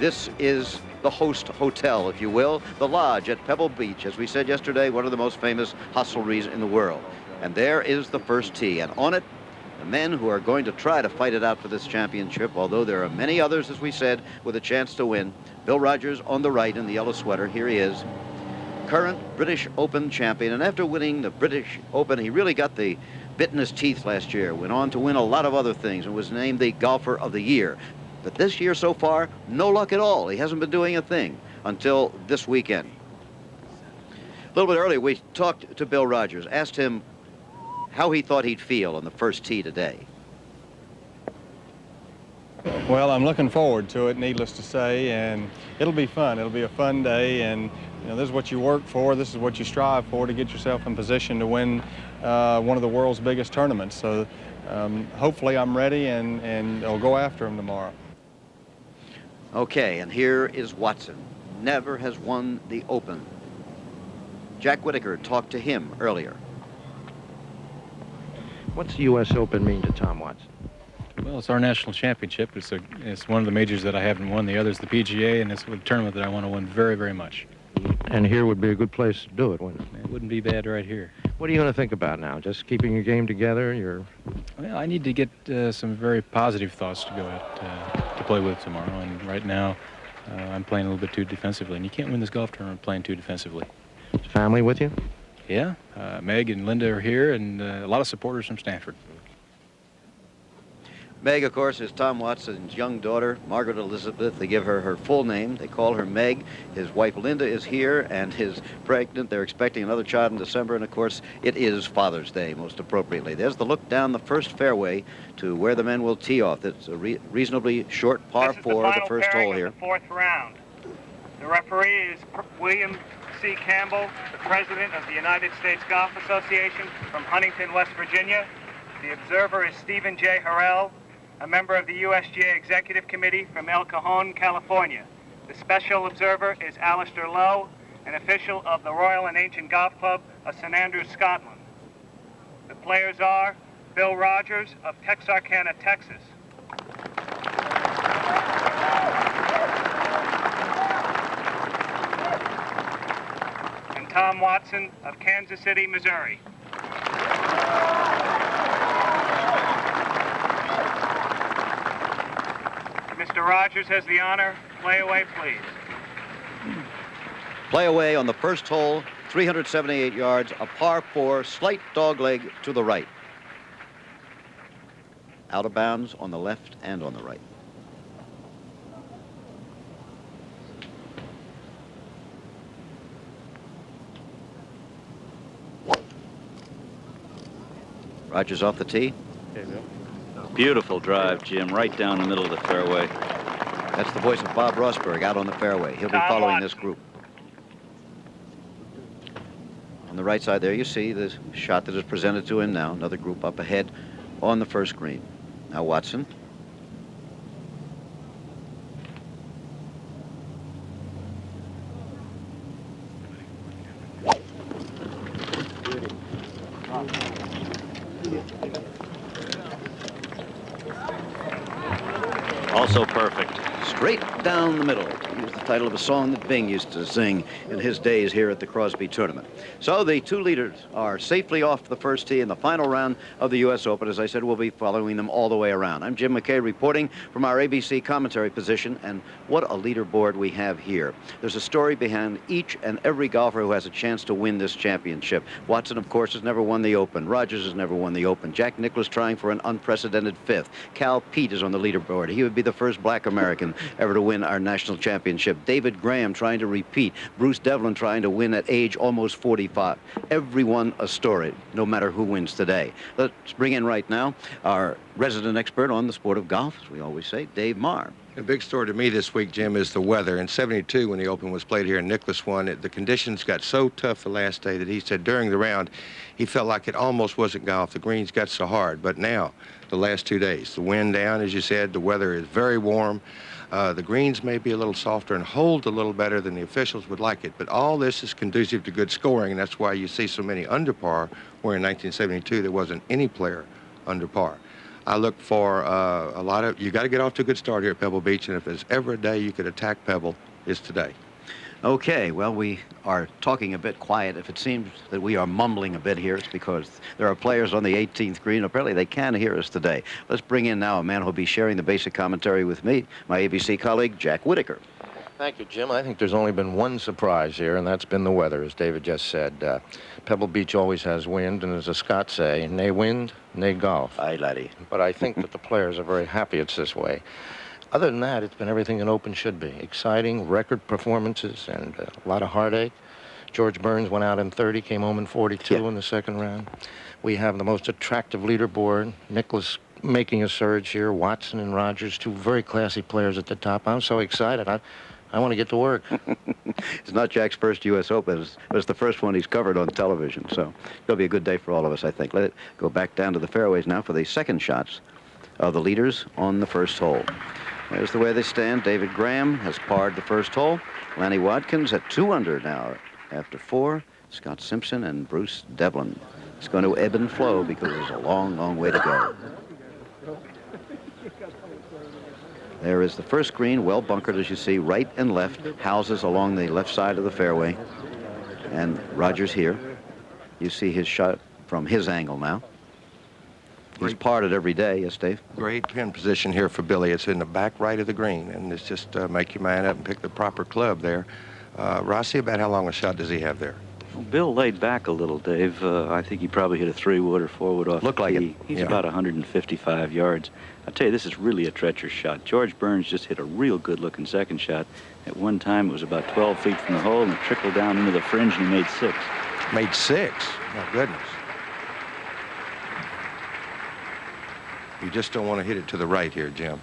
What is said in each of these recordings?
This is the host hotel, if you will, the Lodge at Pebble Beach. As we said yesterday, one of the most famous hostelries in the world. And there is the first tee, and on it, the men who are going to try to fight it out for this championship, although there are many others, as we said, with a chance to win. Bill Rogers on the right in the yellow sweater. Here he is, current British Open champion. And after winning the British Open, he really got the bit in his teeth last year. Went on to win a lot of other things and was named the Golfer of the Year. But this year so far, no luck at all. He hasn't been doing a thing until this weekend. A little bit earlier, we talked to Bill Rogers, asked him how he thought he'd feel on the first tee today. Well, I'm looking forward to it, needless to say, and it'll be fun. It'll be a fun day, and this is what you work for. This is what you strive for, to get yourself in position to win one of the world's biggest tournaments. So hopefully I'm ready, and I'll go after him tomorrow. Okay, and here is Watson. Never has won the Open. Jack Whitaker talked to him earlier. What's the U.S. Open mean to Tom Watson? Well, it's our national championship. It's one of the majors that I haven't won. The other's the PGA, and it's a tournament that I want to win very, very much. And here would be a good place to do it, wouldn't it? It wouldn't be bad right here. What are you going to think about now? Just keeping your game together? Well, I need to get some very positive thoughts to go at to play with tomorrow. And right now, I'm playing a little bit too defensively. And you can't win this golf tournament playing too defensively. Is family with you? Yeah, Meg and Linda are here, and a lot of supporters from Stanford. Meg, of course, is Tom Watson's young daughter, Margaret Elizabeth. They give her her full name. They call her Meg. His wife, Linda, is here and is pregnant. They're expecting another child in December, and, of course, it is Father's Day, most appropriately. There's the look down the first fairway to where the men will tee off. It's a reasonably short par 4, the first hole here. The fourth round. The referee is William C. Campbell, the president of the United States Golf Association from Huntington, West Virginia. The observer is Stephen J. Harrell, a member of the USGA Executive Committee from El Cajon, California. The special observer is Alistair Lowe, an official of the Royal and Ancient Golf Club of St Andrews, Scotland. The players are Bill Rogers of Texarkana, Texas. And Tom Watson of Kansas City, Missouri. Mr. Rogers has the honor. Play away, please. Play away on the first hole, 378 yards, a par 4, slight dogleg to the right. Out of bounds on the left and on the right. Rogers off the tee. Beautiful drive, Jim, right down the middle of the fairway. That's the voice of Bob Rosberg out on the fairway. He'll be following this group. On the right side there, you see the shot that is presented to him now. Another group up ahead on the first green. Now Watson. Also perfect. Straight down the middle, to use the title of a song that Bing used to sing in his days here at the Crosby Tournament. So the two leaders are safely off the first tee in the final round of the U.S. Open. As I said, we'll be following them all the way around. I'm Jim McKay reporting from our ABC commentary position, and what a leaderboard we have here. There's a story behind each and every golfer who has a chance to win this championship. Watson, of course, has never won the Open. Rogers has never won the Open. Jack Nicklaus trying for an unprecedented 5th. Cal Peete is on the leaderboard. He would be the first black American ever to win our national championship. David Graham trying to repeat. Bruce Devlin trying to win at age almost 45. Everyone a story, no matter who wins today. Let's bring in right now our resident expert on the sport of golf, as we always say, Dave Marr. A big story to me this week, Jim, is the weather. In '72, when the Open was played here and Nicklaus won, the conditions got so tough the last day that he said during the round he felt like it almost wasn't golf. The greens got so hard. But now, the last 2 days, the wind down, as you said, the weather is very warm. The greens may be a little softer and hold a little better than the officials would like it, but all this is conducive to good scoring, and that's why you see so many under par, where in 1972 there wasn't any player under par. I look for a lot of, you got to get off to a good start here at Pebble Beach, and if there's ever a day you could attack Pebble, it's today. Okay, well, we are talking a bit quiet. If it seems that we are mumbling a bit here, it's because there are players on the 18th green. Apparently, they can hear us today. Let's bring in now a man who'll be sharing the basic commentary with me, my ABC colleague, Jack Whitaker. Thank you, Jim. I think there's only been one surprise here, and that's been the weather, as David just said. Pebble Beach always has wind, and as the Scots say, nae wind, nae golf. Aye, laddie. But I think that the players are very happy it's this way. Other than that, it's been everything an Open should be. Exciting, record performances, and a lot of heartache. George Burns went out in 30, came home in 42 in the second round. We have the most attractive leaderboard. Nicklaus making a surge here. Watson and Rogers, two very classy players at the top. I'm so excited. I want to get to work. It's not Jack's first U.S. Open. It's the first one he's covered on television, so it'll be a good day for all of us, I think. Let it go back down to the fairways now for the second shots of the leaders on the first hole. There's the way they stand. David Graham has parred the first hole. Lanny Wadkins at 2 under now after 4. Scott Simpson and Bruce Devlin. It's going to ebb and flow because there's a long, long way to go. There is the first green, well bunkered, as you see, right and left, houses along the left side of the fairway. And Rogers here. You see his shot from his angle now. He's parred every day, yes, Dave? Great pin position here for Billy. It's in the back right of the green, and it's just make your man up and pick the proper club there. Rossi, about how long a shot does he have there? Well, Bill laid back a little, Dave. I think he probably hit a 3-wood or 4-wood off Looked the like tee. it. He's Yeah. about 155 yards. I tell you, this is really a treacherous shot. George Burns just hit a real good-looking second shot. At one time, it was about 12 feet from the hole, and it trickled down into the fringe, and he made 6. Made 6. My goodness. You just don't want to hit it to the right here, Jim.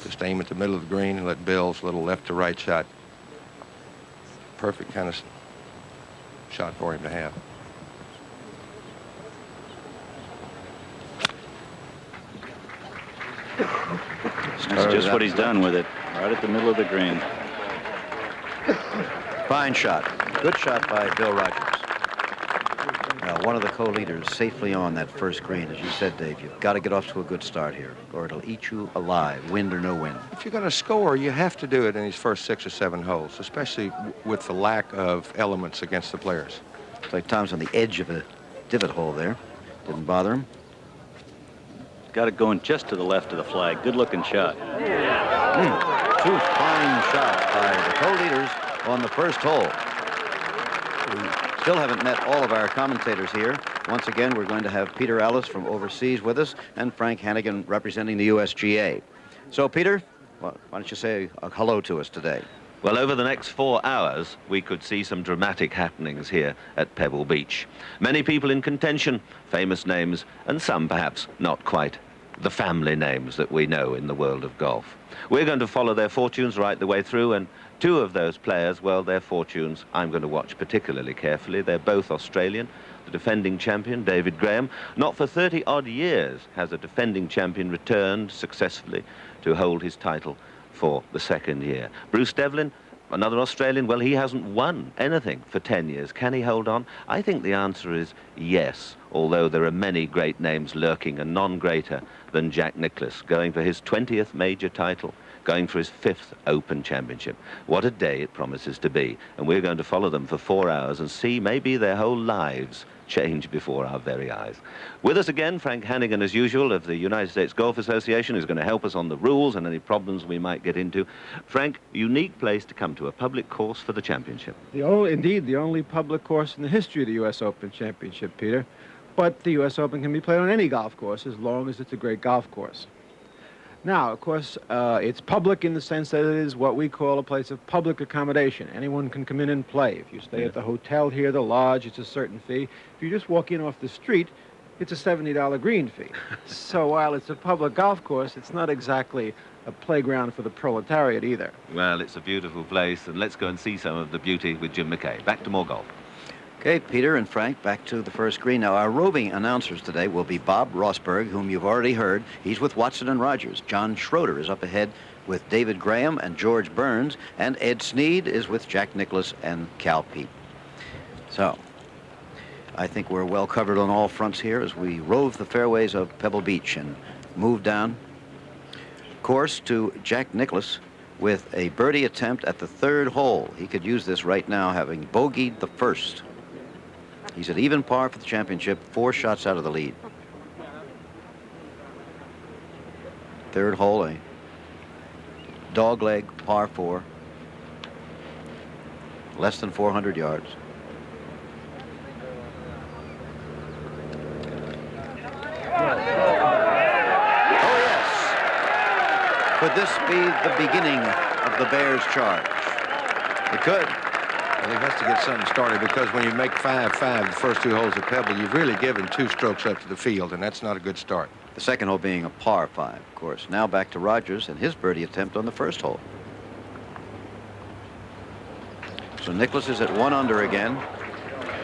Just aim at the middle of the green and let Bill's little left to right shot. Perfect kind of shot for him to have. That's just what he's done with it, right at the middle of the green. Fine shot. Good shot by Bill Rogers. Now, one of the co-leaders safely on that first green. As you said, Dave, you've got to get off to a good start here, or it'll eat you alive, wind or no wind. If you're going to score, you have to do it in these first 6 or 7 holes, especially with the lack of elements against the players. It's like Tom's on the edge of a divot hole there. Didn't bother him. Got it going just to the left of the flag. Good-looking shot. Two fine shots by the co-leaders on the first hole. We still haven't met all of our commentators here. Once again, we're going to have Peter Ellis from overseas with us and Frank Hannigan representing the USGA. So, Peter, why don't you say a hello to us today? Well, over the next 4 hours, we could see some dramatic happenings here at Pebble Beach. Many people in contention, famous names, and some perhaps not quite the family names that we know in the world of golf. We're going to follow their fortunes right the way through, and 2 of those players, well, their fortunes I'm going to watch particularly carefully. They're both Australian. The defending champion, David Graham, not for 30-odd years has a defending champion returned successfully to hold his title for the second year. Bruce Devlin, another Australian, well, he hasn't won anything for 10 years. Can he hold on? I think the answer is yes, although there are many great names lurking, and none greater than Jack Nicklaus, going for his 20th major title, going for his 5th Open Championship. What a day it promises to be, and we're going to follow them for 4 hours and see maybe their whole lives change before our very eyes. With us again, Frank Hannigan, as usual, of the United States Golf Association, who's going to help us on the rules and any problems we might get into. Frank, unique place to come to, a public course for the championship. Indeed, the only public course in the history of the U.S. Open Championship, Peter. But the U.S. Open can be played on any golf course as long as it's a great golf course. Now, of course, it's public in the sense that it is what we call a place of public accommodation. Anyone can come in and play. If you stay at the hotel here, the lodge, it's a certain fee. If you just walk in off the street, it's a $70 green fee. So while it's a public golf course, it's not exactly a playground for the proletariat either. Well, it's a beautiful place, and let's go and see some of the beauty with Jim McKay. Back to more golf. Okay, Peter and Frank, back to the first green. Now, our roving announcers today will be Bob Rosberg, whom you've already heard. He's with Watson and Rogers. John Schroeder is up ahead with David Graham and George Burns. And Ed Sneed is with Jack Nicklaus and Cal Peete. So, I think we're well covered on all fronts here as we rove the fairways of Pebble Beach. And moved down course to Jack Nicklaus with a birdie attempt at the third hole. He could use this right now, having bogeyed the first. He's at even par for the championship, 4 shots out of the lead. Third hole, a dogleg par 4, less than 400 yards. Could this be the beginning of the Bears' charge? It could. Well, he has to get something started, because when you make 5-5 the first 2 holes at Pebble, you've really given 2 strokes up to the field, and that's not a good start. The second hole being a par 5, of course. Now back to Rogers and his birdie attempt on the first hole. So Nicklaus is at 1 under again.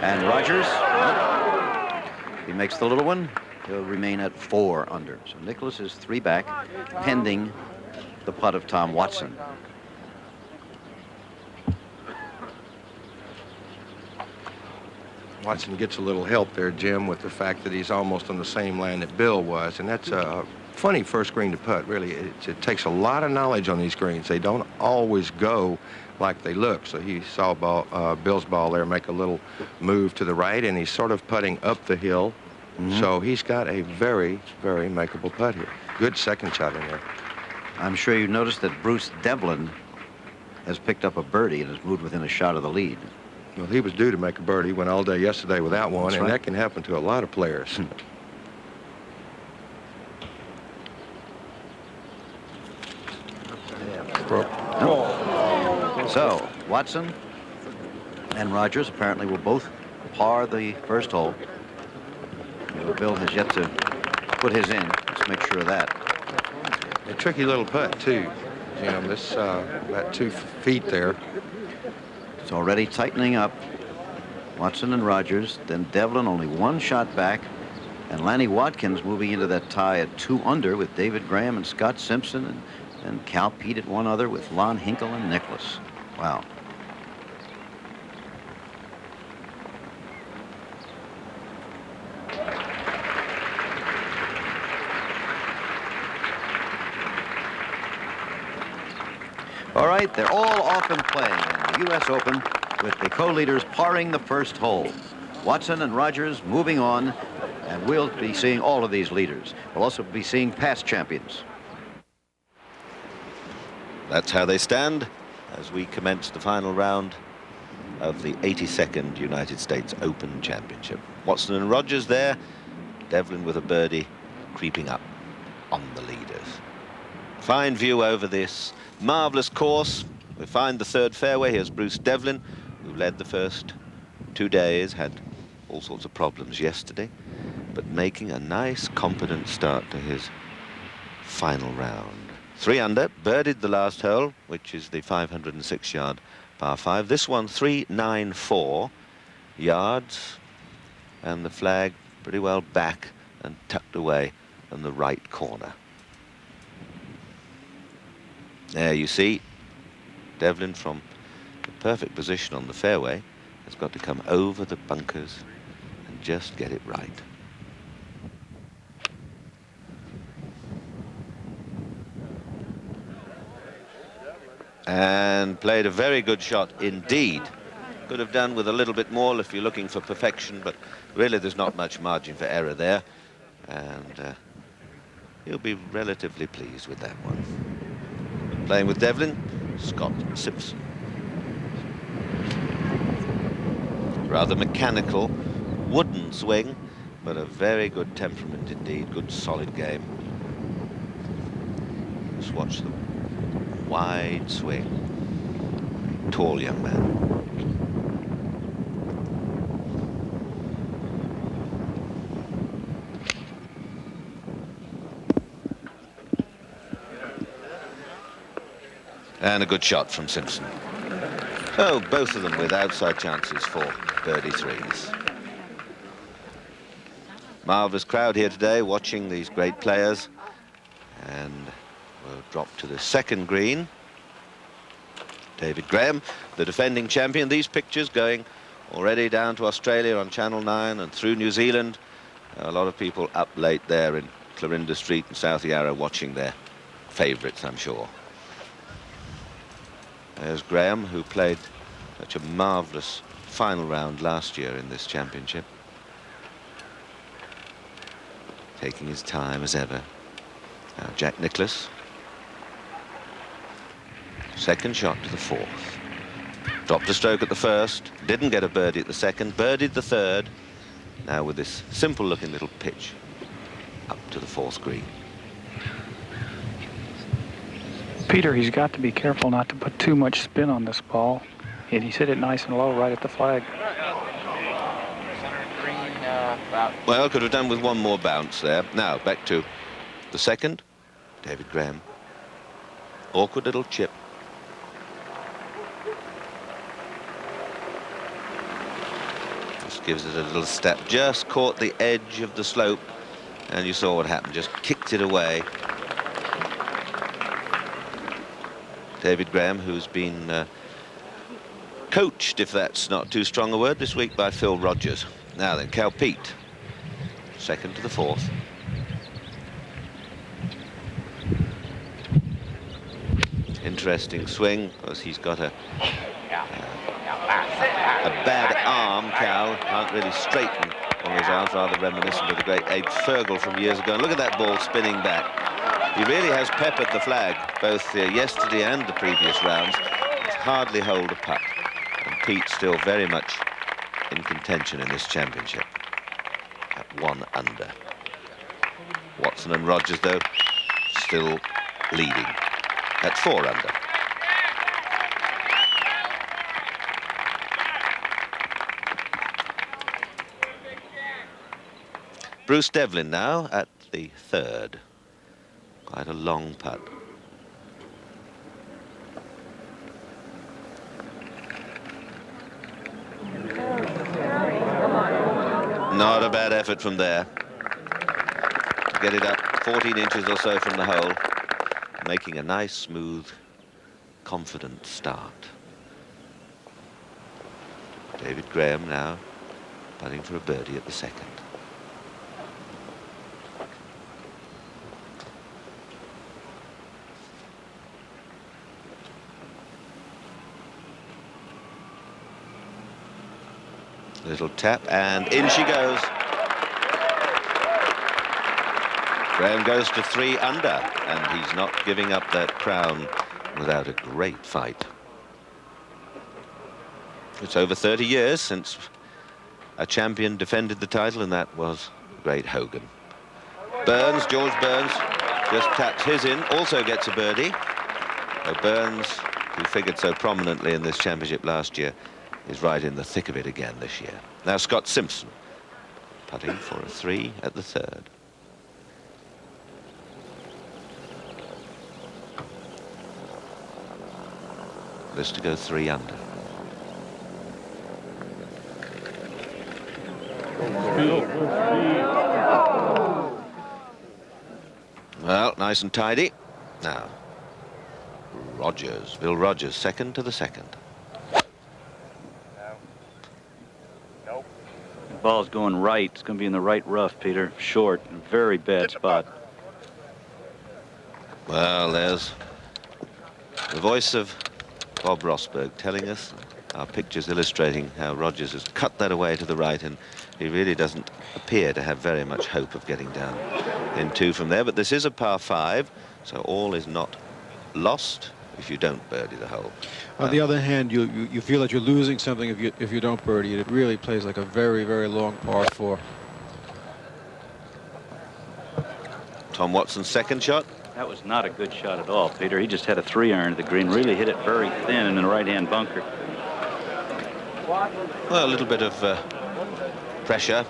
And Rogers, well, he makes the little one, he'll remain at 4 under. So Nicklaus is 3 back, pending the putt of Tom Watson. Watson gets a little help there, Jim, with the fact that he's almost on the same line that Bill was, and that's a funny first green to putt, really. It takes a lot of knowledge on these greens. They don't always go like they look. So he saw Bill's ball there make a little move to the right, and he's sort of putting up the hill. So he's got a very, very makeable putt here. Good second shot in there. I'm sure you noticed that Bruce Devlin has picked up a birdie and has moved within a shot of the lead. Well, he was due to make a birdie. He went all day yesterday without one, That's and right. that can happen to a lot of players. So Watson and Rogers apparently will both par the first hole. Bill has yet to put his in. Let's make sure of that. A tricky little putt, too, Jim. This, about 2 feet there. It's already tightening up. Watson and Rogers, then Devlin only 1 shot back, and Lanny Watkins moving into that tie at 2 under with David Graham and Scott Simpson, and Cal Pete at 1 other with Lon Hinkle and Nicklaus. Wow. All right, they're all off and playing in the U.S. Open with the co-leaders parring the first hole. Watson and Rogers moving on, and we'll be seeing all of these leaders. We'll also be seeing past champions. That's how they stand as we commence the final round of the 82nd United States Open Championship. Watson and Rogers there, Devlin with a birdie creeping up on the leaders. Fine view over this marvelous course. We find the third fairway. Here's Bruce Devlin, who led the first 2 days, had all sorts of problems yesterday, but making a nice, competent start to his final round. 3 under, birdied the last hole, which is the 506-yard par 5. This one, 394 yards, and the flag pretty well back and tucked away in the right corner. There you see, Devlin from the perfect position on the fairway has got to come over the bunkers and just get it right. And played a very good shot indeed. Could have done with a little bit more if you're looking for perfection, but really there's not much margin for error there. And he'll be relatively pleased with that one. Playing with Devlin, Scott Simpson. Rather mechanical, wooden swing, but a very good temperament indeed. Good solid game. Just watch the wide swing. Tall young man. And a good shot from Simpson. Oh, both of them with outside chances for birdie threes. Marvellous crowd here today watching these great players. And we'll drop to the second green. David Graham, the defending champion. These pictures going already down to Australia on Channel 9 and through New Zealand. A lot of people up late there in Clarinda Street and South Yarra watching their favourites, I'm sure. There's Graham, who played such a marvellous final round last year in this championship. Taking his time as ever. Now Jack Nicklaus. Second shot to the fourth. Dropped a stroke at the first, didn't get a birdie at the second, birdied the third. Now with this simple-looking little pitch up to the fourth green. Peter, he's got to be careful not to put too much spin on this ball. And he's hit it nice and low right at the flag. Well, could have done with one more bounce there. Now, back to the second. David Graham. Awkward little chip. Just gives it a little step. Just caught the edge of the slope. And you saw what happened. Just kicked it away. David Graham, who's been coached, if that's not too strong a word, this week by Phil Rogers. Now then, Cal Peet, second to the fourth. Interesting swing, because he's got a bad arm, Cal. Can't really straighten on his arms, rather reminiscent of the great Ed Fergal from years ago. And look at that ball spinning back. He really has peppered the flag, both yesterday and the previous rounds. It's hardly hold a putt. And Pete still very much in contention in this championship at 1 under. Watson and Rogers, though, still leading at 4 under. Bruce Devlin now at the third. Quite a long putt. Not a bad effort from there. To get it up 14 inches or so from the hole, making a nice, smooth, confident start. David Graham now putting for a birdie at the second. Little tap, and in she goes. Graham goes to 3 under, and he's not giving up that crown without a great fight. It's over 30 years since a champion defended the title, and that was the great Hogan. Burns, George Burns, just taps his in, also gets a birdie. So Burns, who figured so prominently in this championship last year, is right in the thick of it again this year. Now Scott Simpson, putting for a 3 at the third. This to go 3 under. Well, nice and tidy. Now, Rogers, Bill Rogers, second to the second. Ball's going right. It's going to be in the right rough, Peter. Short, very bad spot. Well, there's the voice of Bob Rosberg telling us, our pictures illustrating how Rogers has cut that away to the right, and he really doesn't appear to have very much hope of getting down in 2 from there. But this is a par 5, so all is not lost if you don't birdie the hole. On the other hand, you feel that you're losing something if you don't birdie it. It really plays like a very, very long par 4. Tom Watson's second shot. That was not a good shot at all, Peter. He just had a 3-iron to the green, really hit it very thin in the right-hand bunker. Well, a little bit of pressure,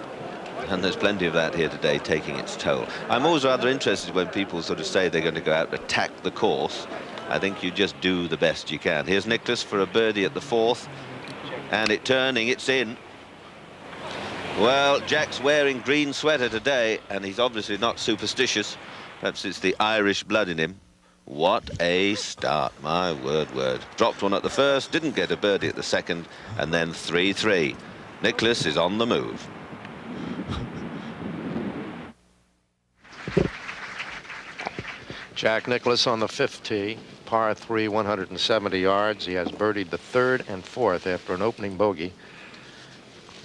and there's plenty of that here today, taking its toll. I'm always rather interested when people sort of say they're going to go out and attack the course. I think you just do the best you can. Here's Nicklaus for a birdie at the 4th, and it turning, it's in. Well, Jack's wearing green sweater today, and he's obviously not superstitious. Perhaps it's the Irish blood in him. What a start, my word. Dropped one at the first, didn't get a birdie at the second, and then 3-3. Nicklaus is on the move. Jack Nicklaus on the 5th tee, par 3, 170 yards. He has birdied the 3rd and 4th after an opening bogey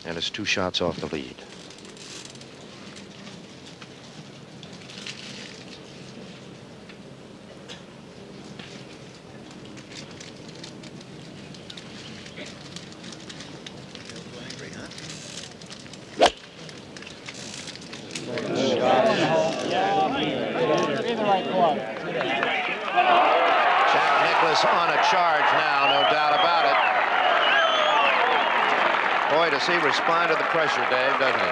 and is 2 shots off the lead. Jack Nicklaus on a charge now, no doubt about it. Boy, does he respond to the pressure, Dave, doesn't he?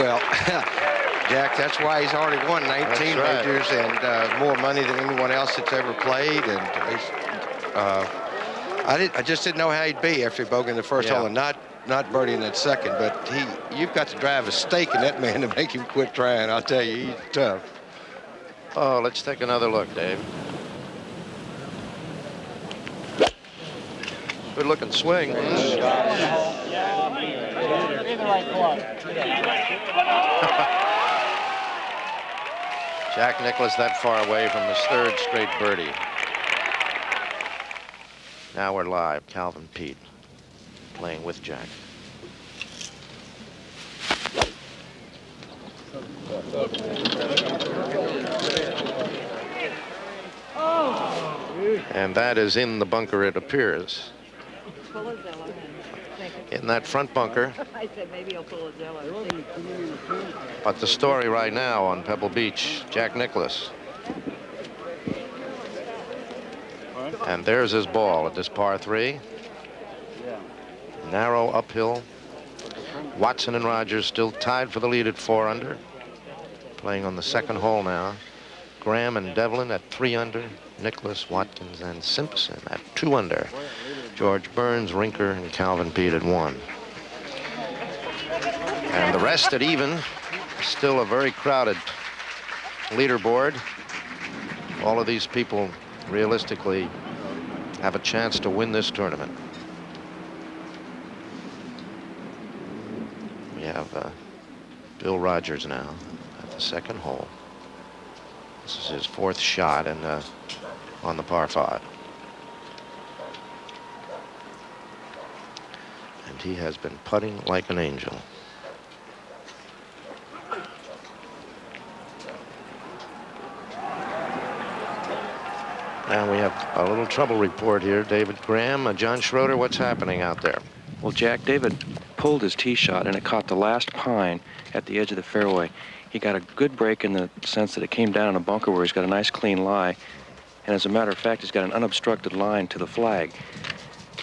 Well, Jack, that's why he's already won 19 right. majors and more money than anyone else that's ever played. And I just didn't know how he'd be after he bogeyed in the first hole and not birdieing that second. But you've got to drive a stake in that man to make him quit trying. I'll tell you, he's tough. Oh, let's take another look, Dave. Good looking swing. Jack Nicklaus that far away from his 3rd straight birdie. Now we're live. Calvin Peete playing with Jack. And that is in the bunker, it appears. In that front bunker. I said maybe he'll pull a Jello. But the story right now on Pebble Beach, Jack Nicklaus. And there's his ball at this par 3. Narrow uphill. Watson and Rogers still tied for the lead at 4 under. Playing on the 2nd hole now. Graham and Devlin at 3 under. Nicklaus, Watkins, and Simpson at 2 under. George Burns, Rinker, and Calvin Peete at 1. And the rest at even. Still a very crowded leaderboard. All of these people realistically have a chance to win this tournament. We have Bill Rogers now at the 2nd hole. This is his 4th shot and on the par 5. And he has been putting like an angel. Now we have a little trouble report here. David Graham, John Schroeder, what's happening out there? Well, Jack, David pulled his tee shot and it caught the last pine at the edge of the fairway. He got a good break in the sense that it came down in a bunker where he's got a nice clean lie. And as a matter of fact, he's got an unobstructed line to the flag.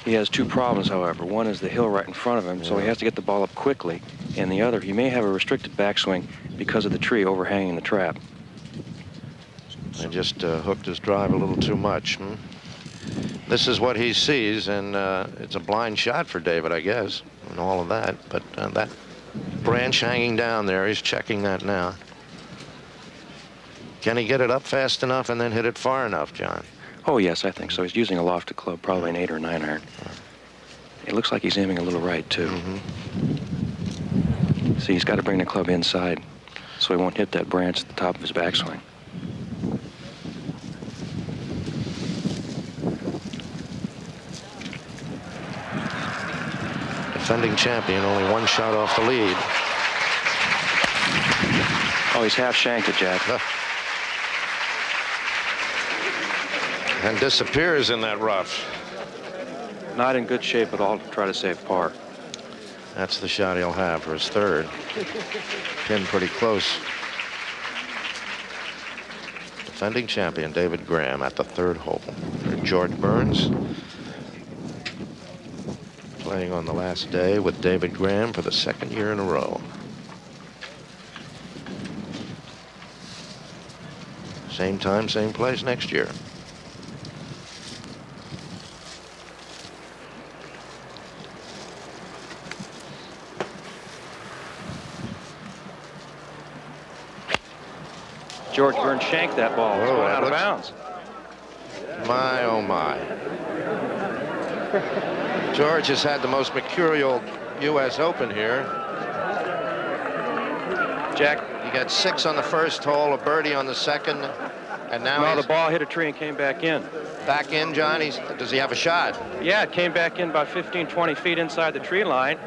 He has 2 problems, however. One is the hill right in front of him, so he has to get the ball up quickly. And the other, he may have a restricted backswing because of the tree overhanging the trap. I just hooked his drive a little too much. This is what he sees, and it's a blind shot for David, I guess, and all of that. But that branch hanging down there, he's checking that now. Can he get it up fast enough and then hit it far enough, John? Oh, yes, I think so. He's using a lofted club, probably an 8 or 9 iron. It looks like he's aiming a little right, too. See, he's got to bring the club inside so he won't hit that branch at the top of his backswing. Defending champion, only 1 shot off the lead. Oh, he's half shanked it, Jack. And disappears in that rough. Not in good shape at all to try to save par. That's the shot he'll have for his 3rd. Pin pretty close. Defending champion David Graham at the 3rd hole. George Burns playing on the last day with David Graham for the 2nd year in a row. Same time, same place next year. George Burns shanked that ball. It's going out of bounds. My, oh my. George has had the most mercurial U.S. Open here. Jack, he got 6 on the 1st hole, a birdie on the 2nd, And now No, he's the ball hit a tree and came back in. back in, John. Does he have a shot? Yeah, it came back in about 15, 20 feet inside the tree line.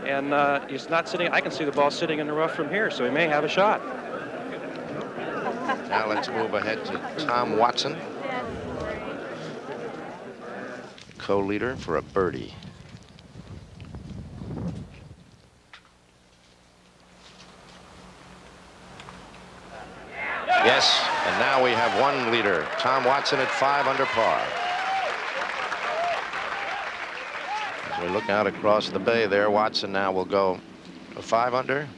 And he's not sitting, I can see the ball sitting in the rough from here, so he may have a shot. Now let's move ahead to Tom Watson, co-leader for a birdie. Yes, and now we have one leader, Tom Watson at 5 under par. As we look out across the bay there, Watson now will go to 5 under.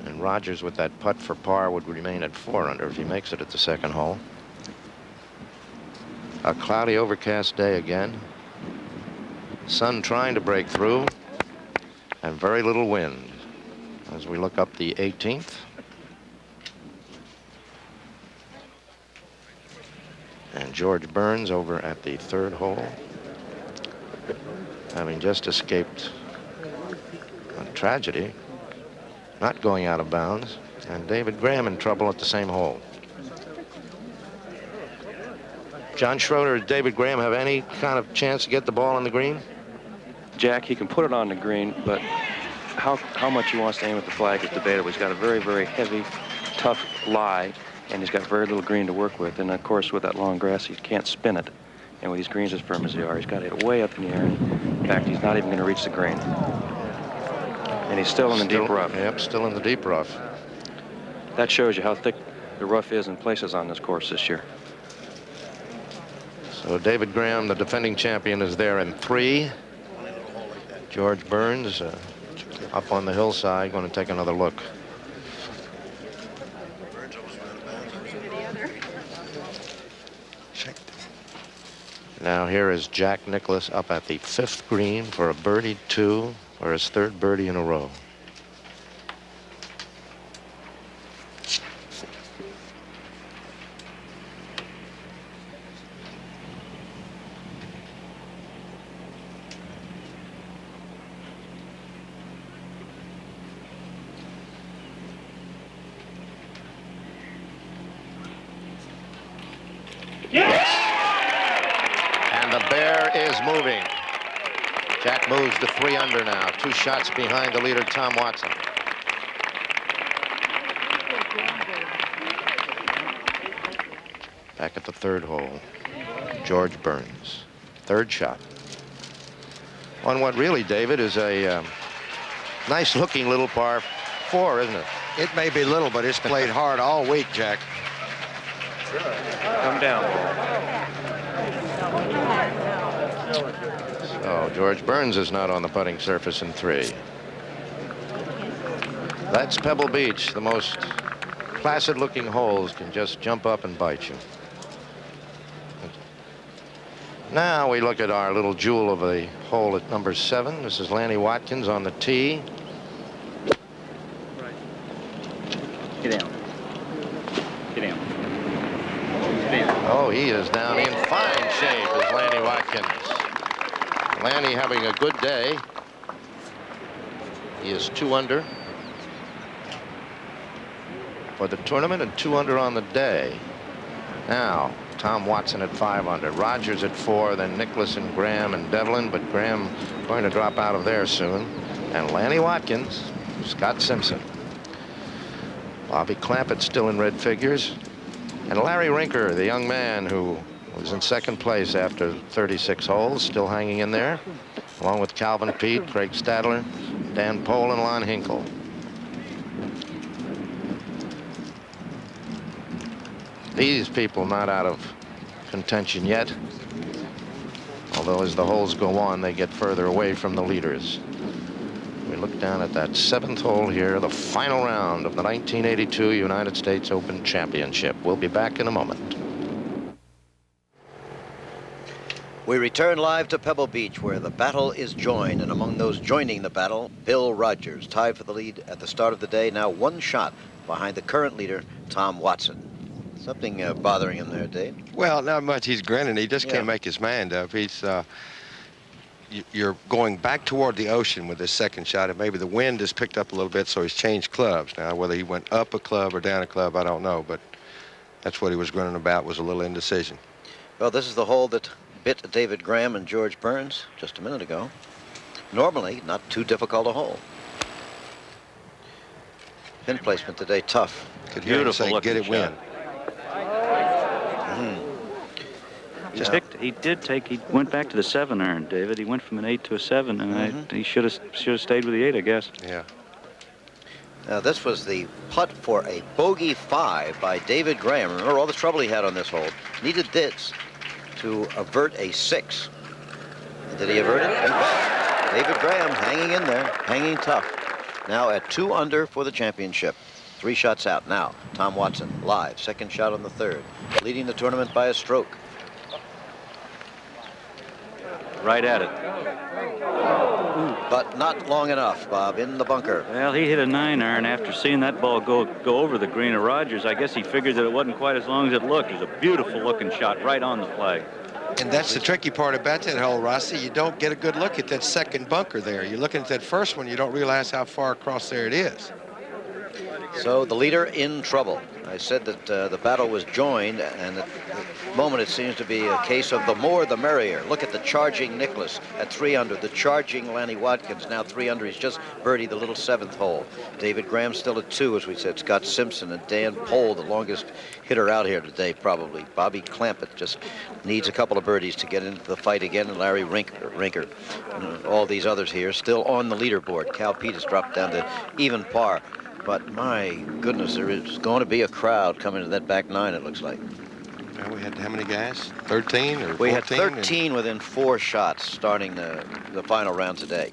And Rogers with that putt for par would remain at 4 under if he makes it at the second hole. A cloudy, overcast day again. Sun trying to break through, and very little wind as we look up the 18th. And George Burns over at the 3rd hole, having just escaped a tragedy, not going out of bounds, and David Graham in trouble at the same hole. John Schroeder, does David Graham have any kind of chance to get the ball on the green? Jack, he can put it on the green, but how much he wants to aim at the flag is debatable. He's got a very, very heavy, tough lie, and he's got very little green to work with. And of course, with that long grass, he can't spin it. And with these greens as firm as they are, he's got to hit it way up in the air. In fact, he's not even going to reach the green. And he's still in the deep rough. Yep, still in the deep rough. That shows you how thick the rough is in places on this course this year. So David Graham, the defending champion, is there in 3. George Burns up on the hillside, going to take another look. Now here is Jack Nicklaus up at the 5th green for a birdie 2, or his 3rd birdie in a row. Moving. Jack moves to 3 under now. 2 shots behind the leader, Tom Watson. Back at the 3rd hole, George Burns. 3rd shot. On what really, David, is a nice-looking little par 4, isn't it? It may be little, but it's played hard all week, Jack. Come down. So George Burns is not on the putting surface in 3. That's Pebble Beach. The most placid-looking holes can just jump up and bite you. Now we look at our little jewel of a hole at number 7. This is Lanny Watkins on the tee. Get down. Get down. Oh, he is down in fine shape as Lanny Watkins. Lanny having a good day. He is 2 under for the tournament and 2 under on the day. Now, Tom Watson at 5 under. Rogers at 4, then Nicklaus and Graham and Devlin, but Graham going to drop out of there soon. And Lanny Watkins, Scott Simpson. Bobby Clampett still in red figures. And Larry Rinker, the young man who was in 2nd place after 36 holes, still hanging in there, along with Calvin Peete, Craig Stadler, Dan Pohl, and Lon Hinkle. These people not out of contention yet, although as the holes go on, they get further away from the leaders. We look down at that 7th hole here, the final round of the 1982 United States Open Championship. We'll be back in a moment. We return live to Pebble Beach, where the battle is joined, and among those joining the battle, Bill Rogers, tied for the lead at the start of the day, now 1 shot behind the current leader, Tom Watson. Something bothering him there, Dave? Well, not much. He's grinning. He just can't make his mind up. He's you're going back toward the ocean with this 2nd shot, and maybe the wind has picked up a little bit, so he's changed clubs. Now, whether he went up a club or down a club, I don't know, but That's what he was grinning about, was a little indecision. Well, this is the hole that bit David Graham and George Burns just a minute ago. Normally, not too difficult a hole. Pin placement today, tough. Could hear him Beautiful say, looking get it, shot. win. He went back to the 7-iron, David. He went from an 8 to a 7, and he should have stayed with the 8, I guess. Yeah. Now, this was the putt for a bogey 5 by David Graham. Remember all the trouble he had on this hole. Needed this to avert a 6. And did he avert it? You bet. David Graham hanging in there, hanging tough. Now at 2 under for the championship. 3 shots out now. Tom Watson live, second shot on the 3rd, leading the tournament by a stroke. Right at it. But not long enough, Bob, in the bunker. Well, he hit a 9-iron after seeing that ball go over the green of Rogers. I guess he figured that it wasn't quite as long as it looked. It was a beautiful looking shot right on the flag. And that's the tricky part about that hole, Rossi. You don't get a good look at that second bunker there. You're looking at that first one, you don't realize how far across there it is. So the leader in trouble. I said that the battle was joined, and at the moment it seems to be a case of the more the merrier. Look at the charging Nicklaus at 3 under, the charging Lanny Watkins now 3 under. He's just birdied the little 7th hole. David Graham still at 2, as we said. Scott Simpson and Dan Pohl, the longest hitter out here today, probably. Bobby Clampett just needs a couple of birdies to get into the fight again, and Larry Rinker. And all these others here still on the leaderboard. Cal Pete has dropped down to even par. But my goodness, there is going to be a crowd coming to that back 9, it looks like. Well, we had how many guys? 13 or 14? We had 13 within 4 shots starting the final round today.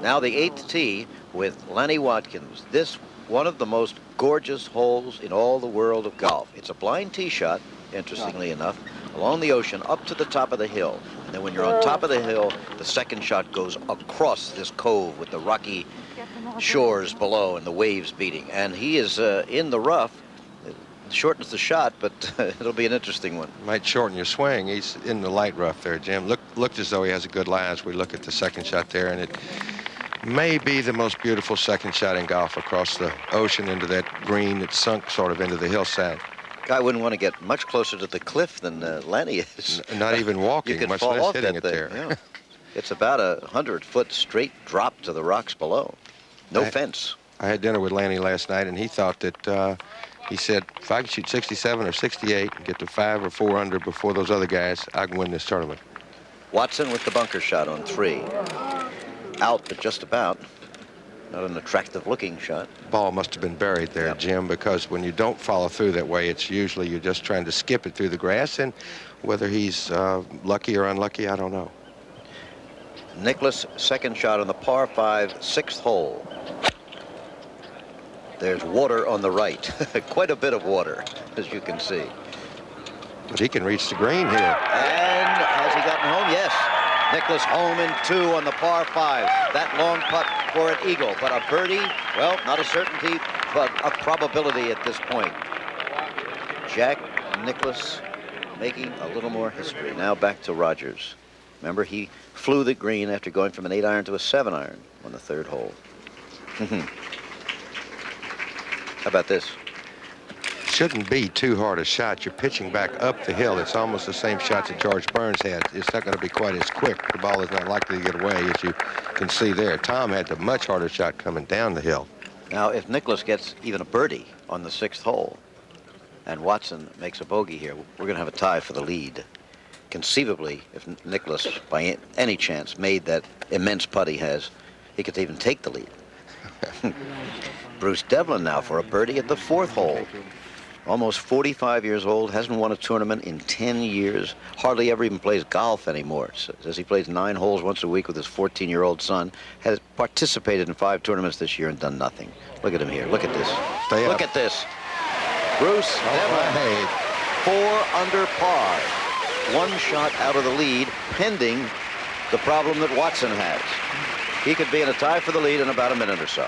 Now the 8th tee with Lanny Watkins. This one of the most gorgeous holes in all the world of golf. It's a blind tee shot, interestingly enough, along the ocean up to the top of the hill. And then when you're on top of the hill, the second shot goes across this cove with the rocky shores below and the waves beating. And he is in the rough. It shortens the shot, but it'll be an interesting one. Might shorten your swing. He's in the light rough there, Jim. Looked as though he has a good lie as we look at the second shot there, and it may be the most beautiful second shot in golf across the ocean into that green that sunk sort of into the hillside. Guy wouldn't want to get much closer to the cliff than Lanny is. Not even walking, you could much fall less off hitting that it thing. there. Yeah. It's about a 100-foot straight drop to the rocks below. No fence. I had dinner with Lanny last night, and he thought that, he said, if I could shoot 67 or 68 and get to 5 or 4 under before those other guys, I can win this tournament. Watson with the bunker shot on 3. Out, but just about. Not an attractive-looking shot. Ball must have been buried there, Jim, because when you don't follow through that way, it's usually you're just trying to skip it through the grass, and whether he's lucky or unlucky, I don't know. Nicklaus, second shot on the par 5, 6th hole. There's water on the right. Quite a bit of water, as you can see. But he can reach the green here. And has he gotten home? Yes. Nicklaus home in 2 on the par 5. That long putt for an eagle, but a birdie, well, not a certainty, but a probability at this point. Jack Nicklaus making a little more history. Now back to Rogers. Remember, he flew the green after going from an 8-iron to a 7-iron on the 3rd hole. How about this? Shouldn't be too hard a shot. You're pitching back up the hill. It's almost the same shots that George Burns had. It's not going to be quite as quick. The ball is not likely to get away, as you can see there. Tom had the much harder shot coming down the hill. Now, if Nicklaus gets even a birdie on the 6th hole and Watson makes a bogey here, we're going to have a tie for the lead. Conceivably, if Nicklaus, by any chance, made that immense putt he has, he could even take the lead. Bruce Devlin now for a birdie at the 4th hole. Almost 45 years old, hasn't won a tournament in 10 years, hardly ever even plays golf anymore. Says he plays 9 holes once a week with his 14-year-old son, has participated in 5 tournaments this year and done nothing. Look at him here. Look at this. Look at this. Bruce Devlin, 4 under par. 1 shot out of the lead, pending the problem that Watson has. He could be in a tie for the lead in about a minute or so.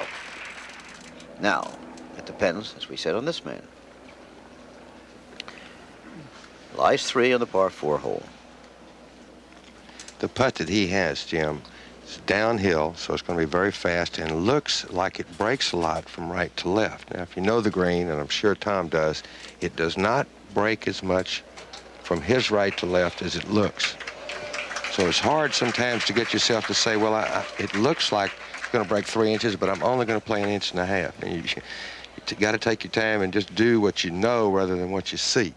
Now, it depends, as we said, on this man. Lies 3 on the par 4 hole. The putt that he has, Jim, It's downhill, so it's going to be very fast and looks like it breaks a lot from right to left. Now, if you know the green, and I'm sure Tom does, it does not break as much from his right to left as it looks. So it's hard sometimes to get yourself to say, well, it looks like it's going to break 3 inches, but I'm only going to play 1.5 inches. And you got to take your time and just do what you know rather than what you see.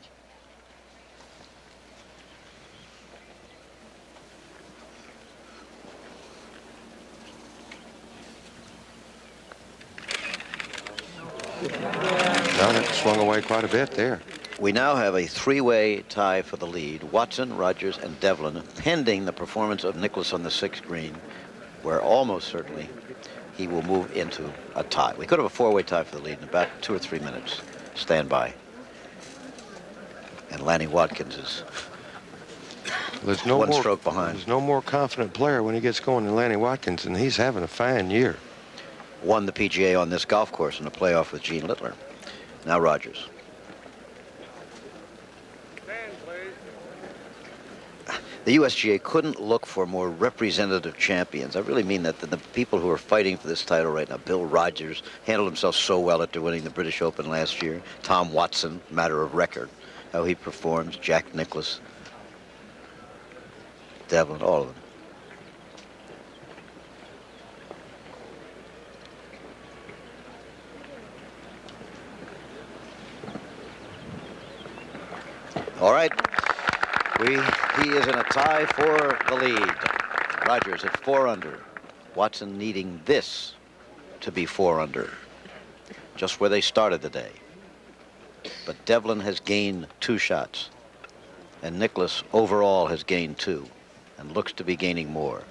No, that swung away quite a bit there. We now have a three-way tie for the lead. Watson, Rogers, and Devlin, pending the performance of Nicklaus on the 6th green, where almost certainly he will move into a tie. We could have a four-way tie for the lead in about 2 or 3 minutes. Stand by. And Lanny Watkins is There's no one more, stroke behind. There's no more confident player when he gets going than Lanny Watkins, and he's having a fine year. Won the PGA on this golf course in a playoff with Gene Littler. Now Rogers. The USGA couldn't look for more representative champions. I really mean that. The people who are fighting for this title right now, Bill Rogers handled himself so well after winning the British Open last year. Tom Watson, matter of record, how he performs. Jack Nicklaus, Devlin, all of them. All right. He is in a tie for the lead. Rogers at 4 under. Watson needing this to be 4 under. Just where they started the day. But Devlin has gained 2 shots. And Nicklaus overall has gained 2 and looks to be gaining more.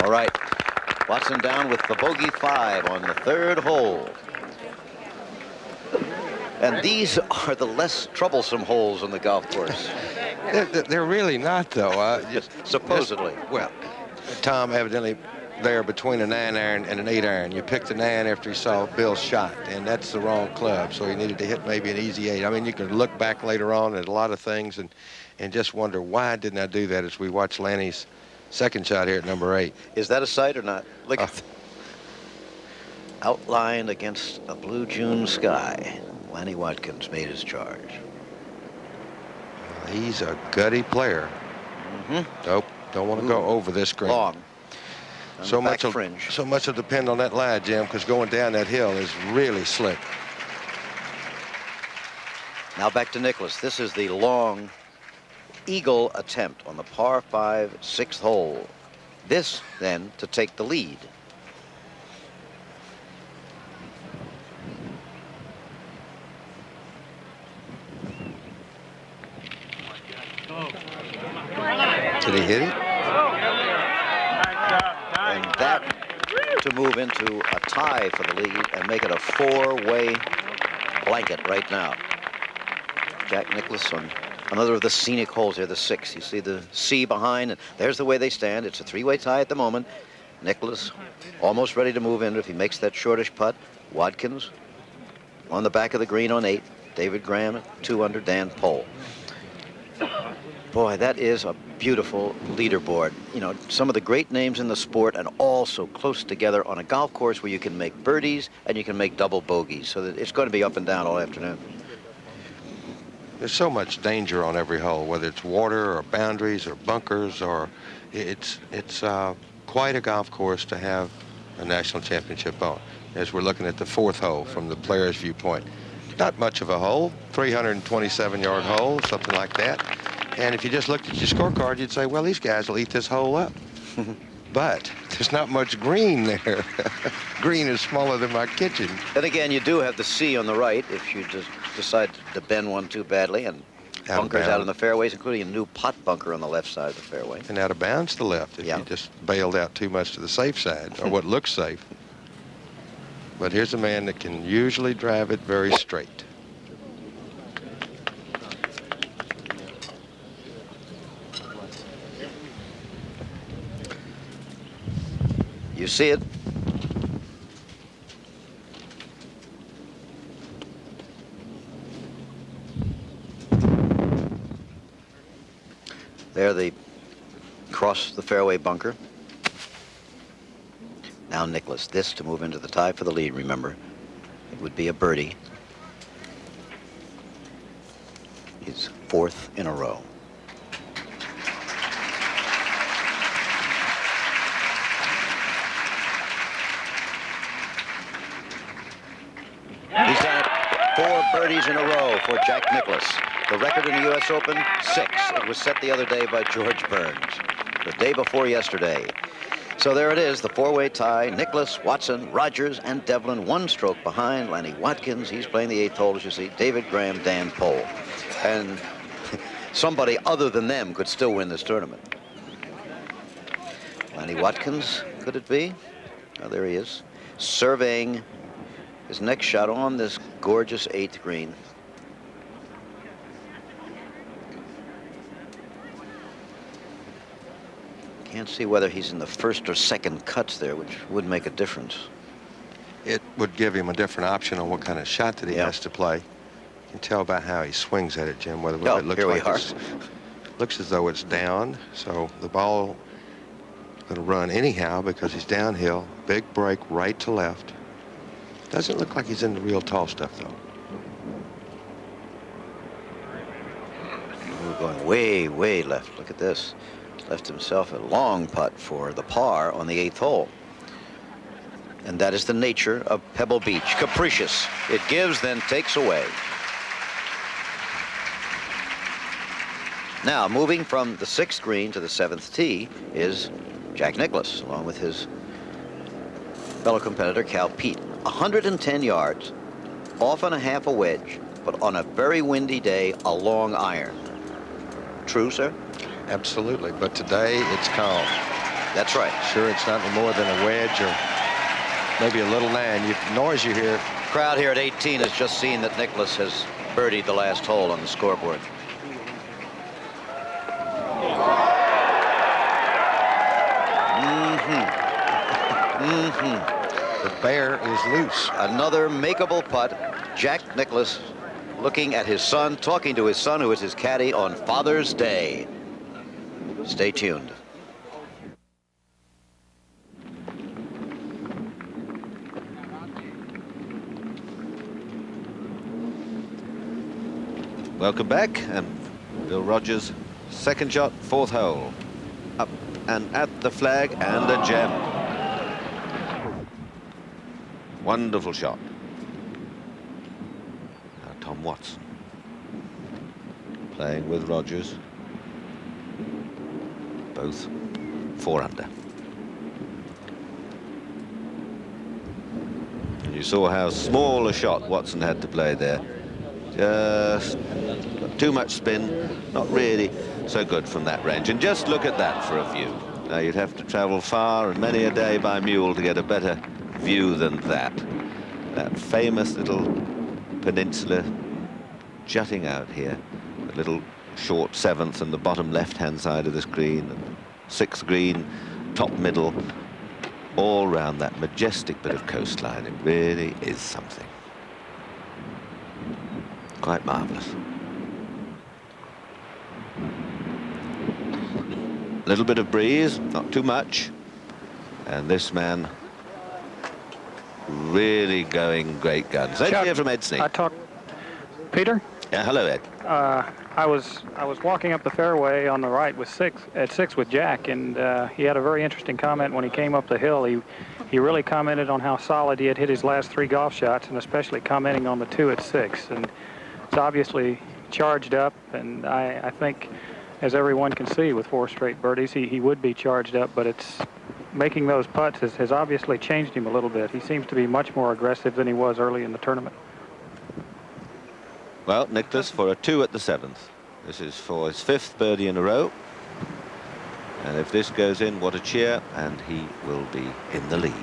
All right. Watson down with the bogey 5 on the 3rd hole. And these are the less troublesome holes on the golf course. They're really not, though. Supposedly. Well, Tom evidently there between a 9-iron and an 8-iron. You picked the 9 after you saw Bill's shot, and that's the wrong club, so he needed to hit maybe an easy 8. I mean, you can look back later on at a lot of things and just wonder, why didn't I do that as we watch Lanny's second shot here at number 8. Is that a sight or not? Look at outlined against a blue June sky. Lanny Watkins made his charge. He's a gutty player. Nope, don't want to go over this green. Long. So much will depend on that lie, Jim, because going down that hill is really slick. Now back to Nicklaus. This is the long eagle attempt on the par 5 6th hole. This then to take the lead. Did he hit it? And that to move into a tie for the lead and make it a 4-way blanket right now. Jack Nicklaus on another of the scenic holes here, the 6th. You see the sea behind, and there's the way they stand. It's a 3-way tie at the moment. Nicklaus almost ready to move in if he makes that shortish putt. Watkins on the back of the green on 8. David Graham at 2 under. Dan Pohl. Boy, that is a beautiful leaderboard. You know, some of the great names in the sport and all so close together on a golf course where you can make birdies and you can make double bogeys. So that it's going to be up and down all afternoon. There's so much danger on every hole, whether it's water or boundaries or bunkers, or it's quite a golf course to have a national championship on. As we're looking at the 4th hole from the player's viewpoint. Not much of a hole, 327-yard hole, something like that. And if you just looked at your scorecard, you'd say, well, these guys will eat this hole up. But there's not much green there. Green is smaller than my kitchen. Then again, you do have the sea on the right if you just decide to bend one too badly, and bunkers out in the fairways, including a new pot bunker on the left side of the fairway. And out of bounds to the left if you just bailed out too much to the safe side, or what looks safe. But here's a man that can usually drive it very straight. You see it. There the across the fairway bunker. Now Nicklaus, this to move into the tie for the lead, remember. It would be a birdie. His 4th in a row. He's done it. 4 birdies in a row for Jack Nicklaus. The record in the U.S. Open, 6. It was set the other day by George Burns. The day before yesterday. So there it is, the 4-way tie. Nicklaus, Watson, Rogers, and Devlin 1 stroke behind. Lanny Watkins, he's playing the 8th hole, as you see. David Graham, Dan Pohl. And somebody other than them could still win this tournament. Lanny Watkins, could it be? Oh, there he is. Surveying his next shot on this gorgeous 8th green. Can't see whether he's in the 1st or 2nd cuts there, which would make a difference. It would give him a different option on what kind of shot that he has to play. You can tell by how he swings at it, Jim, whether it looks here we like are. Looks as though it's down, so the ball going to run anyhow because he's downhill. Big break right to left. Doesn't look like he's in the real tall stuff, though. We're going way, way left. Look at this. Left himself a long putt for the par on the 8th hole. And that is the nature of Pebble Beach. Capricious. It gives, then takes away. Now, moving from the 6th green to the 7th tee is Jack Nicklaus, along with his fellow competitor, Cal Peete. 110 yards, off on a half a wedge, but on a very windy day, a long iron. True, sir? Absolutely, but today it's calm. That's right. Sure, it's not more than a wedge or maybe a little 9. Noise you hear. Crowd here at 18 has just seen that Nicklaus has birdied the last hole on the scoreboard. The bear is loose. Another makeable putt. Jack Nicklaus looking at his son, talking to his son, who is his caddy on Father's Day. Stay tuned. Welcome back, and Bill Rogers, 2nd shot, 4th hole. Up and at the flag, and a gem. Wonderful shot. Now Tom Watson playing with Rogers. Both 4 under. And you saw how small a shot Watson had to play there. Just too much spin, not really so good from that range. And just look at that for a view. Now you'd have to travel far and many a day by mule to get a better view than that. That famous little peninsula jutting out here. A little short 7th and the bottom left-hand side of this green. 6th green, top middle, all round that majestic bit of coastline. It really is something. Quite marvellous. Little bit of breeze, not too much. And this man really going great guns. Let's hear from Ed Sneap. I talked, Peter? Yeah, hello, Ed. I was walking up the fairway on the right with 6 with Jack, and he had a very interesting comment when he came up the hill. He really commented on how solid he had hit his last 3 golf shots, and especially commenting on the 2 at 6. And it's obviously charged up, and I think, as everyone can see, with 4 straight birdies, he would be charged up, but it's making those putts has obviously changed him a little bit. He seems to be much more aggressive than he was early in the tournament. Well, Nicklaus for a 2 at the 7th. This is for his 5th birdie in a row. And if this goes in, what a cheer, and he will be in the lead.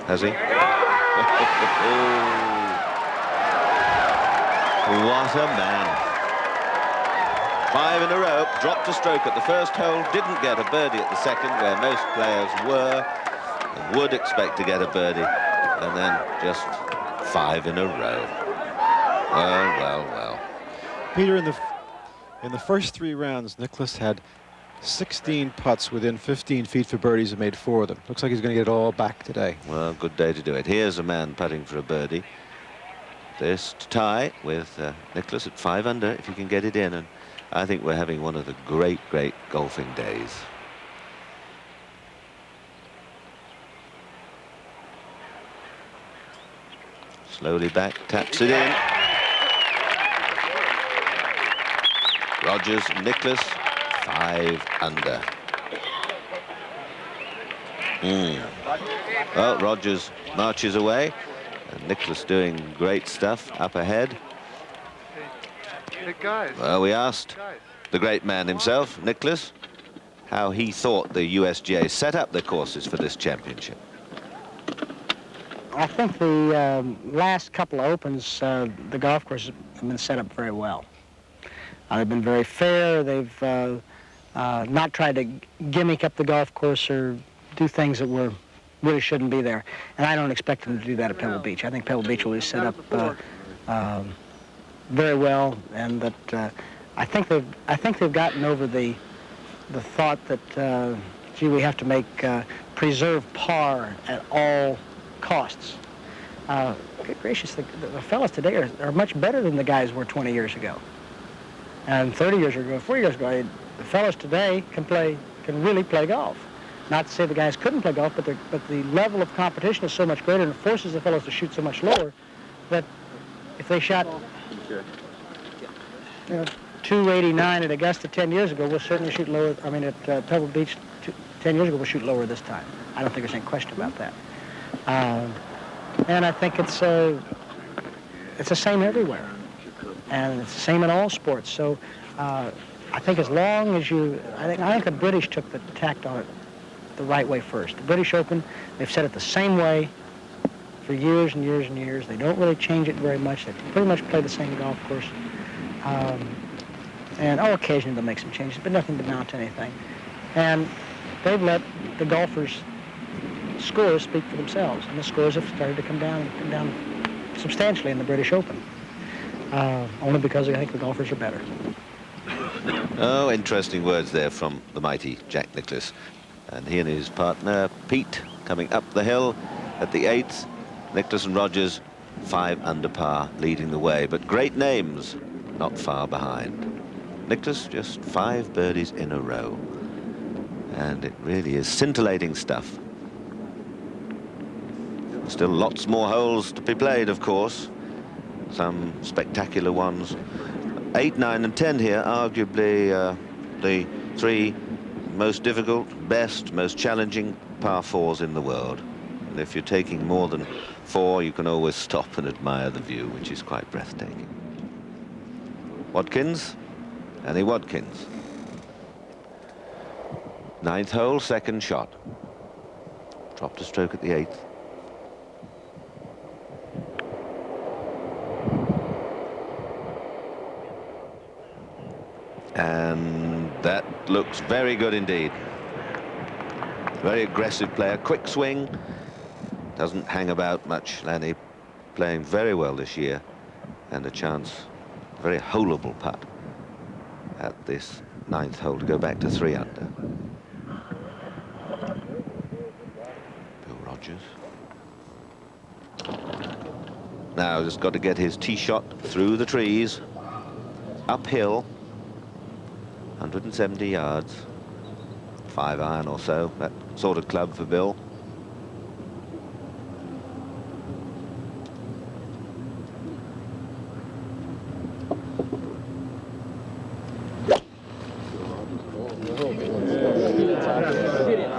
Has he? What a man. 5 in a row, dropped a stroke at the first hole, didn't get a birdie at the second, where most players were and would expect to get a birdie, and then just 5 in a row. Well, well, well. Peter, in the first 3 rounds, Nicklaus had 16 putts within 15 feet for birdies and made 4 of them. Looks like he's going to get it all back today. Well, good day to do it. Here's a man putting for a birdie. This to tie with Nicklaus at 5 under, if he can get it in, and I think we're having one of the great, great golfing days. Slowly back, taps it in. Rogers, Nicklaus, 5 under. Well, Rogers marches away, and Nicklaus doing great stuff up ahead. Hey, guys. Well, we asked the great man himself, Nicklaus, how he thought the USGA set up the courses for this championship. I think the last couple of opens, the golf courses have been set up very well. They've been very fair. They've not tried to gimmick up the golf course or do things that really shouldn't be there. And I don't expect them to do that at Pebble Beach. I think Pebble Beach will be set up very well, and that I think they've gotten over the thought that gee, we have to preserve par at all costs. Good gracious, the fellas today are much better than the guys were 20 years ago, and 30 years ago, 40 years ago. The fellas today can really play golf. Not to say the guys couldn't play golf, but the level of competition is so much greater, and it forces the fellows to shoot so much lower that if they shot 289 at Augusta 10 years ago, we'll certainly shoot lower. I mean, at Pebble Beach 10 years ago, we'll shoot lower this time. I don't think there's any question about that. And I think it's the same everywhere, and it's the same in all sports. So I think as long as I think the British took the tact on it the right way first. The British Open, they've set it the same way for years and years and years. They don't really change it very much. They pretty much play the same golf course. And occasionally they'll make some changes, but nothing to amount to anything. And they've let the golfers' scores speak for themselves, and the scores have started to come down substantially in the British Open, only because I think the golfers are better. Oh, interesting words there from the mighty Jack Nicklaus. And he and his partner, Pete, coming up the hill at the 8th. Nicklaus and Rogers, 5 under par, leading the way. But great names not far behind. Nicklaus, just 5 birdies in a row. And it really is scintillating stuff. Still lots more holes to be played, of course. Some spectacular ones. 8, 9, and 10 here, arguably the 3 most difficult, best, most challenging par 4s in the world. And if you're taking more than 4, you can always stop and admire the view, which is quite breathtaking. Watkins, Annie Watkins. 9th hole, second shot. Dropped a stroke at the 8th. And that looks very good indeed. Very aggressive player, quick swing, doesn't hang about much. Lanny playing very well this year, and a chance, very holeable putt at this 9th hole to go back to 3 under. Bill Rogers. Now just got to get his tee shot through the trees, uphill. 170 yards, 5 iron or so, that sort of club for Bill.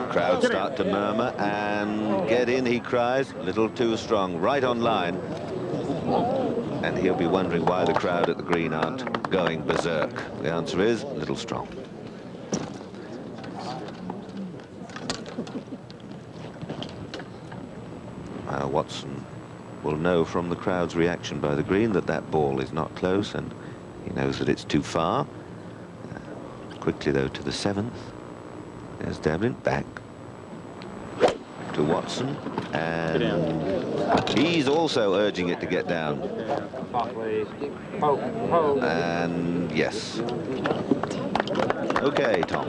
Crowd start to murmur, and get in, he cries, a little too strong, right on line. And he'll be wondering why the crowd at the green aren't going berserk. The answer is a little strong. Watson will know from the crowd's reaction by the green that that ball is not close, and he knows that it's too far. Quickly, though, to the 7th. There's Devlin, back to Watson, and he's also urging it to get down. And yes. Okay, Tom.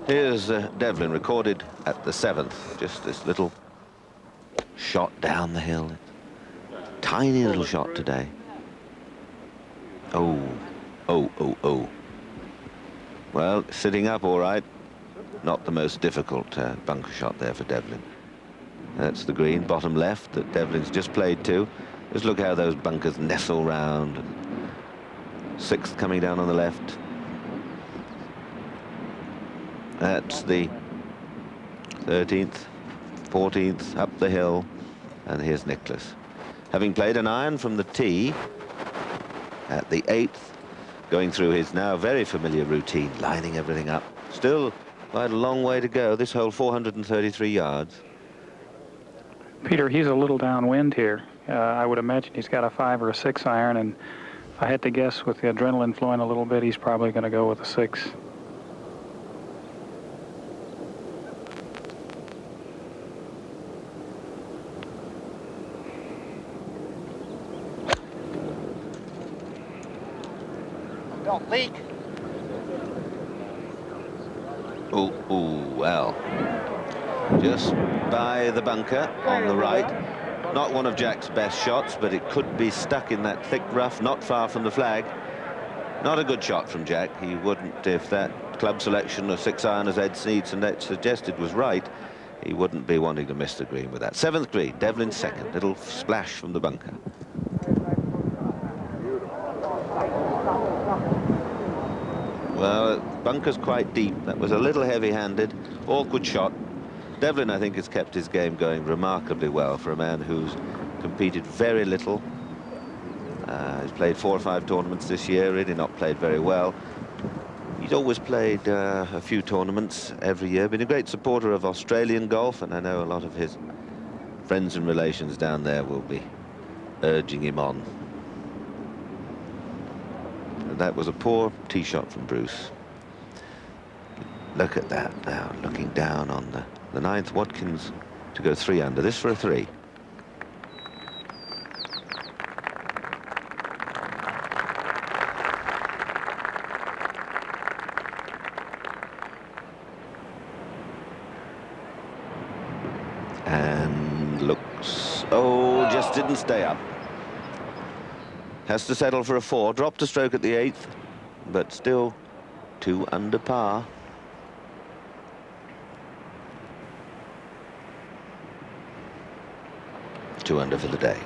Here's Devlin recorded at the 7th. Just this little shot down the hill. Tiny little shot today. Oh. Well, sitting up all right. Not the most difficult bunker shot there for Devlin. That's the green, bottom left, that Devlin's just played to. Just look how those bunkers nestle round. 6th coming down on the left. That's the 13th, 14th, up the hill. And here's Nicklaus. Having played an iron from the tee at the 8th, going through his now very familiar routine, lining everything up. Still quite a long way to go. This hole, 433 yards. Peter, he's a little downwind here. I would imagine he's got a 5 or a 6 iron, and if I had to guess, with the adrenaline flowing a little bit, he's probably going to go with a 6. Don't leak. Well. Just by the bunker on the right. Not one of Jack's best shots, but it could be stuck in that thick rough, not far from the flag. Not a good shot from Jack. He wouldn't, if that club selection of 6 iron, as Ed Sneed and Ed suggested, was right, he wouldn't be wanting to miss the green with that. 7th green, Devlin 2nd. Little splash from the bunker. Well, bunker's quite deep. That was a little heavy-handed, awkward shot. Devlin, I think, has kept his game going remarkably well for a man who's competed very little. He's played 4 or 5 tournaments this year, really not played very well. He's always played a few tournaments every year, been a great supporter of Australian golf, and I know a lot of his friends and relations down there will be urging him on. That was a poor tee shot from Bruce. Look at that now, looking down on the 9th. Watkins to go 3 under. This for a 3. And looks... oh, just didn't stay up. Has to settle for a 4. Dropped a stroke at the 8th, but still 2 under par. Two under for the day.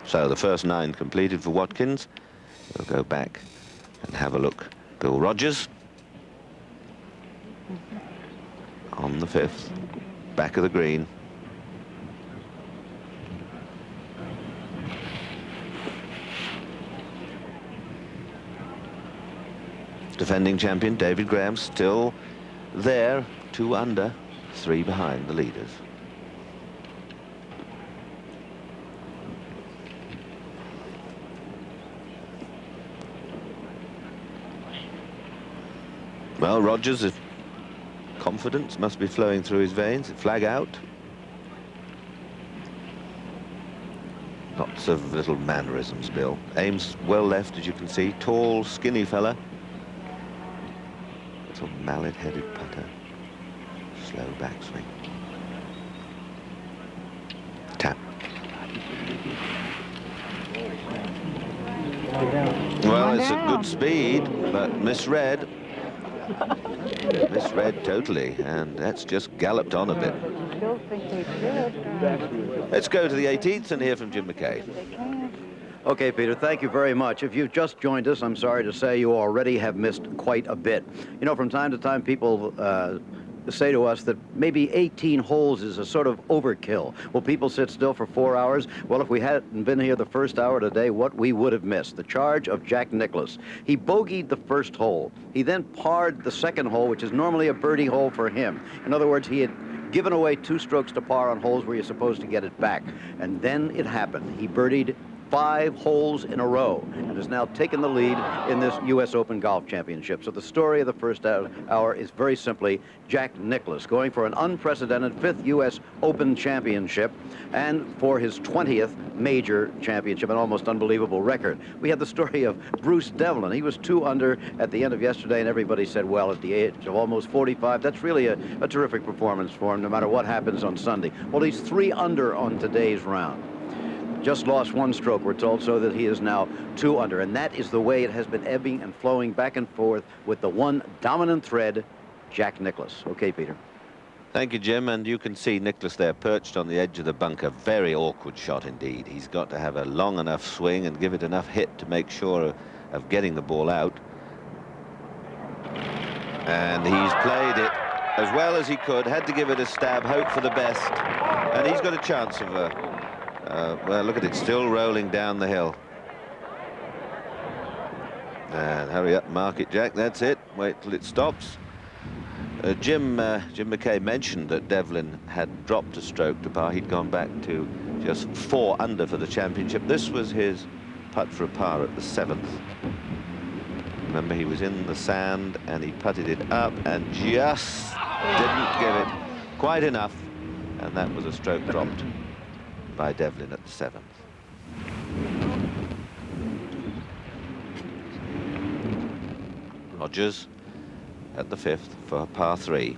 So the first 9 completed for Watkins. We'll go back and have a look. Bill Rogers on the 5th. Back of the green. Defending champion David Graham still there, 2 under, 3 behind the leaders. Well, Rogers, confidence must be flowing through his veins. Flag out. Lots of little mannerisms, Bill. Aims well left, as you can see. Tall, skinny fella. Little mallet-headed putter. Slow backswing. Tap. Well, it's a good speed, but misread. Misread totally, and that's just galloped on a bit. Let's go to the 18th and hear from Jim McKay. Okay, Peter, thank you very much. If you've just joined us, I'm sorry to say you already have missed quite a bit. You know, from time to time, people say to us that maybe 18 holes is a sort of overkill. Will people sit still for 4 hours? Well, if we hadn't been here the first hour today, what we would have missed. The charge of Jack Nicklaus. He bogeyed the first hole. He then parred the second hole, which is normally a birdie hole for him. In other words, he had given away 2 strokes to par on holes where you're supposed to get it back. And then it happened. He birdied 5 holes in a row and has now taken the lead in this U.S. Open Golf Championship. So the story of the first hour is very simply Jack Nicklaus going for an unprecedented 5th U.S. Open Championship and for his 20th major championship, an almost unbelievable record. We had the story of Bruce Devlin. He was 2 under at the end of yesterday, and everybody said, well, at the age of almost 45, that's really a terrific performance for him, no matter what happens on Sunday. Well, he's 3 under on today's round. Just lost 1 stroke, we're told, so that he is now 2 under. And that is the way it has been ebbing and flowing back and forth with the one dominant thread, Jack Nicklaus. Okay, Peter. Thank you, Jim. And you can see Nicklaus there perched on the edge of the bunker. Very awkward shot indeed. He's got to have a long enough swing and give it enough hit to make sure of getting the ball out. And he's played it as well as he could. Had to give it a stab, hope for the best. And he's got a chance of well, look at it, still rolling down the hill. And hurry up, mark it, Jack. That's it. Wait till it stops. Jim McKay mentioned that Devlin had dropped a stroke to par. He'd gone back to just 4 under for the championship. This was his putt for a par at the 7th. Remember, he was in the sand and he putted it up and just didn't give it quite enough. And that was a stroke dropped by Devlin at the 7th. Rogers at the 5th for par 3.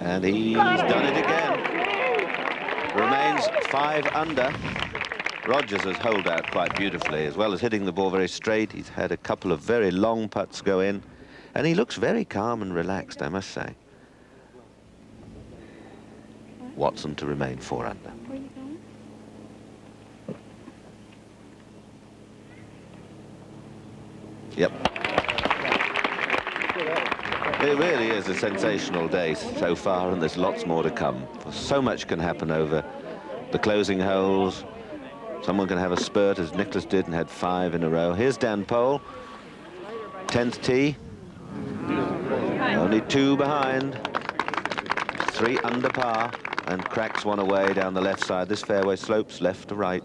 And he's done it again. Remains 5 under. Rogers has holed out quite beautifully, as well as hitting the ball very straight. He's had a couple of very long putts go in, and he looks very calm and relaxed, I must say. Watson to remain 4 under. Where are you going? Yep. It really is a sensational day so far, and there's lots more to come. So much can happen over the closing holes. Someone can have a spurt, as Nicklaus did, and had 5 in a row. Here's Dan Pole, 10th tee. Only 2 behind. 3 under par, and cracks one away down the left side. This fairway slopes left to right.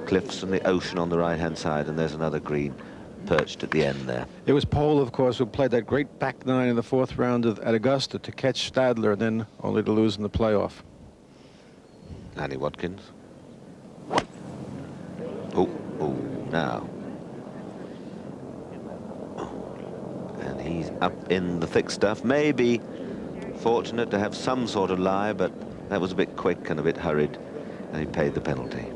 Cliffs and the ocean on the right-hand side, and there's another green perched at the end there. It was Pole, of course, who played that great back 9 in the 4th round at Augusta to catch Stadler, then only to lose in the playoff. Annie Watkins. Oh, now. And he's up in the thick stuff. Maybe fortunate to have some sort of lie, but that was a bit quick and a bit hurried, and he paid the penalty.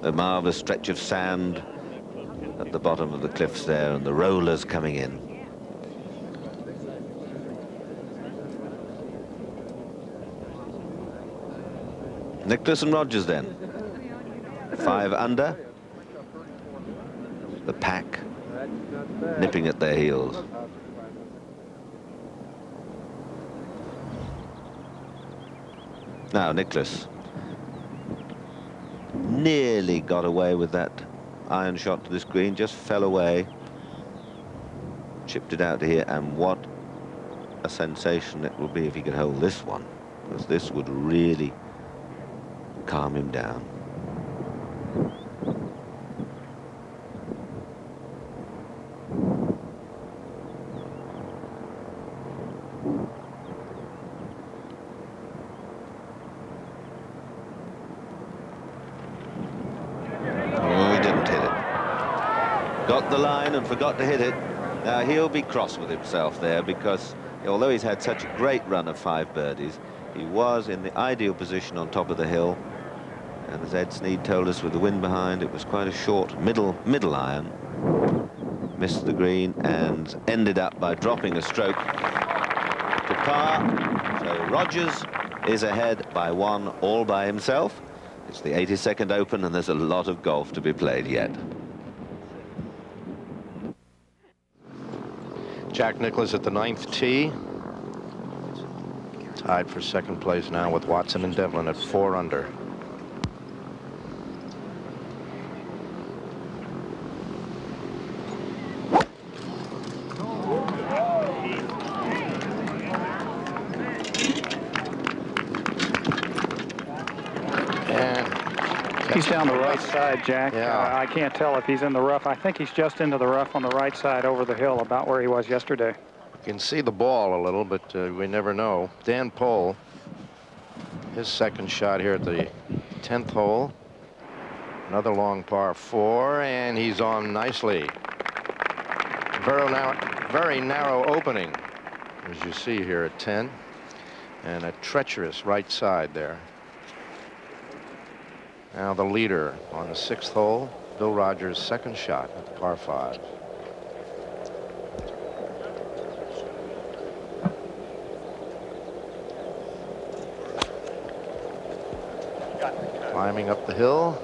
A marvelous stretch of sand at the bottom of the cliffs there, and the rollers coming in. Nicklaus and Rogers then. 5 under. The pack nipping at their heels. Now Nicklaus nearly got away with that iron shot to this green, just fell away, chipped it out to here, and what a sensation it will be if he could hold this one, because this would really calm him down. Got the line and forgot to hit it. Now he'll be cross with himself there, because although he's had such a great run of 5 birdies, he was in the ideal position on top of the hill. And as Ed Sneed told us, with the wind behind, it was quite a short middle iron. Missed the green and ended up by dropping a stroke to par. So Rogers is ahead by 1 all by himself. It's the 82nd Open, and there's a lot of golf to be played yet. Jack Nicklaus at the 9th tee. Tied for 2nd place now with Watson and Devlin at 4 under. He's down the right side, Jack. Yeah. I can't tell if he's in the rough. I think he's just into the rough on the right side over the hill, about where he was yesterday. You can see the ball a little, but we never know. Dan Pohl, his second shot here at the 10th hole. Another long par 4, and he's on nicely. Very narrow opening, as you see here at 10, and a treacherous right side there. Now the leader on the 6th hole, Bill Rogers' second shot at the par 5. Climbing up the hill.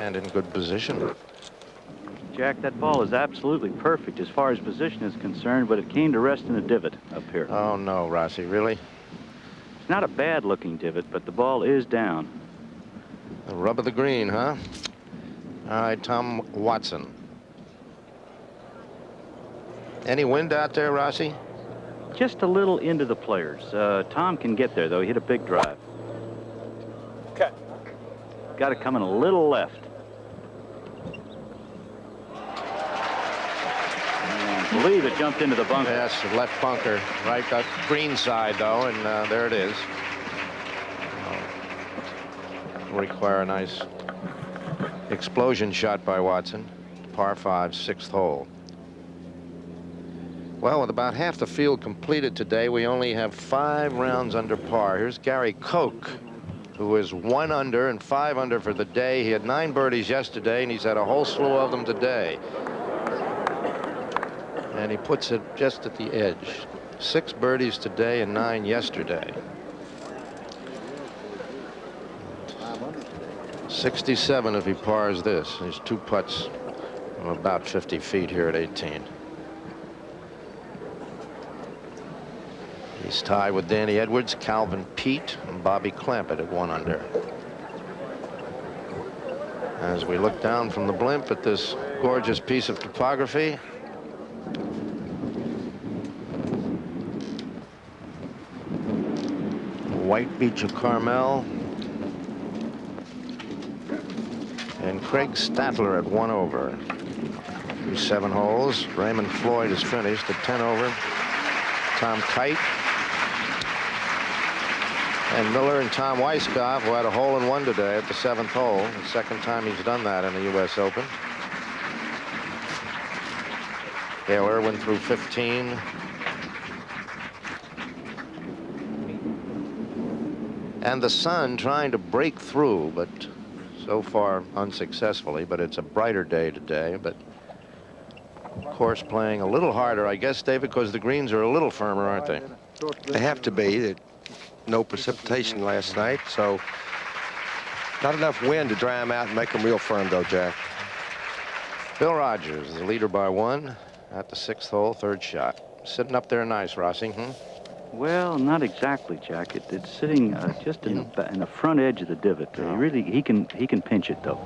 And in good position. Jack, that ball is absolutely perfect as far as position is concerned, but it came to rest in a divot up here. Oh, no, Rossi, really? It's not a bad-looking divot, but the ball is down. The rub of the green, huh? All right, Tom Watson. Any wind out there, Rossi? Just a little into the players. Tom can get there, though. He hit a big drive. Okay. Got it coming a little left. I believe it jumped into the bunker. Yes, left bunker. Right up green side, though, and there it is. Require a nice explosion shot by Watson. Par 5, 6th hole. Well, with about half the field completed today, we only have 5 rounds under par. Here's Gary Koch, who is 1 under and 5 under for the day. He had 9 birdies yesterday, and he's had a whole slew of them today. And he puts it just at the edge. 6 birdies today and 9 yesterday. 67 if he pars this. He's 2 putts from about 50 feet here at 18. He's tied with Danny Edwards, Calvin Peete, and Bobby Clampett at 1 under. As we look down from the blimp at this gorgeous piece of topography, White Beach of Carmel, and Craig Statler at 1 over. Through 7 holes. Raymond Floyd is finished at 10 over. Tom Kite and Miller and Tom Weiskopf, who had a hole-in-one today at the 7th hole. The second time he's done that in the U.S. Open. Dale Irwin through 15. And the sun trying to break through, but so far unsuccessfully. But it's a brighter day today. But of course, playing a little harder, I guess, Dave, because the greens are a little firmer, aren't they? They have to be. No precipitation last night, so not enough wind to dry them out and make them real firm, though, Jack. Bill Rogers, the leader by 1 at the 6th hole, 3rd shot. Sitting up there nice, Rossi. Well, not exactly, Jack. It's sitting just in the front edge of the divot. He can pinch it, though.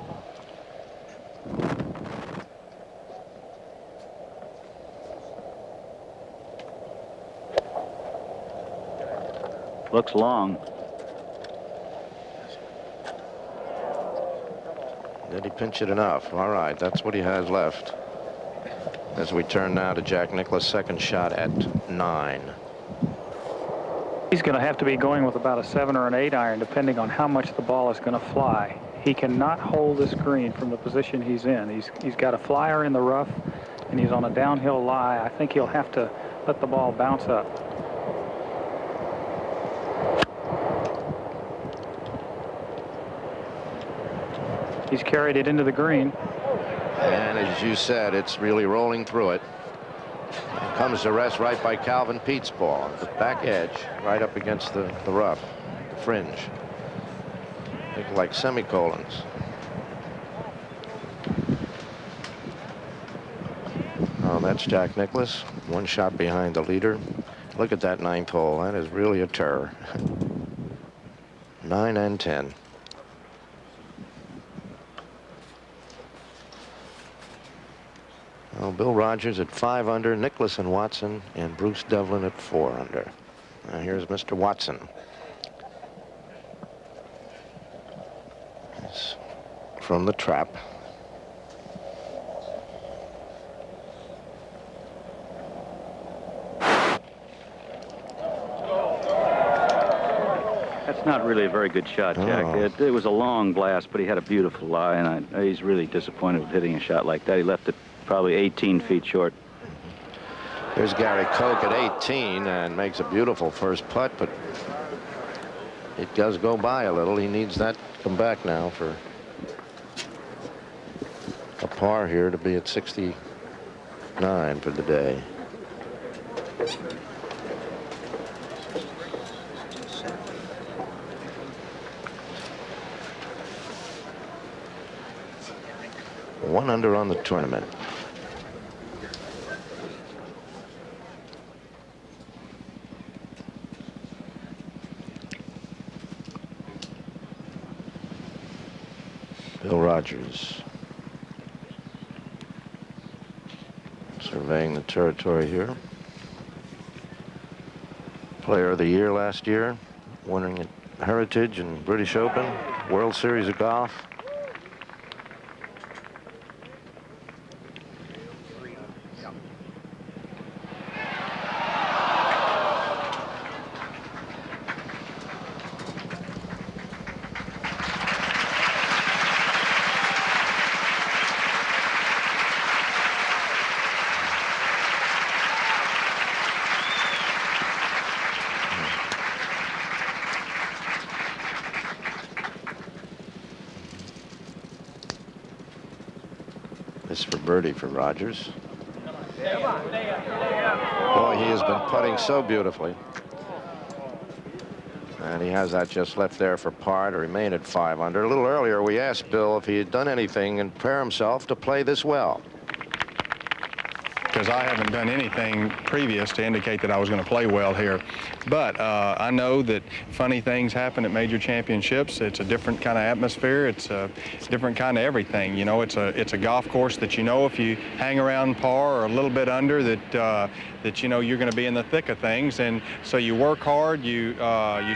Looks long. Did he pinch it enough? All right, that's what he has left. As we turn now to Jack Nicklaus' second shot at 9. He's going to have to be going with about a 7 or an 8 iron, depending on how much the ball is going to fly. He cannot hold this green from the position he's in. He's got a flyer in the rough, and he's on a downhill lie. I think he'll have to let the ball bounce up. He's carried it into the green. And as you said, it's really rolling through it. It comes to rest right by Calvin Pete's ball. The back edge, right up against the rough, the fringe. Look like semicolons. Oh, that's Jack Nicklaus. 1 shot behind the leader. Look at that 9th hole. That is really a terror. 9 and 10. Well, Bill Rogers at 5 under, Nicklaus and Watson, and Bruce Devlin at 4 under. Now here's Mr. Watson. He's from the trap. That's not really a very good shot, Jack. Oh. It was a long blast, but he had a beautiful lie, and he's really disappointed with hitting a shot like that. He left it probably 18 feet short. Here's Gary Koch at 18 and makes a beautiful first putt, but it does go by a little. He needs that to come back now for a par here to be at 69 for the day. One under on the tournament. Bill Rogers surveying the territory here. Player of the Year last year, winning at Heritage and British Open, World Series of Golf. This for birdie for Rogers. Boy, he has been putting so beautifully. And he has that just left there for par to remain at 5 under. A little earlier, we asked Bill if he had done anything and prepare himself to play this well. Because I haven't done anything previous to indicate that I was going to play well here. But I know that funny things happen at major championships. It's a different kind of atmosphere. It's a different kind of everything. You know, it's a golf course that, you know, if you hang around par or a little bit under, that you know you're going to be in the thick of things. And so you work hard, you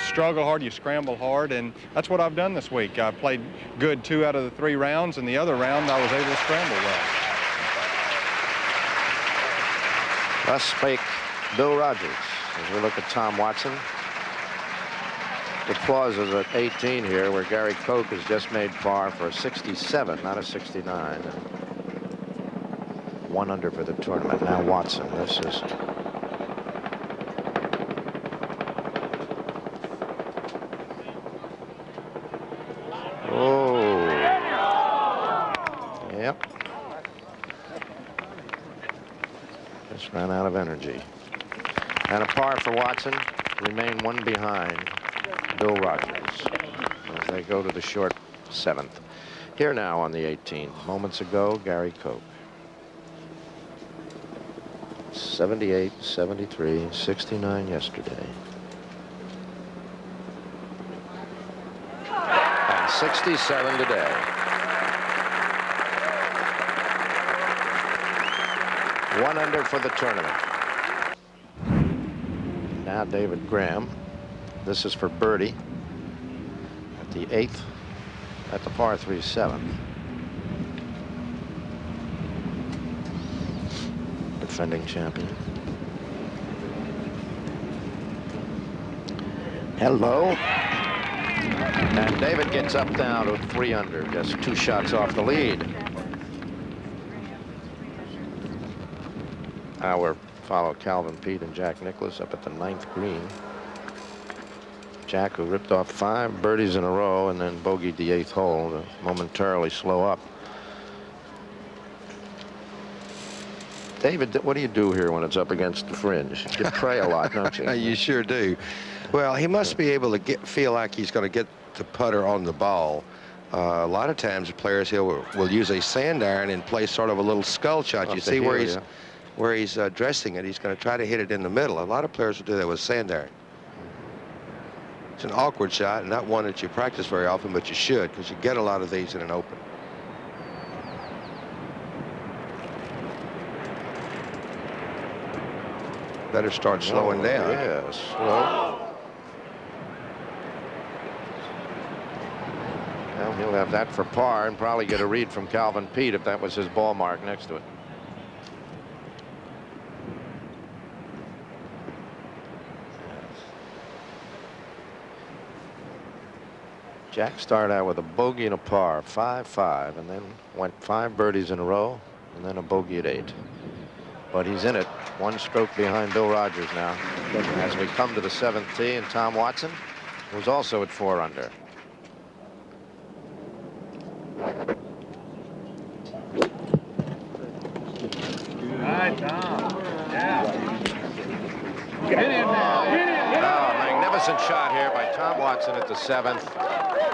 struggle hard, you scramble hard, and that's what I've done this week. I played good 2 out of the 3 rounds, and the other round I was able to scramble well. Thus spake Bill Rogers. As we look at Tom Watson. The applause is at 18 here, where Gary Koch has just made par for a 67, not a 69. 1 under for the tournament. Now Watson. This is yep. Just ran out of energy. And a par for Watson. Remain 1 behind Bill Rogers as they go to the short 7th. Here now on the 18th. Moments ago, Gary Koch. 78, 73, 69 yesterday. And 67 today. One under for the tournament. Now David Graham. This is for birdie at the 8th, at the par 3 7th. Defending champion. Hello. And David gets up now to 3 under, just 2 shots off the lead. Our follow Calvin Peete and Jack Nicklaus up at the 9th green. Jack, who ripped off 5 birdies in a row and then bogeyed the 8th hole to momentarily slow up. David, what do you do here when it's up against the fringe? You pray a lot, don't you? You sure do. Well, he must be able to feel like he's going to get the putter on the ball. A lot of times, the players here will use a sand iron and play sort of a little skull shot. You see where he's dressing it. He's going to try to hit it in the middle. A lot of players will do that with sand iron. It's an awkward shot, and not one that you practice very often, but you should, because you get a lot of these in an open. better start slowing down. Yeah, slow. Well, he'll have that for par and probably get a read from Calvin Peete if that was his ball mark next to it. Jack started out with a bogey and a par, 5-5, and then went 5 birdies in a row, and then a bogey at 8. But he's in it, 1 stroke behind Bill Rogers now. As we come to the 7th tee, and Tom Watson was also at 4 under. Oh, magnificent shot here by Tom Watson at the 7th.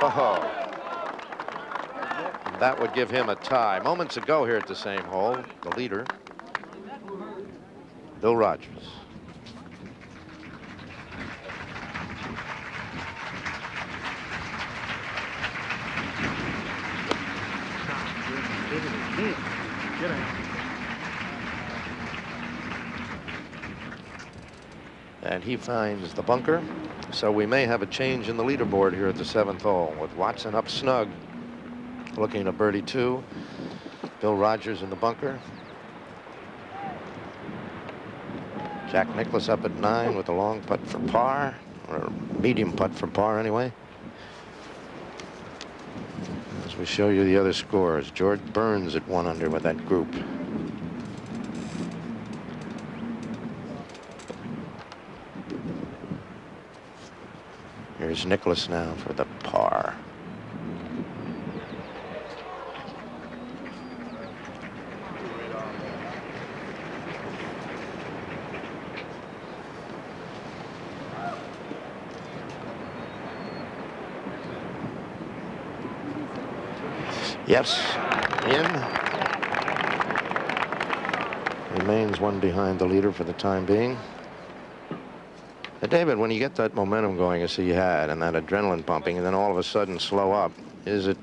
Oh, that would give him a tie. Moments ago here at the same hole, the leader, Bill Rogers. And he finds the bunker. So we may have a change in the leaderboard here at the 7th hole with Watson up snug, looking at birdie 2. Bill Rogers in the bunker. Jack Nicklaus up at 9 with a long putt for par, or medium putt for par anyway. As we show you the other scores, George Burns at 1 under with that group. Here's Nicklaus now for the par. Yes, in. Remains 1 behind the leader for the time being. David, when you get that momentum going as he had and that adrenaline pumping and then all of a sudden slow up, is it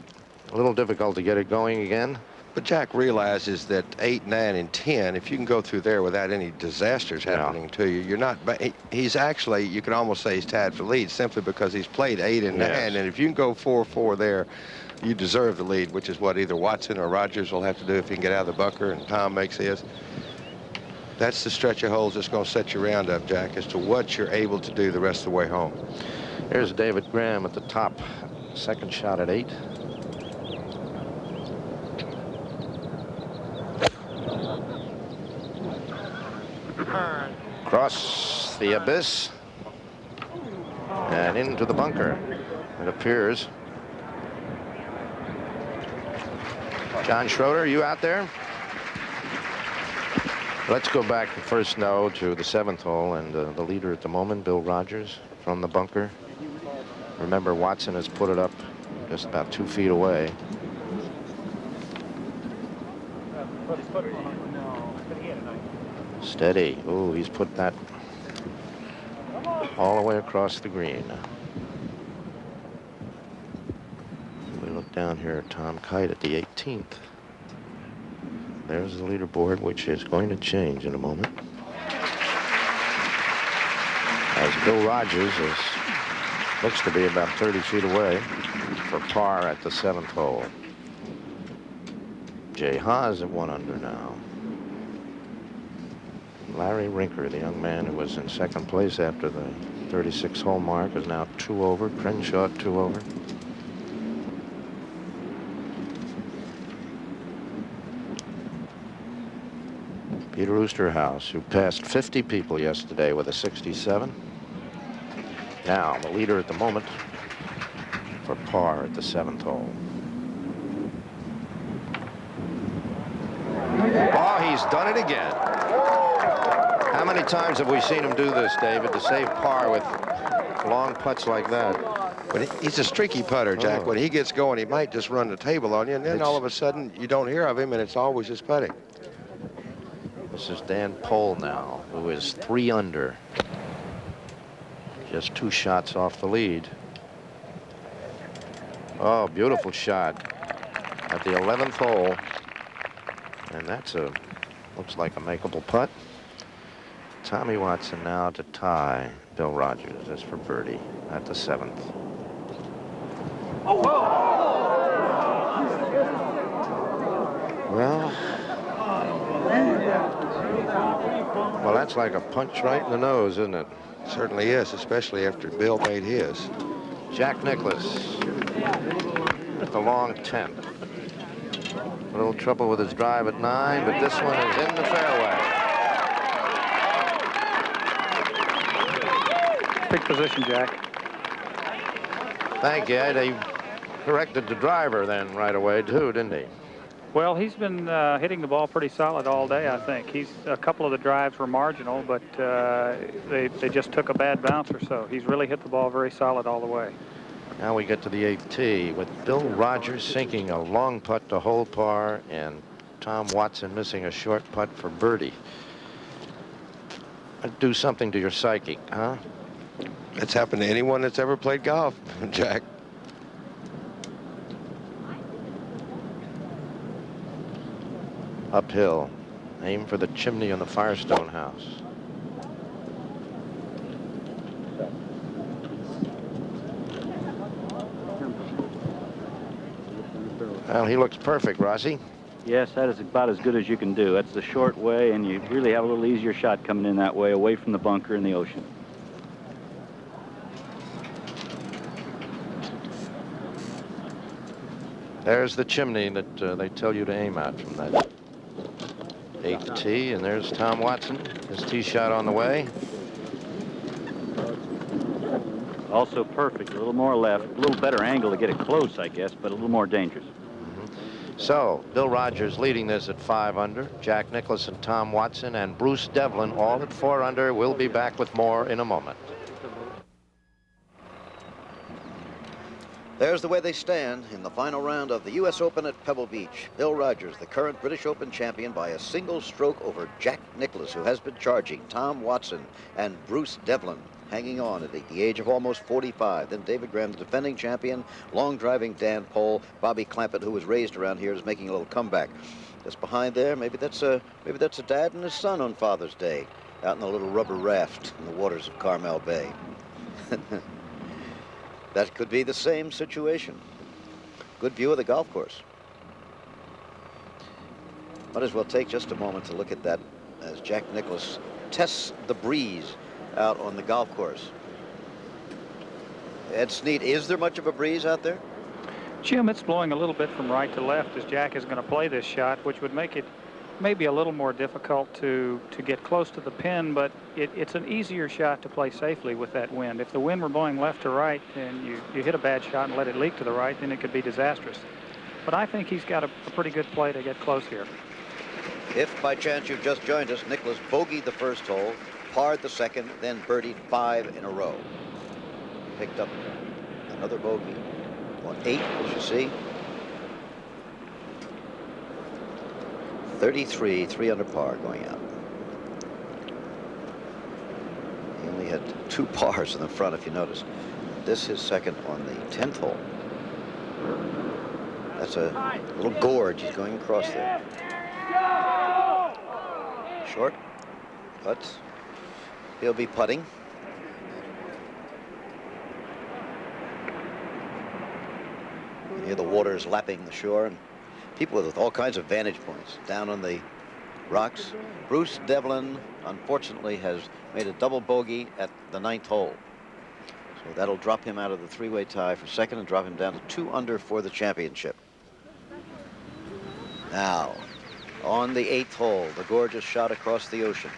a little difficult to get it going again? But Jack realizes that 8, 9, and 10, if you can go through there without any disasters happening to you, you're not. But he's actually, you can almost say he's tied for lead simply because he's played 8 and 9. And if you can go 4-4 there, you deserve the lead, which is what either Watson or Rogers will have to do if he can get out of the bunker and Tom makes his. That's the stretch of holes that's going to set your round up, Jack, as to what you're able to do the rest of the way home. Here's David Graham at the top. 2nd shot at 8. Across the abyss and into the bunker, it appears. John Schroeder, you out there? Let's go back first now to the 7th hole, and the leader at the moment, Bill Rogers, from the bunker. Remember, Watson has put it up just about 2 feet away. Steady. Oh, he's put that all the way across the green. We look down here at Tom Kite at the 18th. There's the leaderboard, which is going to change in a moment. As Bill Rogers looks to be about 30 feet away for par at the 7th hole. Jay Haas at 1 under now. Larry Rinker, the young man who was in 2nd place after the 36-hole mark, is now 2 over. Crenshaw 2 over. Peter Oosterhuis, who passed 50 people yesterday with a 67. Now, the leader at the moment for par at the 7th hole. Oh, he's done it again. How many times have we seen him do this, David, to save par with long putts like that? But he's a streaky putter, Jack. When he gets going, he might just run the table on you, and then all of a sudden you don't hear of him, and it's always his putting. This is Dan Pohl now, who is 3 under. Just 2 shots off the lead. Oh, beautiful shot at the 11th hole. And that's looks like a makeable putt. Tommy Watson now to tie Bill Rogers. That's for birdie at the 7th. Well, that's like a punch right in the nose, isn't it? Certainly is, especially after Bill made his. Jack Nicklaus, the long 10. A little trouble with his drive at 9, but this one is in the fairway. Big position, Jack. Thank you. He corrected the driver then right away, too, didn't he? Well, he's been hitting the ball pretty solid all day, I think. A couple of the drives were marginal, but they just took a bad bounce or so. He's really hit the ball very solid all the way. Now we get to the 8th tee with Bill Rogers sinking a long putt to hole par and Tom Watson missing a short putt for birdie. That'd do something to your psyche, huh? It's happened to anyone that's ever played golf, Jack. Uphill. Aim for the chimney on the Firestone house. Well, he looks perfect, Rossi. Yes, that is about as good as you can do. That's the short way, and you really have a little easier shot coming in that way, away from the bunker and the ocean. There's the chimney that they tell you to aim at from that 8th tee, and there's Tom Watson, his tee shot on the way. Also perfect, a little more left, a little better angle to get it close, I guess, but a little more dangerous. So, Bill Rogers leading this at 5 under. Jack Nicklaus and Tom Watson and Bruce Devlin all at 4 under. We'll be back with more in a moment. There's the way they stand in the final round of the U.S. Open at Pebble Beach. Bill Rogers, the current British Open champion, by a single stroke over Jack Nicklaus, who has been charging. Tom Watson and Bruce Devlin hanging on at the age of almost 45. Then David Graham, the defending champion, long driving Dan Pohl, Bobby Clampett, who was raised around here, is making a little comeback. Just behind there, maybe that's a dad and his son on Father's Day, out in a little rubber raft in the waters of Carmel Bay. That could be the same situation. Good view of the golf course. Might as well take just a moment to look at that as Jack Nicklaus tests the breeze out on the golf course. Ed Snead, is there much of a breeze out there? Jim, it's blowing a little bit from right to left as Jack is going to play this shot, which would make it maybe a little more difficult to get close to the pin, but it's an easier shot to play safely with that wind. If the wind were blowing left to right and you hit a bad shot and let it leak to the right, then it could be disastrous. But I think he's got a pretty good play to get close here. If by chance you've just joined us, Nicklaus bogeyed the first hole, parred the second, then birdied 5 in a row. Picked up another bogey on 8, as you see. 33, 3 under par going out. He only had 2 pars in the front, if you notice. This is second on the 10th hole. That's a little gorge he's going across there. Short, but he'll be putting. You hear the waters lapping the shore, and people with all kinds of vantage points down on the rocks. Bruce Devlin, unfortunately, has made a double bogey at the 9th hole. So that'll drop him out of the 3-way tie for second and drop him down to 2 under for the championship. Now, on the 8th hole, the gorgeous shot across the ocean.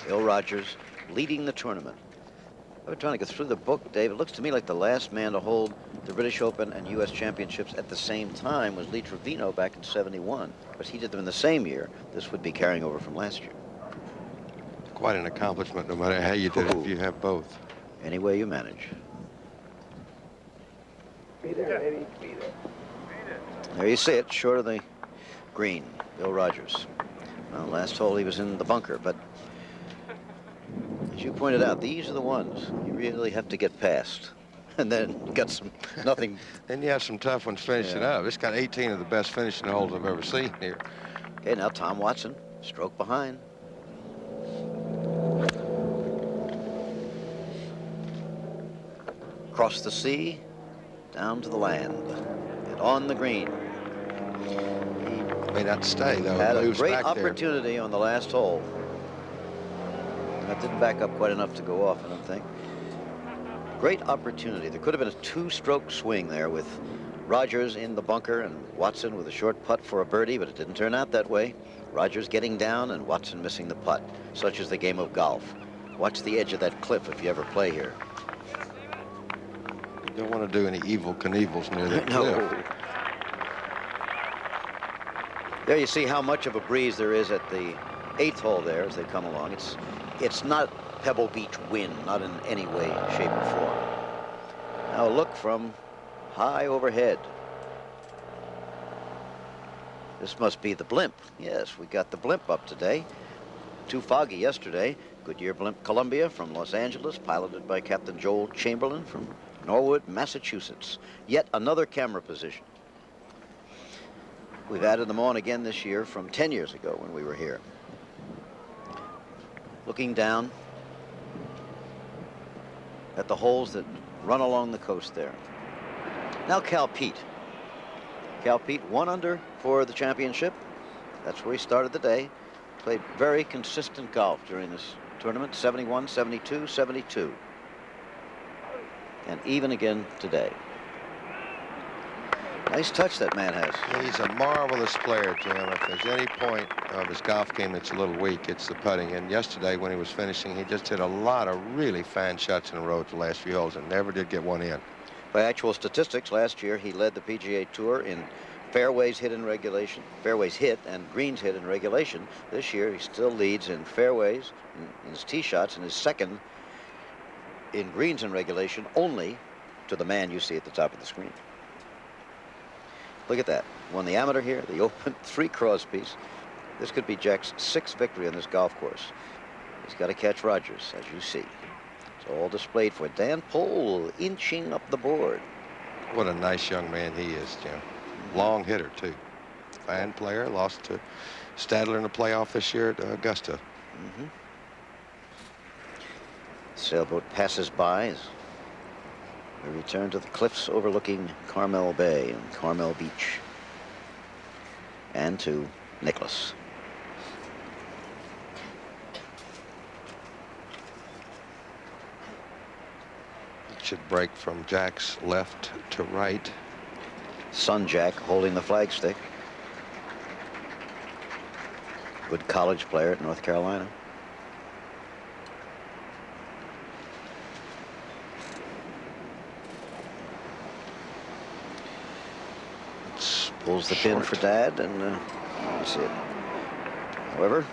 Bill Rogers leading the tournament. I've been trying to go through the book, Dave. It looks to me like the last man to hold the British Open and U.S. Championships at the same time was Lee Trevino back in '71. But he did them in the same year. This would be carrying over from last year. Quite an accomplishment, no matter how you did it, if you have both. Any way you manage. There you see it, short of the green. Bill Rogers. Well, last hole he was in the bunker, but as you pointed out, these are the ones you really have to get past. And then got some nothing. Then you have some tough ones finishing up. It's got 18 of the best finishing holes I've ever seen here. Okay, now Tom Watson, stroke behind. across the sea, down to the land, and on the green. May not stay, though. Had a Moves great back there. opportunity on the last hole. That didn't back up quite enough to go off, I don't think. Great opportunity. There could have been a two-stroke swing there with Rogers in the bunker and Watson with a short putt for a birdie, but it didn't turn out that way. Rogers getting down and Watson missing the putt. Such is the game of golf. Watch the edge of that cliff if you ever play here. You don't want to do any evil Knievels near that No. cliff. There you see how much of a breeze there is at the 8th hole there as they come along. It's not Pebble Beach wind, not in any way, shape, or form. Now look from high overhead. This must be the blimp. Yes, we got the blimp up today. Too foggy yesterday. Goodyear blimp Columbia from Los Angeles, piloted by Captain Joel Chamberlain from Norwood, Massachusetts. Yet another camera position. We've added them on again this year from 10 years ago when we were here. Looking down at the holes that run along the coast there. Now Cal Peete. Cal Peete 1 under for the championship. That's where he started the day. Played very consistent golf during this tournament. 71, 72, 72. And even again today. Nice touch that man has. He's a marvelous player, Jim. If there's any point of his golf game that's a little weak, it's the putting. And yesterday when he was finishing, he just hit a lot of really fine shots in a row at the last few holes and never did get one in. By actual statistics, last year he led the PGA Tour in fairways hit in regulation, fairways hit and greens hit in regulation. This year he still leads in fairways, in his tee shots, and is second in greens in regulation only to the man you see at the top of the screen. Look at that. Won the amateur here, the Open, 3 Crosbys. This could be Jack's 6th victory on this golf course. He's got to catch Rogers, as you see. It's all displayed for Dan Pohl, inching up the board. What a nice young man he is, Jim. Long hitter, too. Fine player. Lost to Stadler in the playoff this year at Augusta. Mm-hmm. Sailboat passes by as we return to the cliffs overlooking Carmel Bay and Carmel Beach, and to Nicklaus. It should break from Jack's left to right. Son Jack holding the flagstick. Good college player at North Carolina. Pulls the pin for Dad, and you see it. However,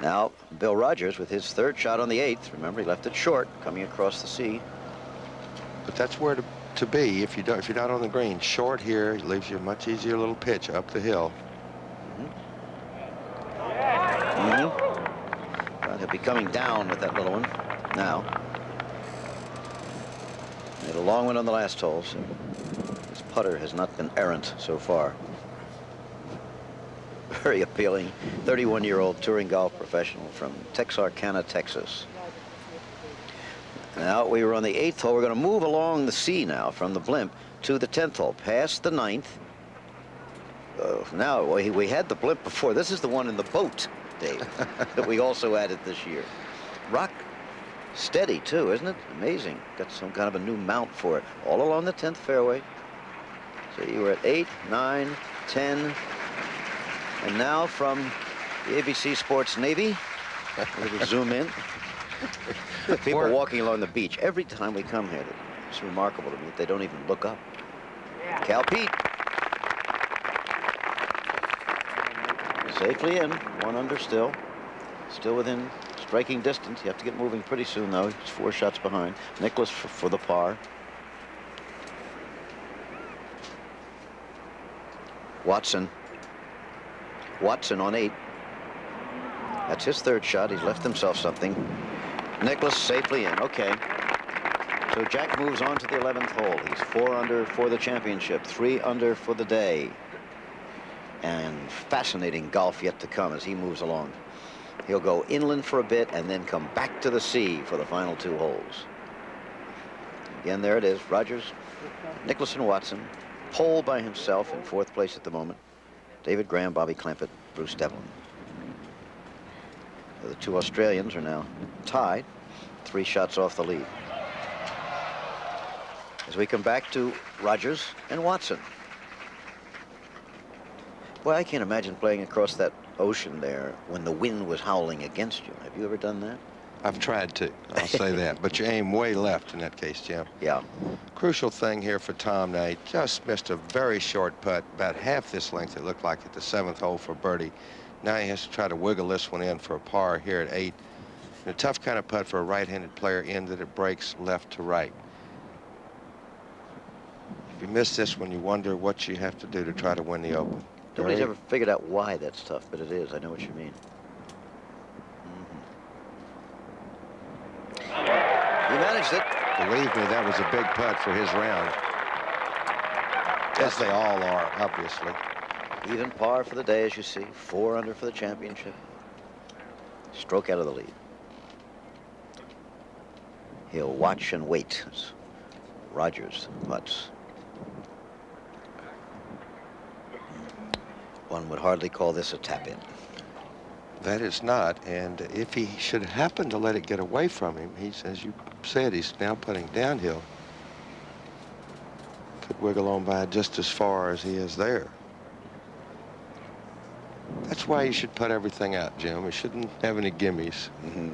now Bill Rogers with his 3rd shot on the 8th. Remember, he left it short, coming across the sea. But that's where to be if you're not on the green. Short here leaves you a much easier little pitch up the hill. Well, he'll be coming down with that little one now. Made a long one on the last hole, so his putter has not been errant so far. Very appealing 31-year-old touring golf professional from Texarkana, Texas. Now we were on the 8th hole. We're going to move along the sea now from the blimp to the 10th hole, past the 9th. Now we had the blimp before. This is the one in the boat, Dave, that we also added this year. Rock steady too, isn't it? Amazing. Got some kind of a new mount for it. All along the 10th fairway. So you were at 8, 9, 10, and now from the ABC Sports Navy, we'll zoom in. People walking along the beach. Every time we come here, it's remarkable to me that they don't even look up. Cal Peete. Safely in, 1 under still. Still within striking distance. You have to get moving pretty soon, though. He's 4 shots behind. Nicklaus for the par. Watson on 8. That's his 3rd shot. He's left himself something. Nicklaus safely in. Okay. So Jack moves on to the 11th hole. He's 4 under for the championship, 3 under for the day. And fascinating golf yet to come as he moves along. He'll go inland for a bit and then come back to the sea for the final 2 holes. Again, there it is. Rogers, Nicklaus and Watson. Pole by himself in 4th place at the moment. David Graham, Bobby Clampett, Bruce Devlin. The 2 Australians are now tied, 3 shots off the lead. As we come back to Rogers and Watson. Boy, I can't imagine playing across that ocean there when the wind was howling against you. Have you ever done that? I've tried to, I'll say that. But you aim way left in that case, Jim. Yeah. Crucial thing here for Tom now, he just missed a very short putt, about half this length it looked like at the 7th hole for birdie. Now he has to try to wiggle this one in for a par here at 8. And a tough kind of putt for a right-handed player in that it breaks left to right. If you miss this one, you wonder what you have to do to try to win the Open. Nobody's ever figured out why that's tough, but it is. I know what you mean. He managed it. Believe me, that was a big putt for his round. As they all are, obviously. Even par for the day, as you see. 4 under for the championship. Stroke out of the lead. He'll watch and wait as Rogers putts. One would hardly call this a tap-in. That is not, and if he should happen to let it get away from him, he's, as you said, he's now putting downhill. Could wiggle on by just as far as he is there. That's why you should put everything out, Jim. We shouldn't have any gimmies. Mm-hmm.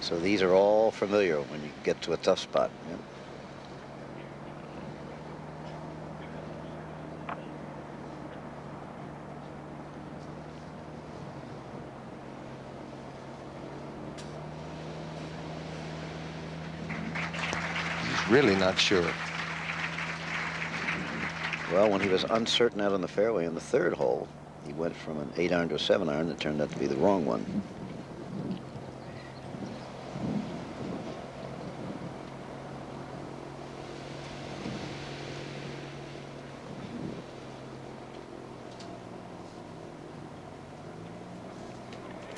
So these are all familiar when you get to a tough spot. Yep. Really not sure. Well, when he was uncertain out on the fairway in the 3rd hole, he went from an 8-iron to a 7-iron that turned out to be the wrong one.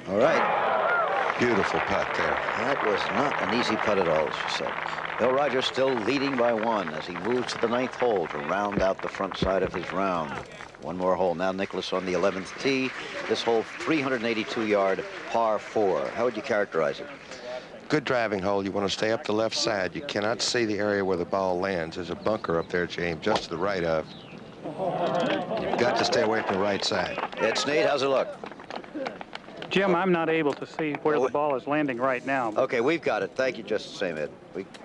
All right. Beautiful putt there. That was not an easy putt at all, as you said. Bill Rogers still leading by 1 as he moves to the 9th hole to round out the front side of his round. One more hole. Now Nicklaus on the 11th tee. This hole, 382-yard par 4. How would you characterize it? Good driving hole. You want to stay up the left side. You cannot see the area where the ball lands. There's a bunker up there, James, just to the right of. You've got to stay away from the right side. Ed Snead, how's it look? Jim, I'm not able to see where the ball is landing right now. Okay, we've got it. Thank you just the same, Ed.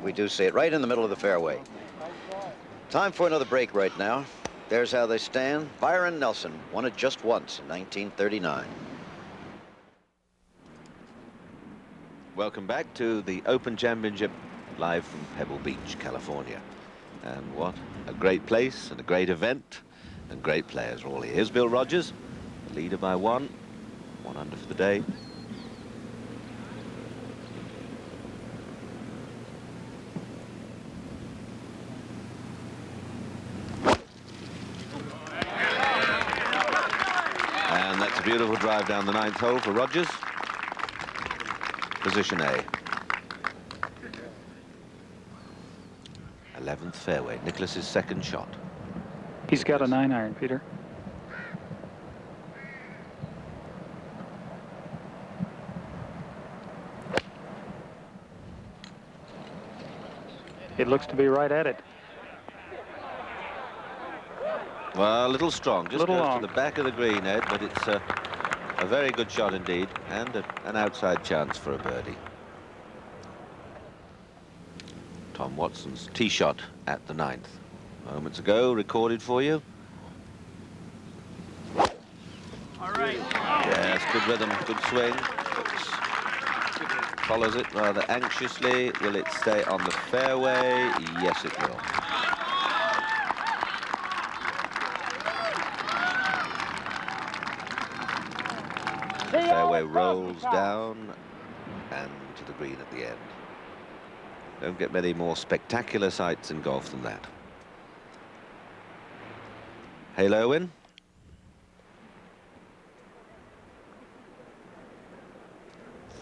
We do see it right in the middle of the fairway. Time for another break right now. There's how they stand. Byron Nelson won it just once in 1939. Welcome back to the Open Championship live from Pebble Beach, California. And what a great place and a great event and great players all here. Here's Bill Rogers, leader by 1. 1 under for the day. And that's a beautiful drive down the 9th hole for Rogers. Position A. 11th fairway. Nicklaus's 2nd shot. He's got a 9-iron, Peter. It looks to be right at it. Well, a little strong. Just Little goes long. to the back of the green, Ed, but it's a very good shot indeed, and an outside chance for a birdie. Tom Watson's tee shot at the 9th. Moments ago, recorded for you. All right. Yes, good rhythm, good swing. Follows it rather anxiously. Will it stay on the fairway? Yes, it will. Fairway rolls down and to the green at the end. Don't get many more spectacular sights in golf than that. Hale Irwin.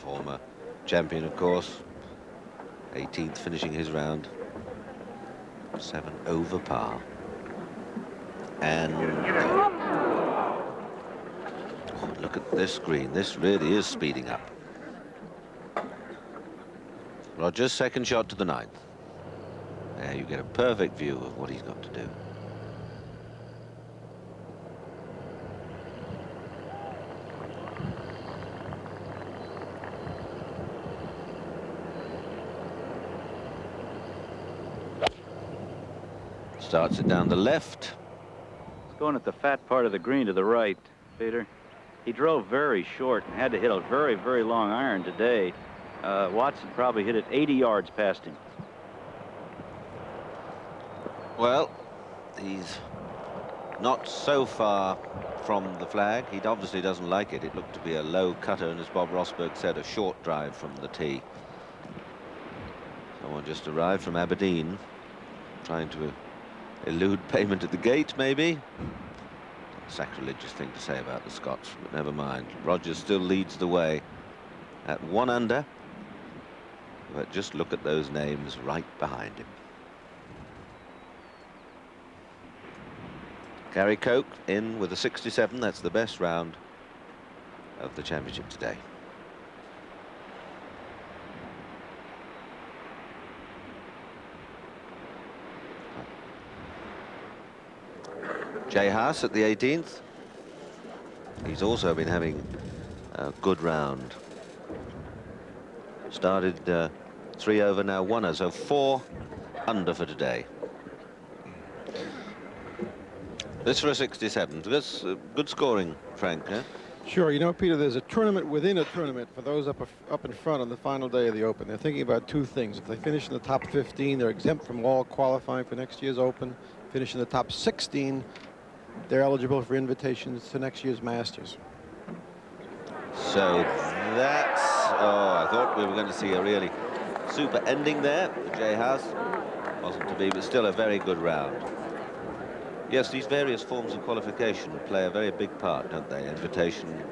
Former champion, of course. 18th finishing his round. 7 over par. And oh, look at this green. This really is speeding up. Rogers' second shot to the 9th. There you get a perfect view of what he's got to do. Starts it down the left. It's going at the fat part of the green to the right, Peter. He drove very short and had to hit a very, very long iron today. Watson probably hit it 80 yards past him. Well, he's not so far from the flag. He obviously doesn't like it. It looked to be a low cutter, and as Bob Rosberg said, a short drive from the tee. Someone just arrived from Aberdeen, trying to elude payment at the gate, maybe. Sacrilegious thing to say about the Scots, but never mind. Rogers still leads the way at 1 under. But just look at those names right behind him. Gary Koch in with a 67. That's the best round of the championship today. Jay Haas at the 18th. He's also been having a good round. Started 3 over, now 1 over, so 4 under for today. This for a 67. That's good scoring, Frank. Eh? Sure. You know, Peter, there's a tournament within a tournament for those up in front on the final day of the Open. They're thinking about 2 things. If they finish in the top 15, they're exempt from all qualifying for next year's Open. Finish in the top 16, they're eligible for invitations to next year's Masters. So that's... Oh, I thought we were going to see a really super ending there for Jay Haas. Wasn't to be, but still a very good round. Yes, these various forms of qualification play a very big part, don't they? Invitation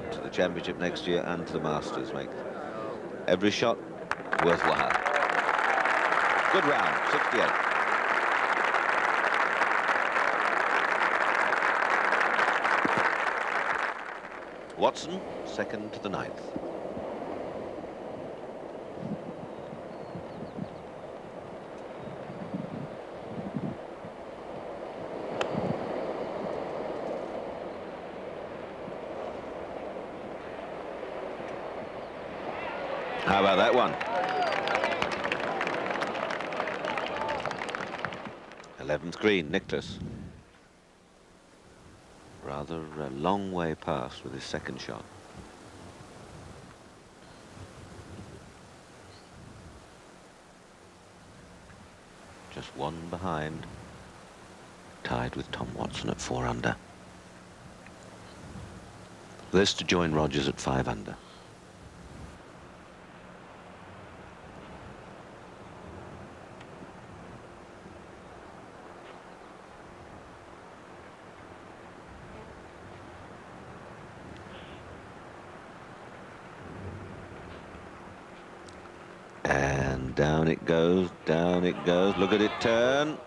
to the championship next year and to the Masters make every shot worthwhile. Good round, 68. Watson, second to the 9th. How about that one? 11th green, Nicklaus. Rather a long way past with his second shot. Just 1 behind. Tied with Tom Watson at 4 under. This to join Rogers at 5 under. And down it goes, down it goes. Look at it turn.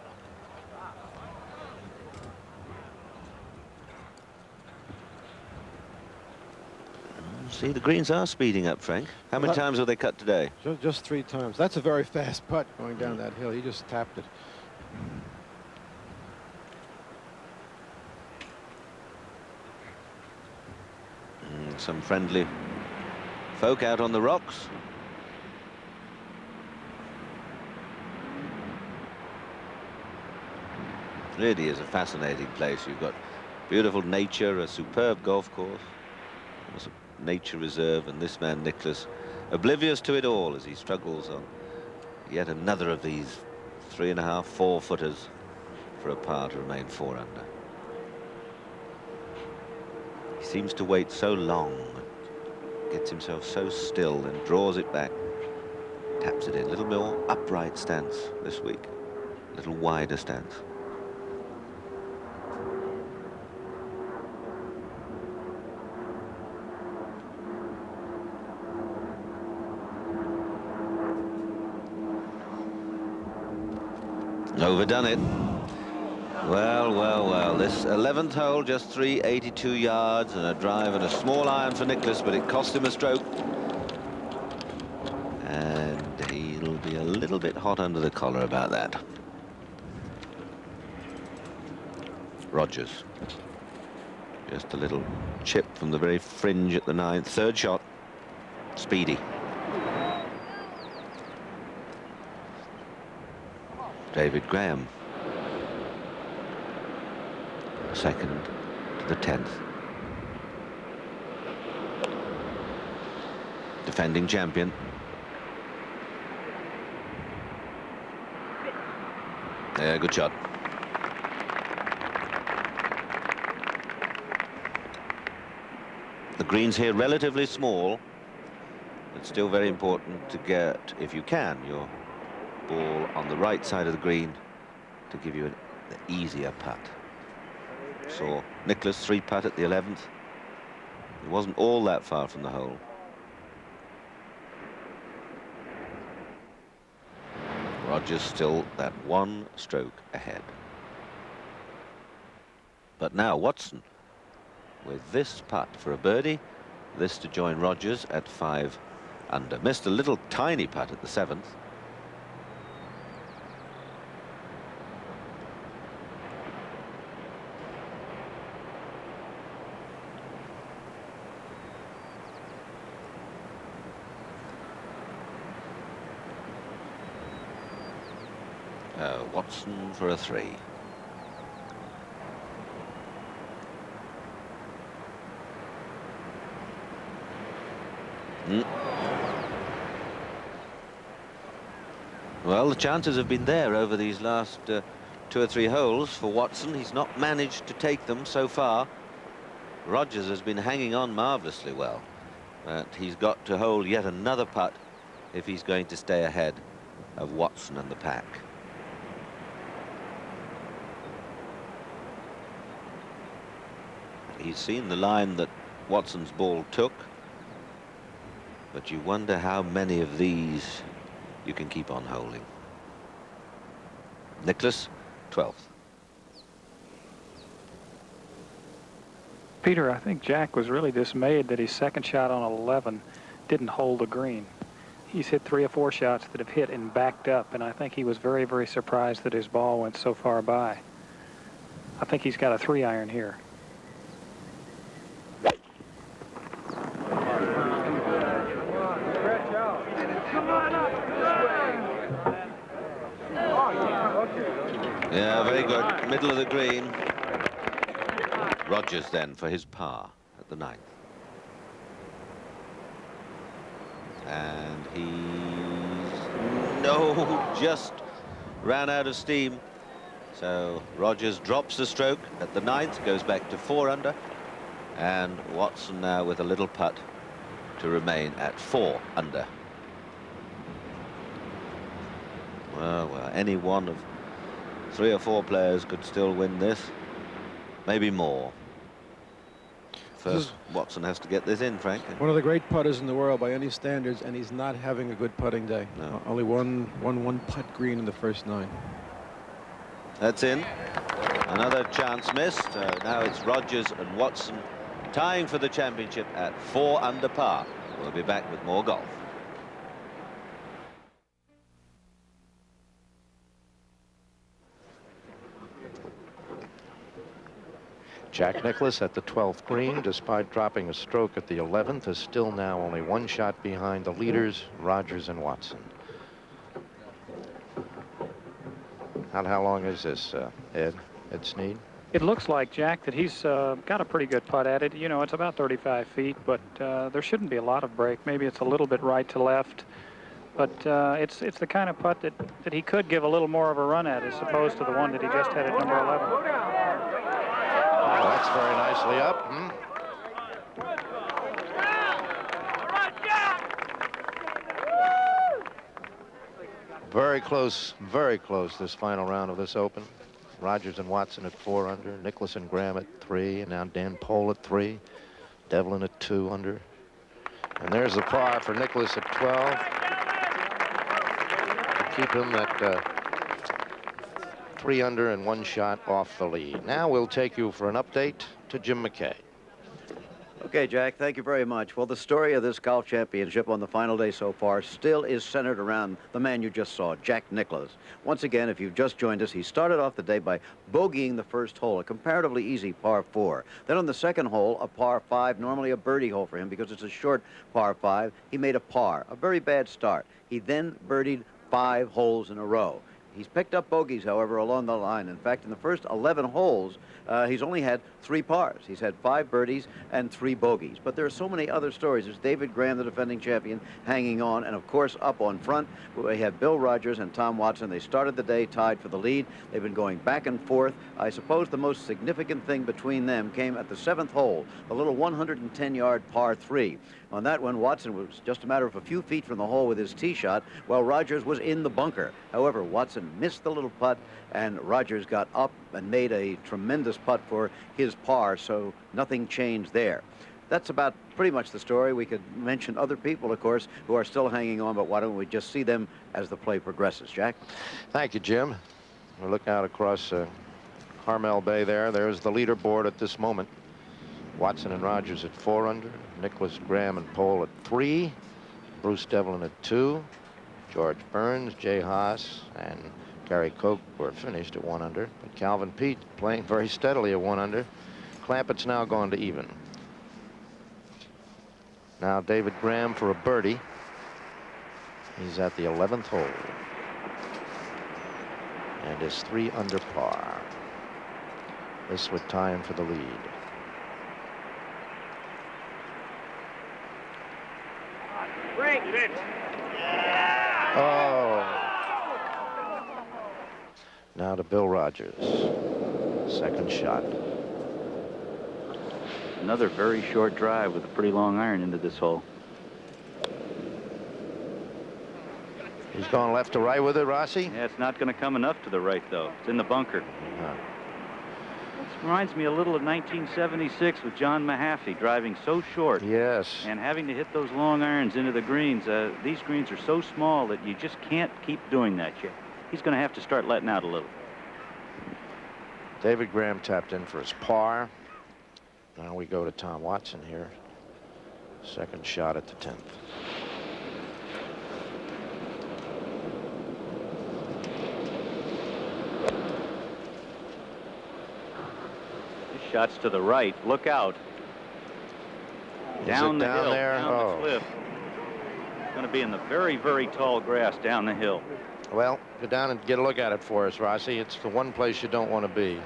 See, the greens are speeding up, Frank. How many times have they cut today? Just 3 times. That's a very fast putt going down that hill. He just tapped it. Some friendly folk out on the rocks. It really is a fascinating place. You've got beautiful nature, a superb golf course, almost a nature reserve, and this man, Nicklaus, oblivious to it all as he struggles on yet another of these 3.5, 4 footers for a par to remain 4 under. He seems to wait so long, gets himself so still and draws it back, taps it in. A little more upright stance this week, a little wider stance. Overdone it. Well, well, well. This 11th hole, just 382 yards and a drive and a small iron for Nicklaus, but it cost him a stroke. And he'll be a little bit hot under the collar about that. Rogers. Just a little chip from the very fringe at the 9th. Third shot. Speedy. David Graham. Second to the 10th. Defending champion. Yeah, good shot. The greens here relatively small. It's still very important to get, if you can, your ball on the right side of the green to give you an easier putt. Saw Nicklaus 3-putt at the 11th. He wasn't all that far from the hole. Rogers still that one stroke ahead. But now Watson with this putt for a birdie, this to join Rogers at 5 under. Missed a little tiny putt at the 7th. Watson for a 3. Well, the chances have been there over these last 2 or 3 holes for Watson. He's not managed to take them so far. Rogers has been hanging on marvelously well, but he's got to hold yet another putt if he's going to stay ahead of Watson and the pack. He's seen the line that Watson's ball took, but you wonder how many of these you can keep on holding. Nicklaus, 12th. Peter, I think Jack was really dismayed that his second shot on 11 didn't hold the green. He's hit 3 or 4 shots that have hit and backed up, and I think he was very, very surprised that his ball went so far by. I think he's got a 3-iron here. Yeah, very good. Middle of the green. Rogers then for his par at the 9th. And just ran out of steam. So Rogers drops the stroke at the 9th, goes back to 4 under. And Watson now with a little putt to remain at 4 under. Well, any one of 3 or 4 players could still win this, maybe more. First, Watson has to get this in, Frank. One of the great putters in the world by any standards, and he's not having a good putting day. No. Only one putt green in the first 9. That's in. Another chance missed. Now it's Rogers and Watson tying for the championship at 4 under par. We'll be back with more golf. Jack Nicklaus at the 12th green, despite dropping a stroke at the 11th, is still now only 1 shot behind the leaders, Rogers and Watson. How long is this, Ed Snead? It looks like, Jack, that he's got a pretty good putt at it. You know, it's about 35 feet, but there shouldn't be a lot of break. Maybe it's a little bit right to left. But it's the kind of putt that he could give a little more of a run at as opposed to the one that he just had at number 11. Oh, that's very nicely up. Very close this final round of this Open. Rogers and Watson at 4 under, Nicklaus and Graham at 3, and now Dan Pohl at 3, Devlin at 2 under. And there's the par for Nicklaus at 12 to keep him at 3 under and 1 shot off the lead. Now we'll take you for an update to Jim McKay. Okay, Jack, thank you very much. Well, the story of this golf championship on the final day so far still is centered around the man you just saw, Jack Nicklaus. Once again, if you've just joined us, he started off the day by bogeying the first hole, a comparatively easy par 4. Then on the second hole, a par 5, normally a birdie hole for him because it's a short par 5. He made a par, a very bad start. He then birdied 5 holes in a row. He's picked up bogeys, however, along the line. In fact, in the first 11 holes, he's only had 3 pars. He's had 5 birdies and 3 bogeys. But there are so many other stories. There's David Graham, the defending champion, hanging on. And, of course, up on front, we have Bill Rogers and Tom Watson. They started the day tied for the lead. They've been going back and forth. I suppose the most significant thing between them came at the 7th hole, a little 110-yard par 3. On that one, Watson was just a matter of a few feet from the hole with his tee shot, while Rogers was in the bunker. However, Watson missed the little putt, and Rogers got up and made a tremendous putt for his par, so nothing changed there. That's about pretty much the story. We could mention other people, of course, who are still hanging on, but why don't we just see them as the play progresses. Jack? Thank you, Jim. We'll look out across Carmel Bay there. There's the leaderboard at this moment. Watson and Rogers at 4 under, Nicklaus, Graham, and Pohl at 3, Bruce Devlin at 2, George Burns, Jay Haas, and Gary Koch were finished at 1 under, but Calvin Peete playing very steadily at 1 under. Clampett's now gone to even. Now David Graham for a birdie. He's at the 11th hole and is 3 under par. This would tie him for the lead. Oh. Now to Bill Rogers. Second shot. Another very short drive with a pretty long iron into this hole. He's going left to right with it, Rossi? Yeah, it's not going to come enough to the right, though. It's in the bunker. This reminds me a little of 1976 with John Mahaffey driving so short. Yes. And having to hit those long irons into the greens. These greens are so small that you just can't keep doing that yet. He's going to have to start letting out a little. David Graham tapped in for his par. Now we go to Tom Watson here. Second shot at the 10th. This shot's to the right. Look out. Down the hill, down the cliff. It's going to be in the very, very tall grass down the hill. Well, go down and get a look at it for us, Rossi. It's the one place you don't want to be.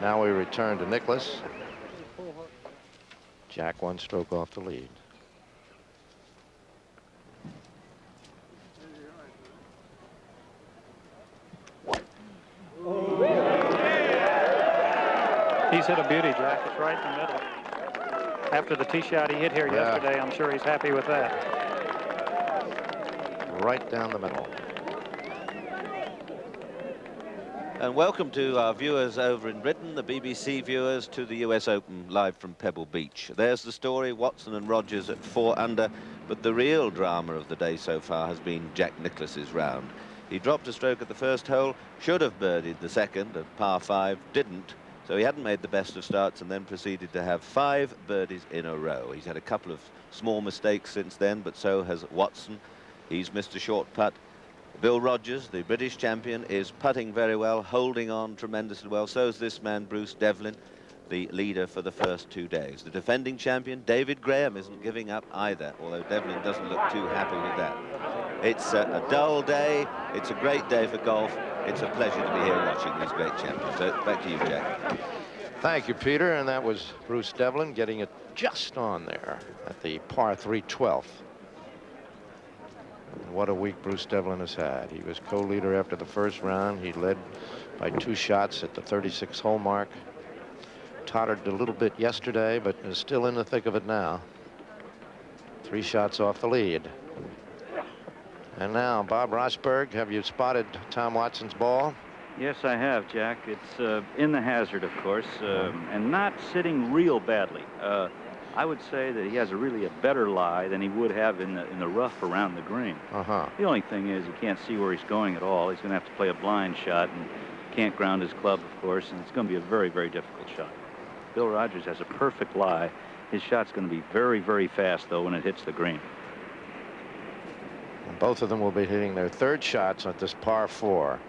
Now we return to Nicklaus. Jack 1 stroke off the lead. He's hit a beauty, Jack. It's right in the middle. After the tee shot he hit here yesterday, I'm sure he's happy with that. Right down the middle. And welcome to our viewers over in Britain, the BBC viewers, to the US Open live from Pebble Beach. There's the story, Watson and Rogers at 4 under, but the real drama of the day so far has been Jack Nicklaus's round. He dropped a stroke at the first hole, should have birdied the second at par 5, didn't. So he hadn't made the best of starts and then proceeded to have 5 birdies in a row. He's had a couple of small mistakes since then, but so has Watson. He's missed a short putt. Bill Rogers, the British champion, is putting very well, holding on tremendously well. So is this man, Bruce Devlin, the leader for the first 2 days. The defending champion, David Graham, isn't giving up either, although Devlin doesn't look too happy with that. It's a dull day. It's a great day for golf. It's a pleasure to be here watching these great champions. So back to you, Jack. Thank you, Peter. And that was Bruce Devlin getting it just on there at the par 3 12th. And what a week Bruce Devlin has had. He was co-leader after the first round. He led by 2 shots at the 36 hole mark. Tottered a little bit yesterday, but is still in the thick of it now. 3 shots off the lead. And now, Bob Rosberg, have you spotted Tom Watson's ball? Yes, I have, Jack. It's in the hazard, of course, and not sitting real badly. I would say that he has really a better lie than he would have in the rough around the green. The only thing is he can't see where he's going at all. He's going to have to play a blind shot and can't ground his club, of course, and it's going to be a very, very difficult shot. Bill Rogers has a perfect lie. His shot's going to be very, very fast, though, when it hits the green. And both of them will be hitting their third shots at this par 4.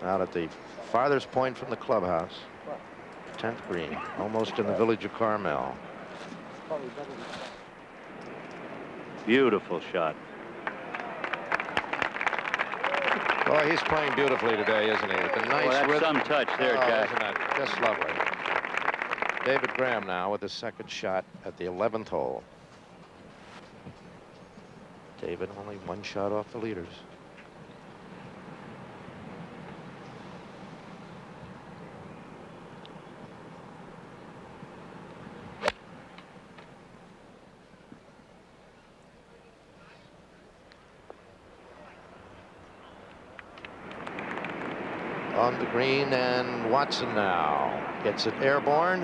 Out at the farthest point from the clubhouse. 10th green, almost in the village of Carmel. Beautiful shot. Boy, he's playing beautifully today, isn't he? With a nice that's rhythm. some touch there, Jack. Isn't that just lovely? David Graham now with his second shot at the 11th hole. David only one shot off the leaders. On the green, and Watson now gets it airborne.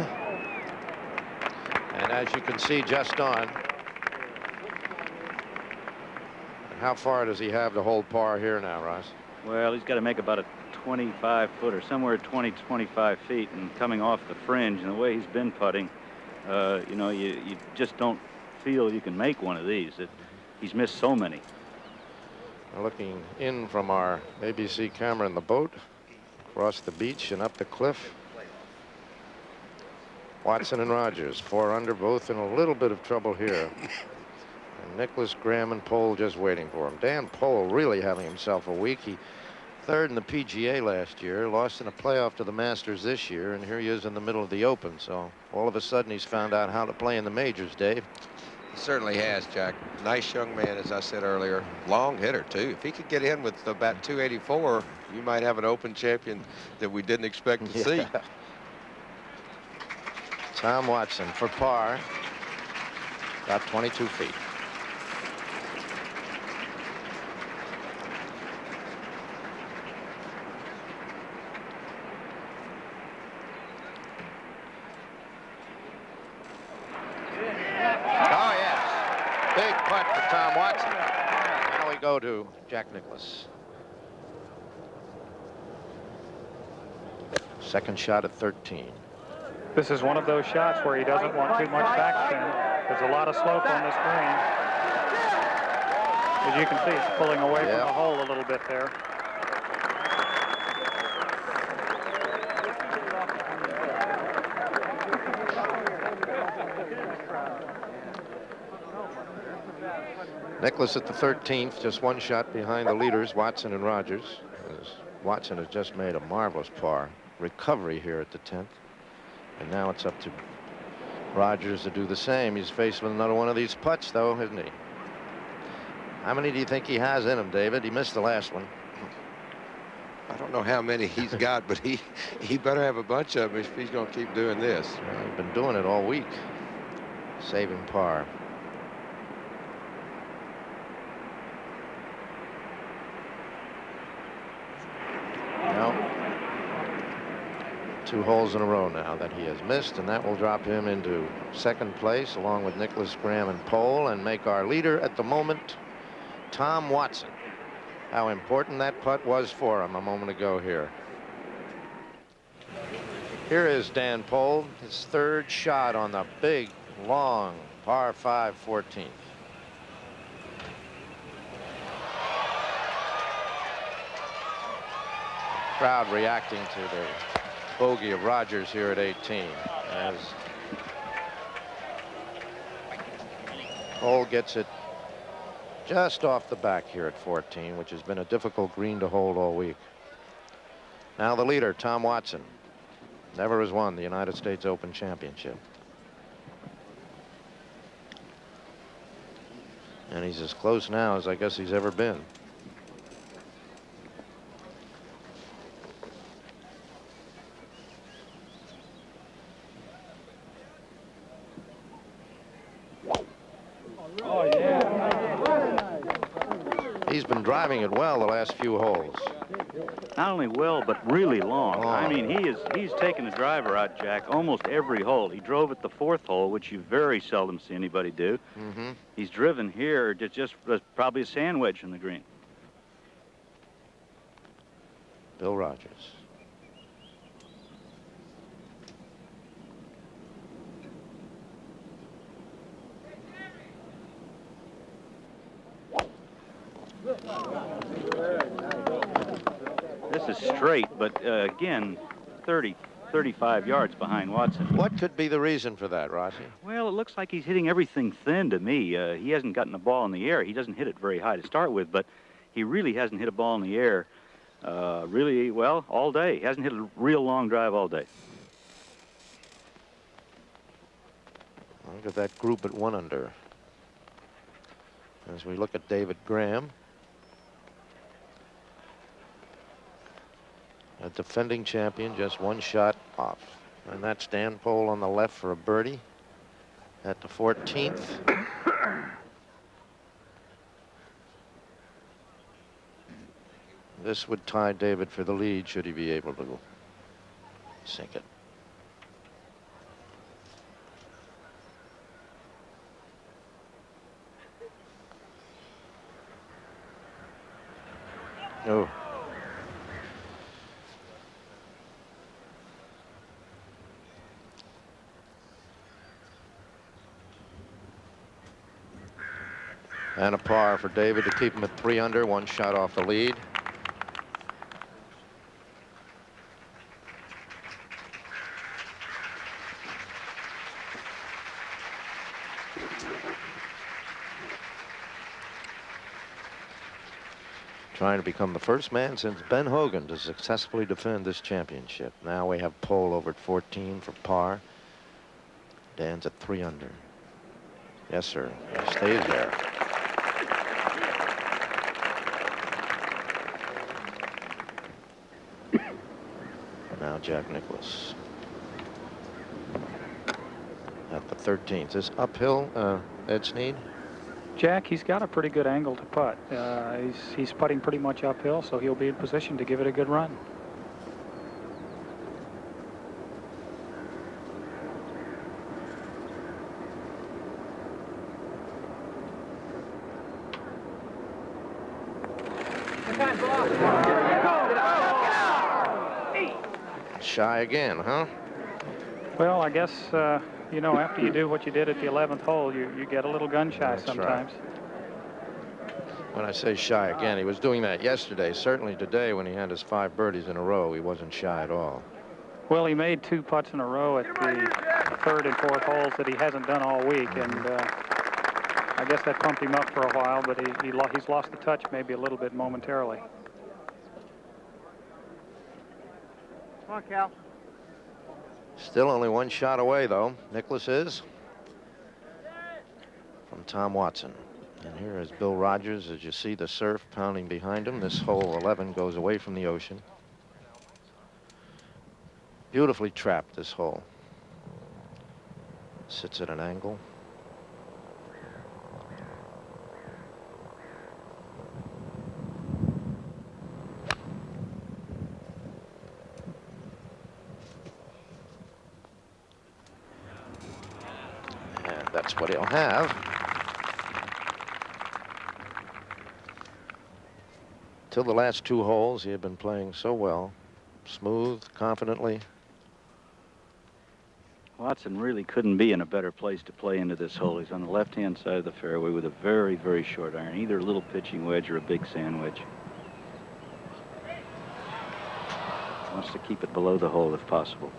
And as you can see, just on. And how far does he have to hold par here now, Ross? Well, he's got to make about a 25-footer, somewhere 20, 25 feet, and coming off the fringe, and the way he's been putting, you know, you just don't feel you can make one of these. He's missed so many. We're looking in from our ABC camera in the boat, across the beach and up the cliff. Watson and Rogers, 4 under, both in a little bit of trouble here. And Nicklaus, Graham, and Pohl just waiting for him. Dan Pohl really having himself a week. He third in the PGA last year, lost in a playoff to the Masters this year, and here he is in the middle of the Open. So all of a sudden he's found out how to play in the majors, Dave. He certainly has, Jack. Nice young man, as I said earlier. Long hitter, too. If he could get in with about 284, you might have an Open champion that we didn't expect to see. Tom Watson for par. About 22 feet. Oh, yes. Big putt for Tom Watson. Now we go to Jack Nicklaus. Second shot at 13. This is one of those shots where he doesn't want too much backspin. There's a lot of slope on this green. As you can see, it's pulling away from the hole a little bit there. Nicklaus at the 13th, just one shot behind the leaders, Watson and Rogers. As Watson has just made a marvelous par. Recovery here at the 10th. And now it's up to Rogers to do the same. He's faced with another one of these putts, though, isn't he? How many do you think he has in him, David? He missed the last one. I don't know how many he's got, but he better have a bunch of them if he's going to keep doing this. Well, he's been doing it all week. Saving par. Now, 2 holes in a row now that he has missed, and that will drop him into second place along with Nicklaus, Graham, and Pohl, and make our leader at the moment Tom Watson. How important that putt was for him a moment ago here. Here is Dan Pohl, his third shot on the big, long par 5 14th. Crowd reacting to the bogey of Rogers here at 18 as Pohl gets it just off the back here at 14, which has been a difficult green to hold all week. Now the leader, Tom Watson, never has won the United States Open Championship. And he's as close now as I guess he's ever been. He's been driving it well the last few holes. Not only well, but really long. I mean, he's taken the driver out, Jack, almost every hole. He drove at the 4th hole, which you very seldom see anybody do. He's driven here just probably a sand wedge in the green. Bill Rogers. This is straight, but again, 35 yards behind Watson. What could be the reason for that, Rossi? Well, it looks like he's hitting everything thin to me. He hasn't gotten the ball in the air. He doesn't hit it very high to start with, but he really hasn't hit a ball in the air really well all day. He hasn't hit a real long drive all day. Look at that group at 1 under. As we look at David Graham, a defending champion, just 1 shot off. And that's Dan Pohl on the left for a birdie at the 14th. This would tie David for the lead should he be able to sink it. Oh. And a par for David to keep him at 3 under, 1 shot off the lead. Trying to become the first man since Ben Hogan to successfully defend this championship. Now we have Pohl over at 14 for par. Dan's at 3 under. Yes, sir. He stays there. Now Jack Nicklaus at the 13th. Is uphill, Ed Snead? Jack, he's got a pretty good angle to putt. He's putting pretty much uphill, so he'll be in position to give it a good run. Shy again, huh? Well, I guess, you know, after you do what you did at the 11th hole, you get a little gun shy sometimes. Right. When I say shy again, he was doing that yesterday. Certainly today, when he had his 5 birdies in a row, he wasn't shy at all. Well, he made 2 putts in a row at the 3rd and 4th holes that he hasn't done all week, and I guess that pumped him up for a while, but he's lost the touch maybe a little bit momentarily. Come on, Cal. Still only 1 shot away, though. Nicklaus is from Tom Watson. And here is Bill Rogers. As you see the surf pounding behind him, this hole 11 goes away from the ocean. Beautifully trapped, this hole. Sits at an angle. That's what he'll have. Till the last 2 holes, he had been playing so well, smooth, confidently. Watson really couldn't be in a better place to play into this hole. He's on the left-hand side of the fairway with a very, very short iron, either a little pitching wedge or a big sand wedge. Wants to keep it below the hole if possible.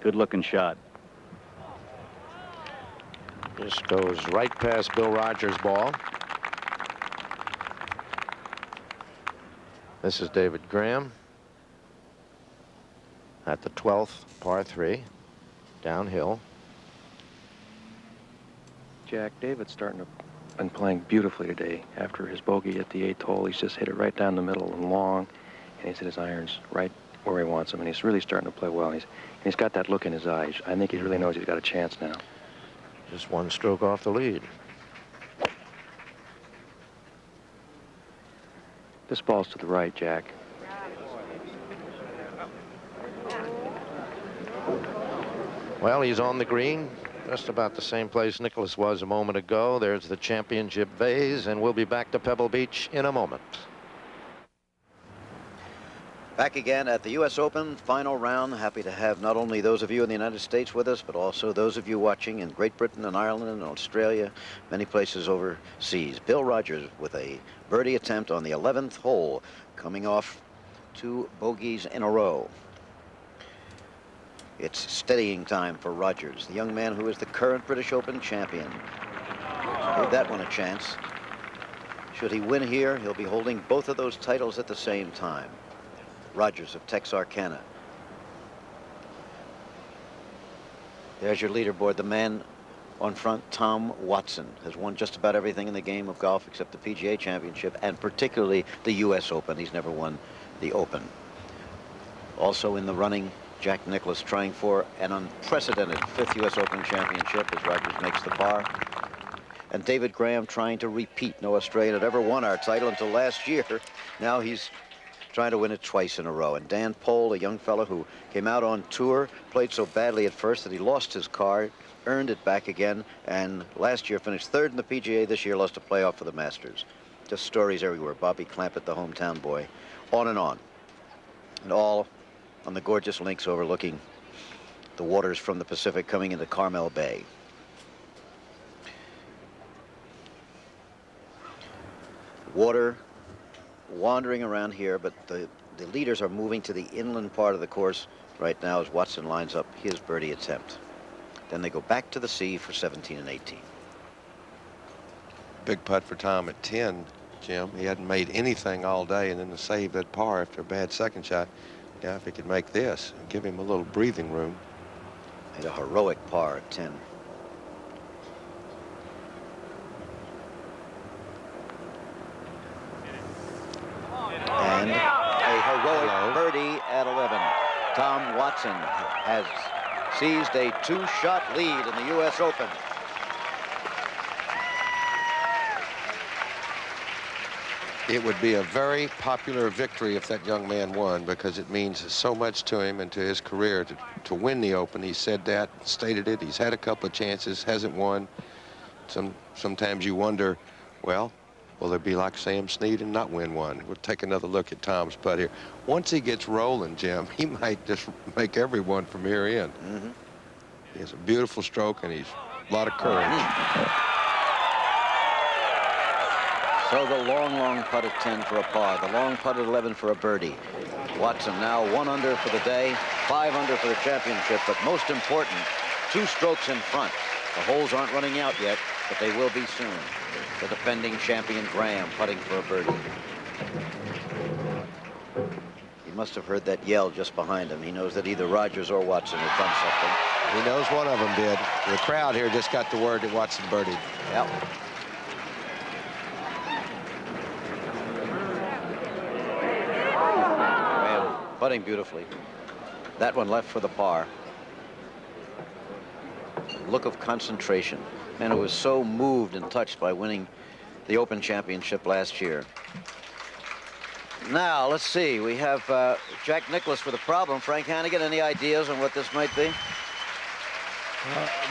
Good-looking shot. This goes right past Bill Rogers' ball. This is David Graham at the 12th, par 3, downhill. Jack, David's starting to been playing beautifully today. After his bogey at the 8th hole, he's just hit it right down the middle and long, and he's hit his irons right where he wants them, and he's really starting to play well. He's got that look in his eyes. I think he really knows he's got a chance now. Just 1 stroke off the lead. This ball's to the right, Jack. Well, he's on the green, just about the same place Nicklaus was a moment ago. There's the championship vase, and we'll be back to Pebble Beach in a moment. Back again at the U.S. Open final round. Happy to have not only those of you in the United States with us, but also those of you watching in Great Britain and Ireland and Australia, many places overseas. Bill Rogers with a birdie attempt on the 11th hole, coming off 2 bogeys in a row. It's steadying time for Rogers, the young man who is the current British Open champion. Give that one a chance. Should he win here, he'll be holding both of those titles at the same time. Rogers of Texarkana. There's your leaderboard. The man on front, Tom Watson, has won just about everything in the game of golf except the PGA Championship and particularly the U.S. Open. He's never won the Open. Also in the running, Jack Nicklaus trying for an unprecedented 5th U.S. Open championship as Rogers makes the par. And David Graham trying to repeat. No Australian had ever won our title until last year. Now he's trying to win it twice in a row. And Dan Pohl, a young fellow who came out on tour, played so badly at first that he lost his card, earned it back again, and last year finished 3rd in the PGA. This year lost a playoff for the Masters. Just stories everywhere. Bobby Clampett, the hometown boy, on. And all on the gorgeous links overlooking the waters from the Pacific coming into Carmel Bay. Water wandering around here, but the leaders are moving to the inland part of the course right now as Watson lines up his birdie attempt. Then they go back to the sea for 17 and 18. Big putt for Tom at 10, Jim. He hadn't made anything all day, and then to save that par after a bad second shot. Yeah, if he could make this and give him a little breathing room. Made a heroic par at 10. And a heroic birdie at 11. Tom Watson has seized a 2-shot lead in the U.S. Open. It would be a very popular victory if that young man won, because it means so much to him and to his career to win the Open. He said that, stated it. He's had a couple of chances, hasn't won. Sometimes you wonder, well, will it be like Sam Snead and not win one? We'll take another look at Tom's putt here. Once he gets rolling, Jim, he might just make everyone from here in. Mm-hmm. He has a beautiful stroke, and he's a lot of courage. So the long putt at 10 for a par, the long putt at 11 for a birdie. Watson now 1 under for the day, 5 under for the championship, but most important, 2 strokes in front. The holes aren't running out yet, but they will be soon. The defending champion Graham putting for a birdie. He must have heard that yell just behind him. He knows that either Rogers or Watson have done something. He knows one of them did. The crowd here just got the word that Watson birdied. Yep. Graham putting beautifully. That one left for the par. Look of concentration. Man who was so moved and touched by winning the Open Championship last year. Now, let's see. We have Jack Nicklaus with a problem. Frank Hannigan, any ideas on what this might be?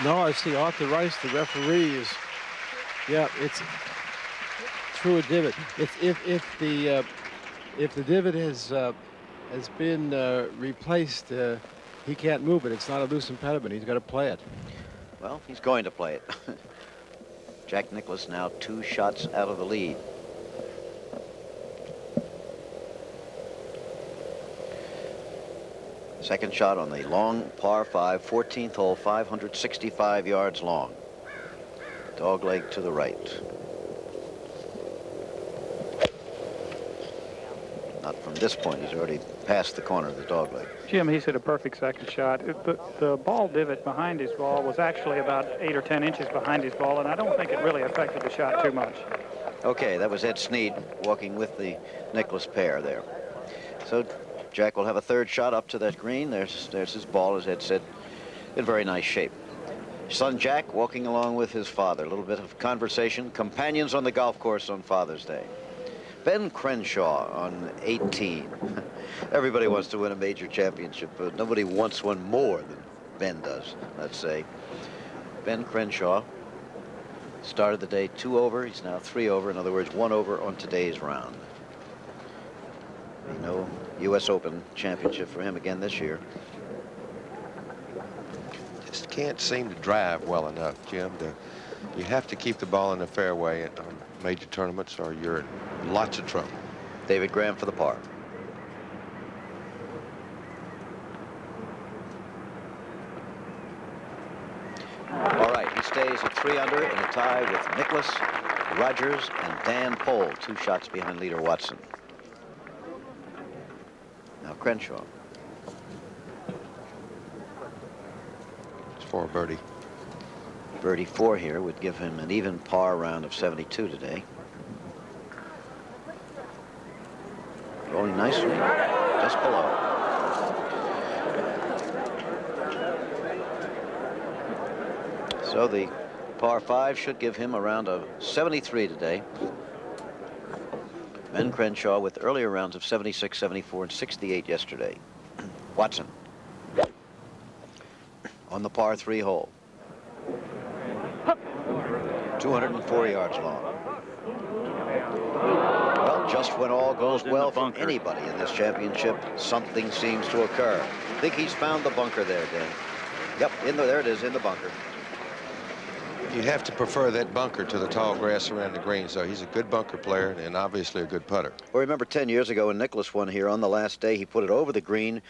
No, I see Arthur Rice, the referee, is, yeah, it's through a divot. If the divot has been replaced, he can't move it. It's not a loose impediment. He's got to play it. Well, he's going to play it. Jack Nicklaus now 2 shots out of the lead. Second shot on the long par 5, 14th hole, 565 yards long. Dog leg to the right. Not from this point. He's already past the corner of the dog leg. Jim, he's hit a perfect second shot. The ball divot behind his ball was actually about 8 or 10 inches behind his ball, and I don't think it really affected the shot too much. Okay, that was Ed Snead walking with the Nicklaus pair there. So Jack will have a 3rd shot up to that green. There's his ball, as Ed said, in very nice shape. Son Jack walking along with his father. A little bit of conversation. Companions on the golf course on Father's Day. Ben Crenshaw on 18. Everybody wants to win a major championship, but nobody wants one more than Ben does, let's say. Ben Crenshaw started the day 2 over. He's now 3 over. In other words, 1 over on today's round. No U.S. Open championship for him again this year. Just can't seem to drive well enough, Jim. You have to keep the ball in the fairway at major tournaments or you're in lots of trouble. David Graham for the par. All right, he stays at 3 under in a tie with Nicklaus, Rogers, and Dan Pohl, 2 shots behind leader Watson. Now Crenshaw. It's for a birdie. Birdie 4 here would give him an even par round of 72 today. Rolling nicely, just below. So the par 5 should give him a round of 73 today. Ben Crenshaw with earlier rounds of 76, 74, and 68 yesterday. Watson on the par 3 hole. 204 yards long. Well, just when all goes well for anybody in this championship, something seems to occur. I think he's found the bunker there, Dan. Yep, there it is, in the bunker. You have to prefer that bunker to the tall grass around the green, so he's a good bunker player and obviously a good putter. Well, remember 10 years ago when Nicklaus won here on the last day, he put it over the green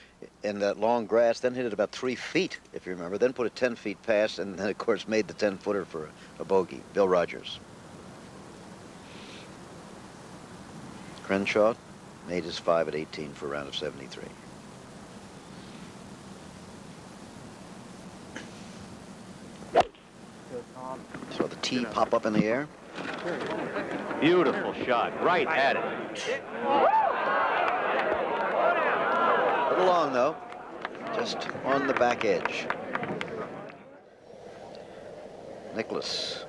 in that long grass, then hit it about 3 feet, if you remember, then put it 10 feet past, and then, of course, made the 10-footer for a bogey. Bill Rogers. Crenshaw made his 5 at 18 for a round of 73. So the tee pop up in the air. Beautiful shot, right at it. A little long, though, just on the back edge. Nicklaus,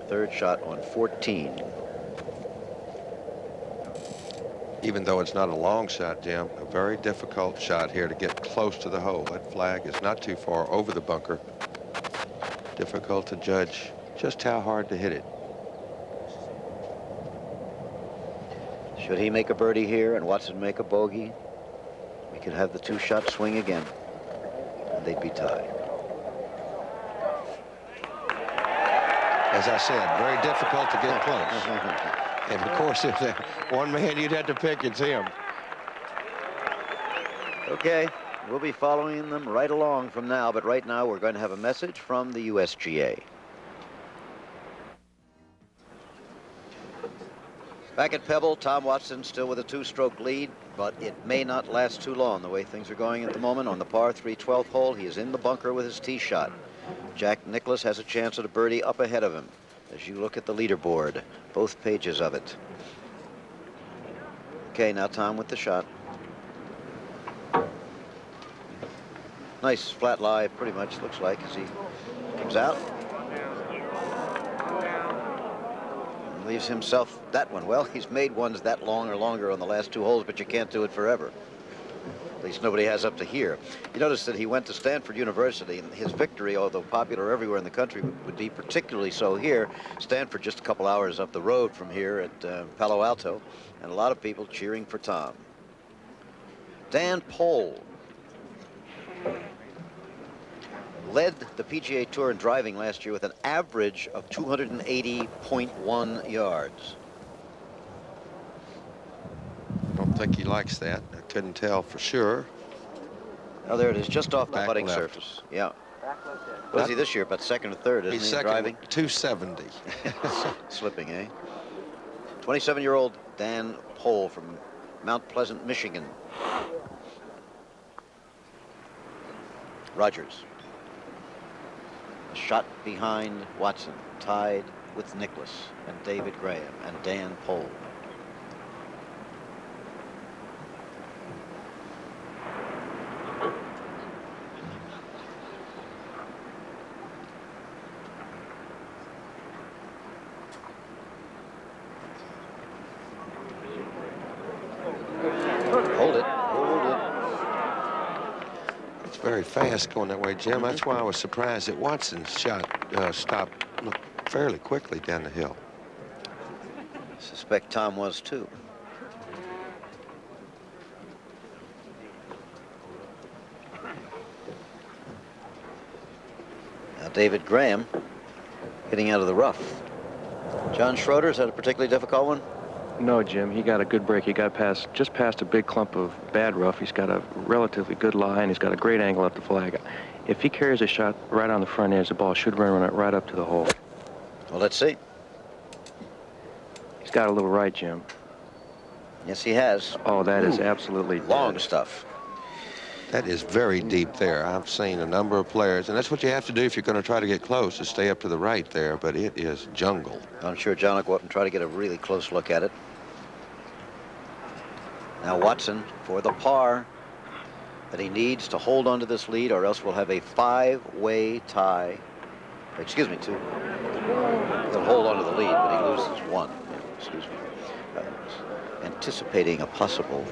3rd shot on 14. Even though it's not a long shot, Jim, a very difficult shot here to get close to the hole. That flag is not too far over the bunker. Difficult to judge just how hard to hit it. Should he make a birdie here and Watson make a bogey, we could have the 2-shot swing again, and they'd be tied. As I said, very difficult to get close. And of course, if there's one man you'd have to pick, it's him. Okay, we'll be following them right along from now, but right now we're going to have a message from the USGA. Back at Pebble, Tom Watson still with a 2-stroke lead, but it may not last too long the way things are going at the moment. On the par 3 12th hole, he is in the bunker with his tee shot. Jack Nicklaus has a chance at a birdie up ahead of him. As you look at the leaderboard, both pages of it. Okay, now Tom with the shot. Nice flat lie, pretty much, looks like, as he comes out. And leaves himself that one. Well, he's made ones that long or longer on the last 2 holes, but you can't do it forever. At least nobody has up to here. You notice that he went to Stanford University, and his victory, although popular everywhere in the country, would be particularly so here. Stanford just a couple hours up the road from here at Palo Alto, and a lot of people cheering for Tom. Dan Pohl led the PGA Tour in driving last year with an average of 280.1 yards. I don't think he likes that. I couldn't tell for sure. Oh, there it is, just off the Back putting left. surface. Yeah. What is he this year? About 2nd or 3rd, isn't He's he, second, driving? 270. Slipping, eh? 27-year-old Dan Pohl from Mount Pleasant, Michigan. Rogers. A shot behind Watson, tied with Nicklaus and David Graham and Dan Pohl. very fast going that way, Jim. That's why I was surprised that Watson's shot stopped fairly quickly down the hill. I suspect Tom was too. Now David Graham hitting out of the rough. John Schroeder's had a particularly difficult one? No, Jim. He got a good break. He got just past a big clump of bad rough. He's got a relatively good lie, and he's got a great angle up the flag. If he carries a shot right on the front edge, the ball should run it right up to the hole. Well, let's see. He's got a little right, Jim. Yes, he has. Oh, that is absolutely long dead. stuff. That is very deep there. I've seen a number of players, and that's what you have to do if you're going to try to get close, is stay up to the right there, but it is jungle. I'm sure John will go up and try to get a really close look at it. Now Watson for the par that he needs to hold on to this lead, or else we'll have a 5-way tie. Excuse me, 2. He'll hold on to the lead, but he loses 1. Excuse me. Anticipating a possible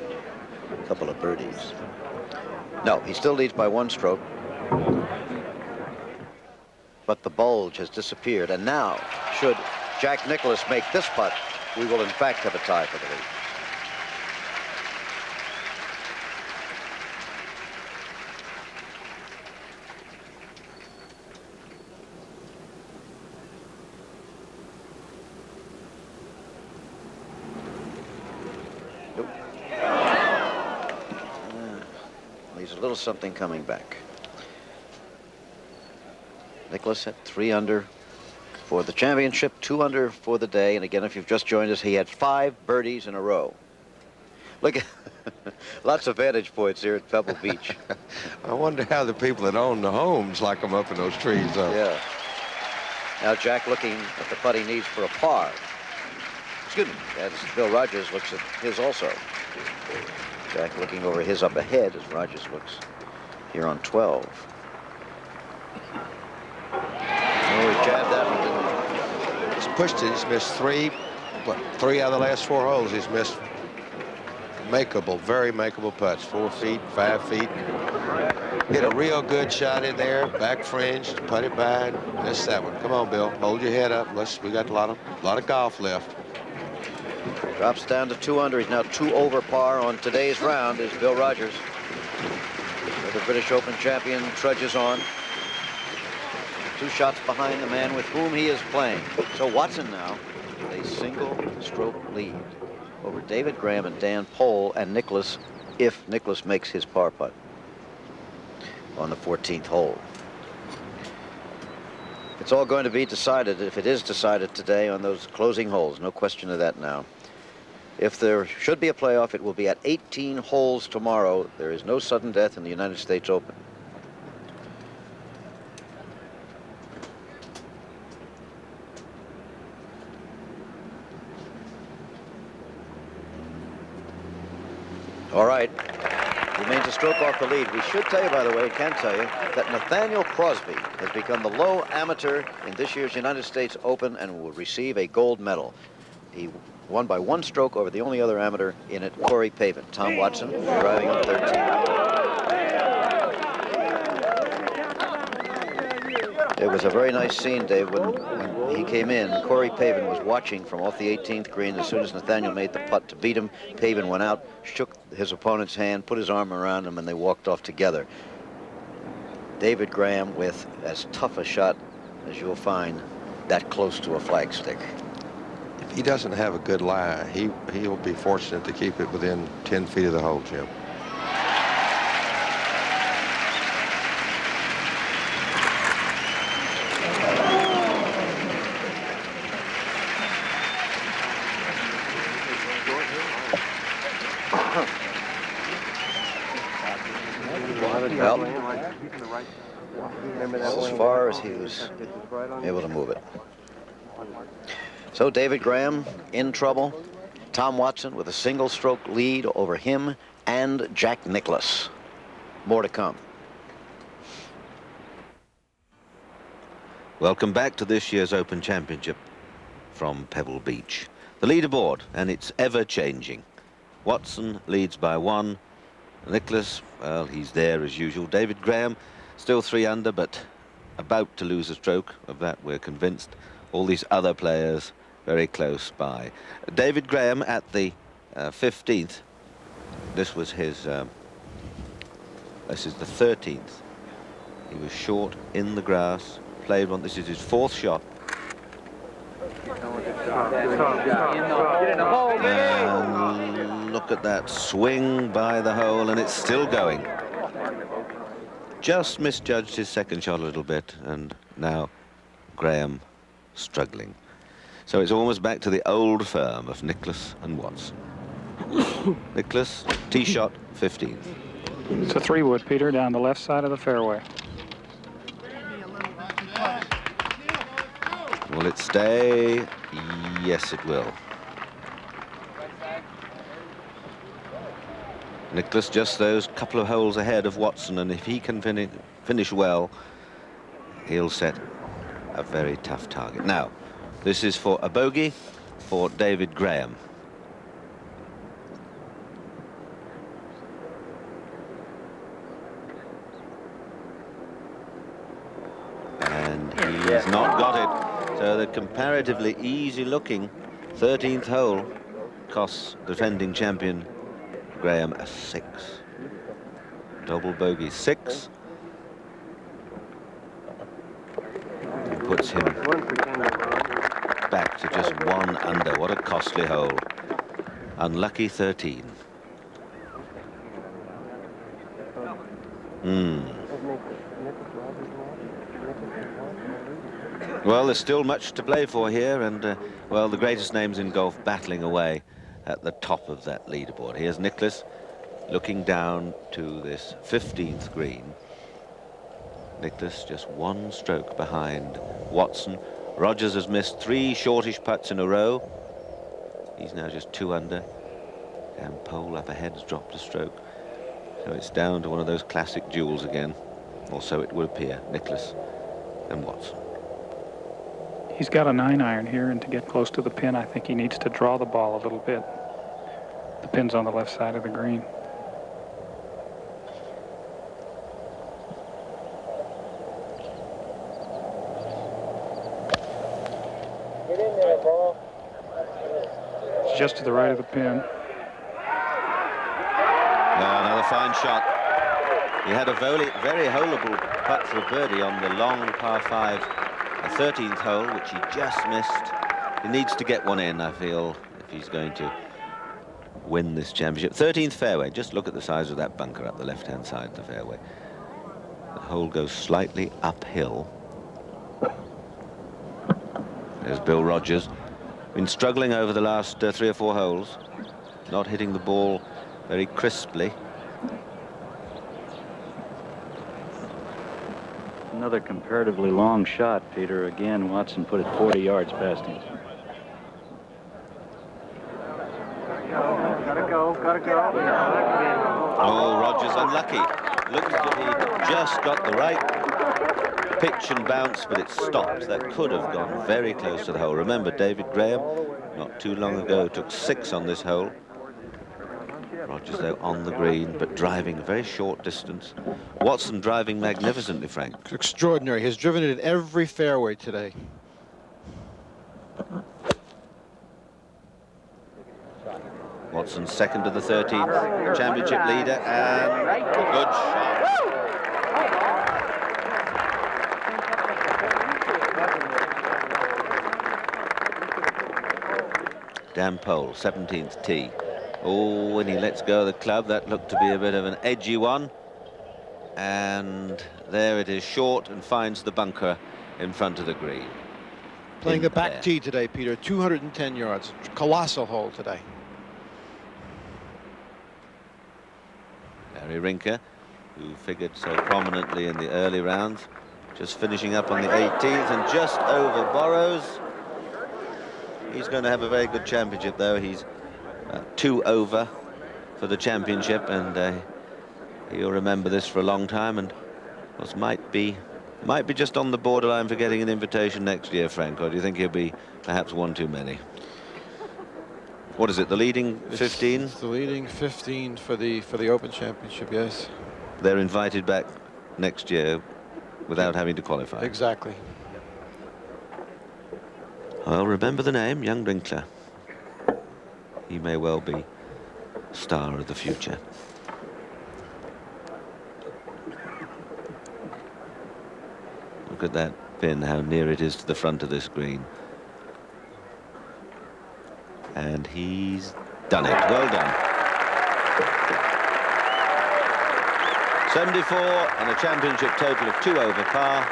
couple of birdies. No, he still leads by 1 stroke. But the bulge has disappeared, and now, should Jack Nicklaus make this putt, we will in fact have a tie for the lead. A little something coming back. Nicklaus had 3 under for the championship, 2 under for the day. And again, if you've just joined us, he had 5 birdies in a row. Look at lots of vantage points here at Pebble Beach. I wonder how the people that own the homes like them up in those trees. Yeah. Now Jack looking at the putt he needs for a par. Excuse me, as Bill Rogers looks at his also. Jack looking over his up ahead as Rogers looks here on 12. Oh, he jabbed that one, didn't he? He's pushed it. He's missed 3 out of the last 4 holes. He's missed makeable, very makeable putts. 4 feet, 5 feet. Hit a real good shot in there, back fringe, put it by. Missed that one. Come on, Bill. Hold your head up. We got a lot of golf left. Drops down to 2 under. He's now 2 over par on today's round is Bill Rogers. The British Open champion trudges on. 2 shots behind the man with whom he is playing. So Watson now with a single stroke lead over David Graham and Dan Pohl and Nicklaus, if Nicklaus makes his par putt on the 14th hole. It's all going to be decided, if it is decided today, on those closing holes. No question of that now. If there should be a playoff, it will be at 18 holes tomorrow. There is no sudden death in the United States Open. All right. Remains a stroke off the lead. We should tell you, by the way, can tell you, that Nathaniel Crosby has become the low amateur in this year's United States Open and will receive a gold medal. He won by 1 stroke over the only other amateur in it, Corey Pavin. Tom Watson driving on 13. It was a very nice scene, Dave, when he came in. Corey Pavin was watching from off the 18th green. As soon as Nathaniel made the putt to beat him, Pavin went out, shook his opponent's hand, put his arm around him, and they walked off together. David Graham with as tough a shot as you'll find that close to a flagstick. If he doesn't have a good lie, he'll be fortunate to keep it within 10 feet of the hole, Jim. As far as he was able to move it. So David Graham in trouble. Tom Watson with a single stroke lead over him and Jack Nicklaus. More to come. Welcome back to this year's Open Championship from Pebble Beach. The leaderboard, and it's ever changing. Watson leads by 1, Nicholas, well, he's there as usual. David Graham, still 3 under, but about to lose a stroke. Of that, we're convinced. All these other players very close by. David Graham at the 15th. This was his... this is the 13th. He was short in the grass, played one. This is his 4th shot. And look at that swing by the hole, and it's still going. Just misjudged his 2nd shot a little bit, and now Graham struggling. So it's almost back to the old firm of Nicholas and Watson. Nicholas, tee shot, 15th. It's a 3-wood, Peter, down the left side of the fairway. Will it stay? Yes, it will. Nicholas just those couple of holes ahead of Watson, and if he can finish well, he'll set a very tough target. Now, this is for a bogey for David Graham. And he has not got it. So the comparatively easy-looking 13th hole costs defending champion Graham a 6. Double bogey 6. It puts him back to just 1 under. What a costly hole. Unlucky 13. Well, there's still much to play for here, and well, the greatest names in golf battling away at the top of that leaderboard. Here's Nicholas looking down to this 15th green. Nicholas just 1 stroke behind Watson. Rogers has missed 3 shortish putts in a row. He's now just 2 under. And Pole up ahead has dropped a stroke. So it's down to one of those classic duels again. Or so it would appear, Nicholas and Watson. He's got a 9-iron here, and to get close to the pin, I think he needs to draw the ball a little bit. The pin's on the left side of the green. Get in there, ball. It's just to the right of the pin. Another fine shot. He had a very holeable putt for a birdie on the long par 5, the 13th hole, which he just missed. He needs to get one in, I feel, if he's going to win this championship. 13th fairway. Just look at the size of that bunker up the left-hand side of the fairway. The hole goes slightly uphill. There's Bill Rogers. Been struggling over the last 3 or 4 holes. Not hitting the ball very crisply. Another comparatively long shot, Peter. Again, Watson put it 40 yards past him. Gotta go. Oh, Rogers unlucky. Looks as if he just got the right pitch and bounce, but it stopped. That could have gone very close to the hole. Remember, David Graham, not too long ago, took 6 on this hole. Rogers, though, on the green, but driving a very short distance. Watson driving magnificently, Frank. Extraordinary. He's driven it in every fairway today. Watson second to the 13th, championship leader, and a good shot. Dan Pole, 17th tee. Oh, when he lets go of the club, that looked to be a bit of an edgy one. And there it is, short, and finds the bunker in front of the green. Playing the back tee today, Peter. 210 yards. Colossal hole today. Larry Rinker, who figured so prominently in the early rounds, just finishing up on the 18th and just over Burrows. He's going to have a very good championship, though. He's 2 over for the championship, and he'll remember this for a long time, and might be just on the borderline for getting an invitation next year, Frank, or do you think he'll be perhaps one too many? What is it, the leading 15? It's the leading 15 for the Open Championship, yes. They're invited back next year without having to qualify. Exactly. Well, remember the name, young Winkler. He may well be star of the future. Look at that pin, how near it is to the front of this green. And he's done it. Well done. 74 and a championship total of 2 over par.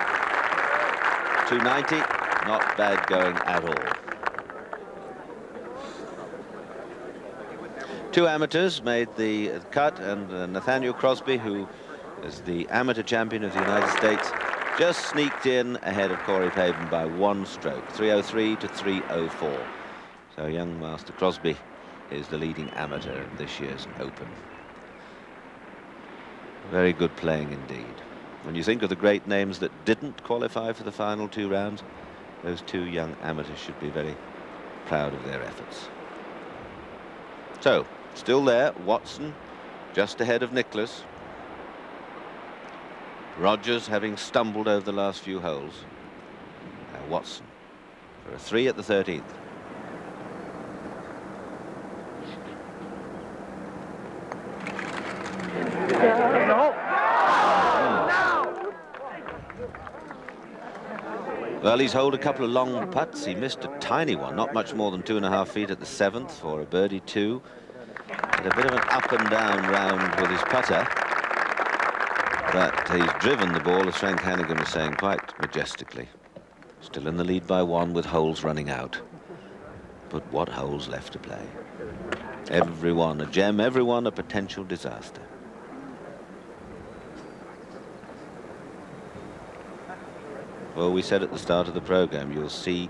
290. Not bad going at all. 2 amateurs made the cut, and Nathaniel Crosby, who is the amateur champion of the United States, just sneaked in ahead of Corey Pavin by 1 stroke, 303 to 304. So young Master Crosby is the leading amateur in this year's Open. Very good playing indeed. When you think of the great names that didn't qualify for the final 2 rounds, those 2 young amateurs should be very proud of their efforts. So, still there, Watson just ahead of Nicklaus. Rogers having stumbled over the last few holes. Now Watson for a 3 at the 13th. Well, he's holed a couple of long putts. He missed a tiny one, not much more than 2.5 feet at the 7th for a birdie 2. Had a bit of an up and down round with his putter. But he's driven the ball, as Frank Hannigan was saying, quite majestically. Still in the lead by 1 with holes running out. But what holes left to play? Every one a gem, every one a potential disaster. Well, we said at the start of the program, you'll see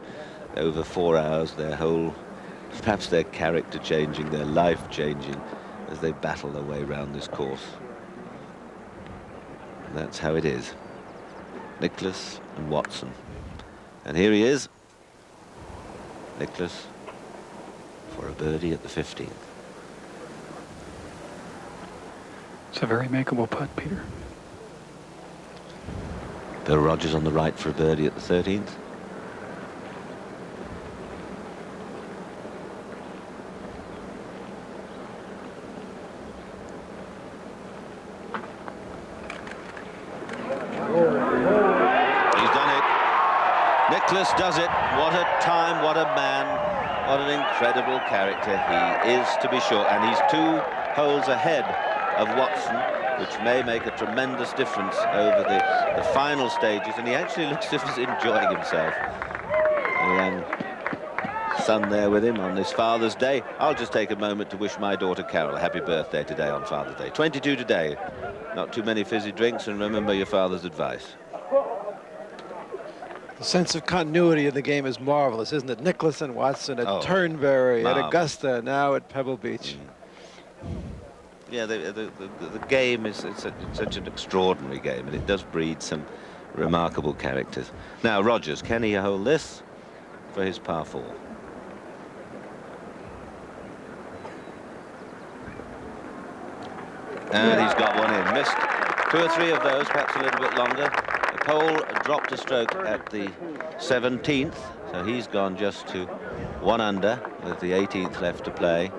over 4 hours their whole, perhaps their character changing, their life changing as they battle their way around this course. And that's how it is. Nicklaus and Watson. And here he is, Nicklaus, for a birdie at the 15th. It's a very makeable putt, Peter. Bill Rogers on the right for a birdie at the 13th. He's done it. Nicklaus does it. What a time, what a man, what an incredible character he is, to be sure. And he's 2 holes ahead of Watson, which may make a tremendous difference over the final stages, and he actually looks as if he's enjoying himself. A young son there with him on this Father's Day. I'll just take a moment to wish my daughter Carol a happy birthday today on Father's Day. 22 today. Not too many fizzy drinks, and remember your father's advice. The sense of continuity of the game is marvelous, isn't it? Nicklaus and Watson at Turnberry, at Augusta, now at Pebble Beach. Yeah, the game is such an extraordinary game, and it does breed some remarkable characters. Now, Rogers, can he hold this for his par 4? And he's got one in. Missed 2 or 3 of those, perhaps a little bit longer. The pole dropped a stroke at the 17th, so he's gone just to 1 under with the 18th left to play.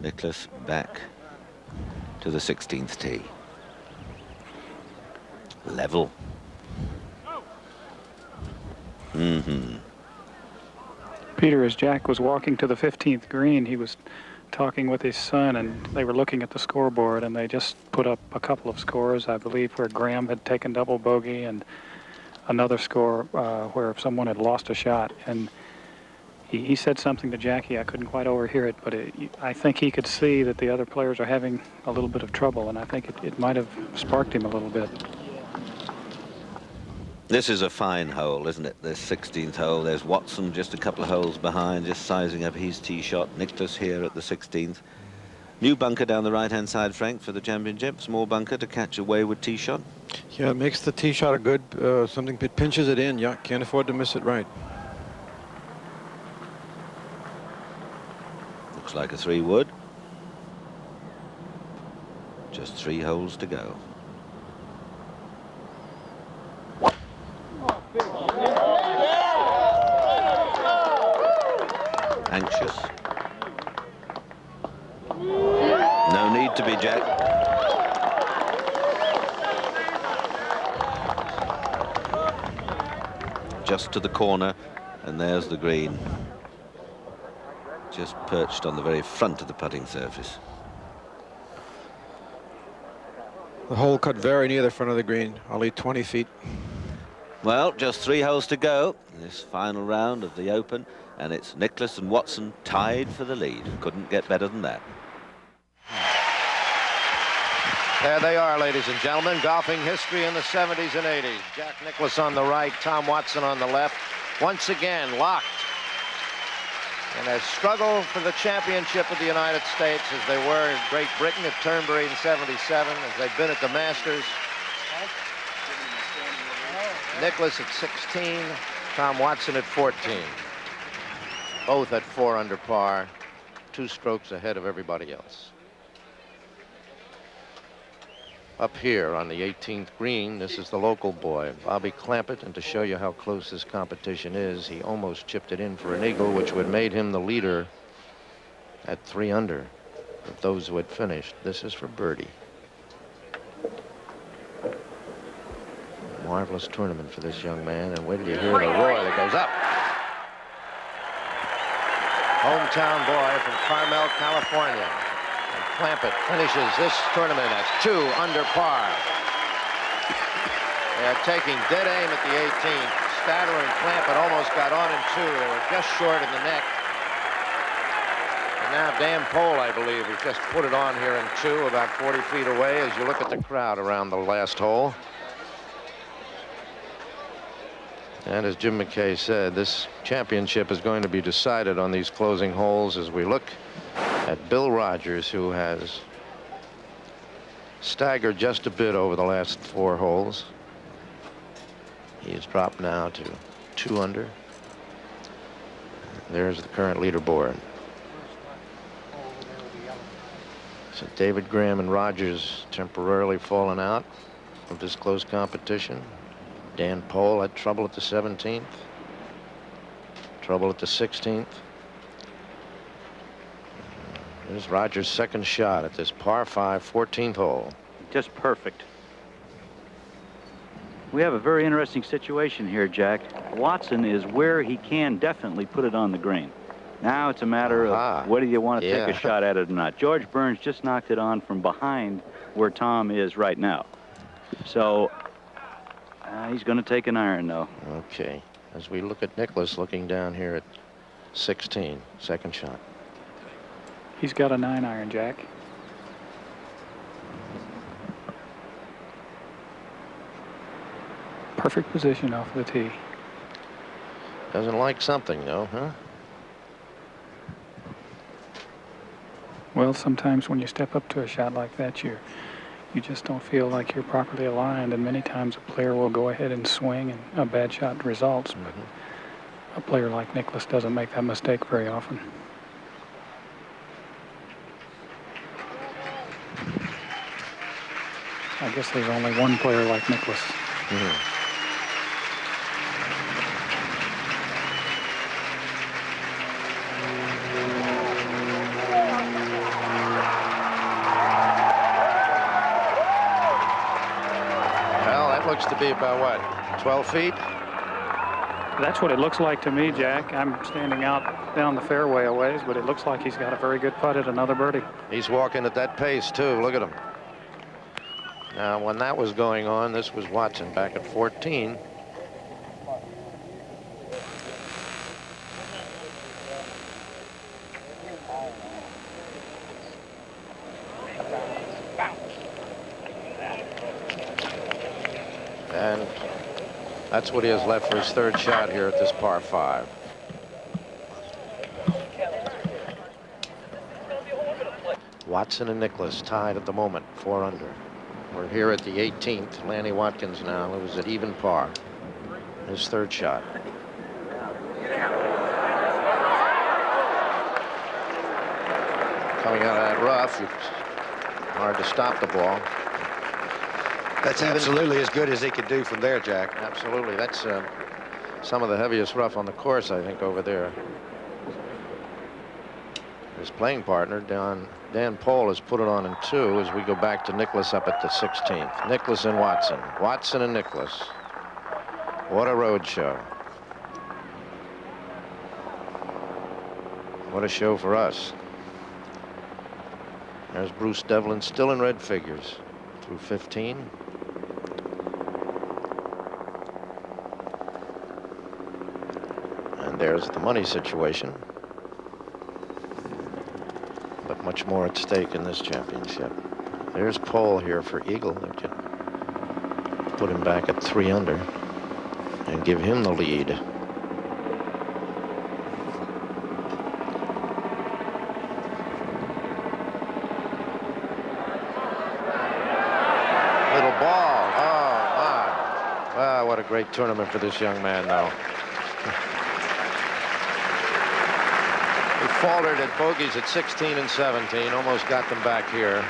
Nicklaus back to the 16th tee. Level. Peter, as Jack was walking to the 15th green, he was talking with his son, and they were looking at the scoreboard, and they just put up a couple of scores, I believe, where Graham had taken double bogey, and another score where someone had lost a shot. And he said something to Jackie. I couldn't quite overhear it, but I think he could see that the other players are having a little bit of trouble, and I think it might have sparked him a little bit. This is a fine hole, isn't it? This 16th hole. There's Watson just a couple of holes behind, just sizing up his tee shot. Nicklaus here at the 16th. New bunker down the right-hand side, Frank, for the championship. Small bunker to catch a wayward tee shot. Yeah, it makes the tee shot a good, something that pinches it in. Yeah, can't afford to miss it right. Looks like a 3 wood. Just 3 holes to go. Anxious. No need to be, Jack. Just to the corner, and there's the green. Just perched on the very front of the putting surface. The hole cut very near the front of the green, only 20 feet. Well, just 3 holes to go in this final round of the Open, and it's Nicklaus and Watson tied for the lead. Couldn't get better than that. There they are, ladies and gentlemen. Golfing history in the 70s and 80s. Jack Nicklaus on the right, Tom Watson on the left. Once again, locked in a struggle for the championship of the United States, as they were in Great Britain at Turnberry in '77, as they've been at the Masters. Nicklaus at 16, Tom Watson at 14. Both at 4 under par, 2 strokes ahead of everybody else. Up here on the 18th green, this is the local boy, Bobby Clampett, and to show you how close this competition is, he almost chipped it in for an eagle, which would have made him the leader at 3 under of those who had finished. This is for birdie. Marvelous tournament for this young man, and wait till you hear the roar that goes up. Hometown boy from Carmel, California. Clampett finishes this tournament at 2 under par. They are taking dead aim at the 18th. Stadler and Clampett almost got on in 2. They were just short in the neck. And now Dan Pohl, I believe, has just put it on here in 2, about 40 feet away, as you look at the crowd around the last hole. And as Jim McKay said, this championship is going to be decided on these closing holes as we look at Bill Rogers, who has staggered just a bit over the last 4 holes. He has dropped now to 2 under. There's the current leaderboard. So David Graham and Rogers temporarily fallen out of this close competition. Dan Pohl had trouble at the 17th, trouble at the 16th. There's Rogers' second shot at this par 5 14th hole. Just perfect. We have a very interesting situation here, Jack. Watson is where he can definitely put it on the green. Now it's a matter of whether you want to take a shot at it or not. George Burns just knocked it on from behind where Tom is right now. So he's going to take an iron, though. Okay. As we look at Nicklaus looking down here at 16, second shot. He's got a 9-iron, Jack. Perfect position off the tee. Doesn't like something, though, huh? Well, sometimes when you step up to a shot like that, you just don't feel like you're properly aligned, and many times a player will go ahead and swing, and a bad shot results. But a player like Nicklaus doesn't make that mistake very often. I guess there's only one player like Nicklaus. Well, that looks to be about, what, 12 feet? That's what it looks like to me, Jack. I'm standing out down the fairway a ways, but it looks like he's got a very good putt at another birdie. He's walking at that pace, too. Look at him. Now, when that was going on, this was Watson back at 14. And that's what he has left for his third shot here at this par 5. Watson and Nicklaus tied at the moment, 4 under. We're here at the 18th. Lanny Watkins now, who was at even par. His third shot. Coming out of that rough, it's hard to stop the ball. That's absolutely as good as he could do from there, Jack. Absolutely. That's some of the heaviest rough on the course, I think, over there. His playing partner, Dan Pohl, has put it on in 2 as we go back to Nicklaus up at the 16th. Nicklaus and Watson. Watson and Nicklaus. What a road show. What a show for us. There's Bruce Devlin still in red figures through 15. And there's the money situation. But much more at stake in this championship. There's Pohl here for Eagle. They could put him back at 3 under and give him the lead. Little ball. Oh, my. Wow, what a great tournament for this young man, though. He faltered at bogeys at 16 and 17, almost got them back here.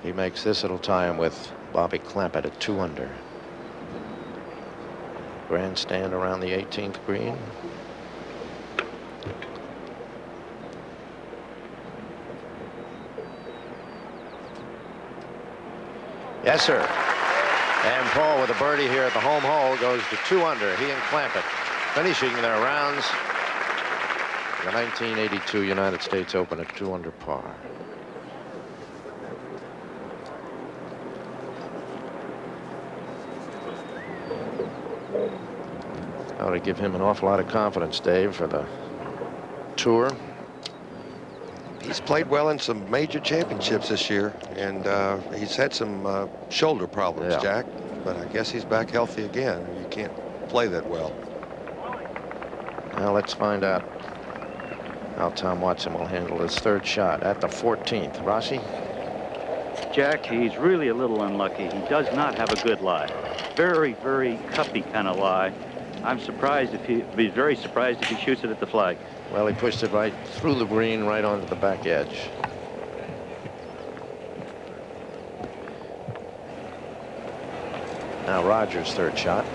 He makes this, it'll tie him with Bobby Clampett at 2 under. Grandstand around the 18th green. Yes, sir. And Pohl with a birdie here at the home hole goes to 2 under. He and Clampett finishing their rounds. The 1982 United States Open at 2 under par. That would give him an awful lot of confidence, Dave, for the tour. He's played well in some major championships this year, and he's had some shoulder problems, Jack. But I guess he's back healthy again. You can't play that well. Now let's find out how Tom Watson will handle his 3rd shot at the 14th. Rossi? Jack, he's really a little unlucky. He does not have a good lie. Very, very cuppy kind of lie. I'm surprised if he'd be very surprised if he shoots it at the flag. Well, he pushed it right through the green, right onto the back edge. Now Rogers' 3rd shot.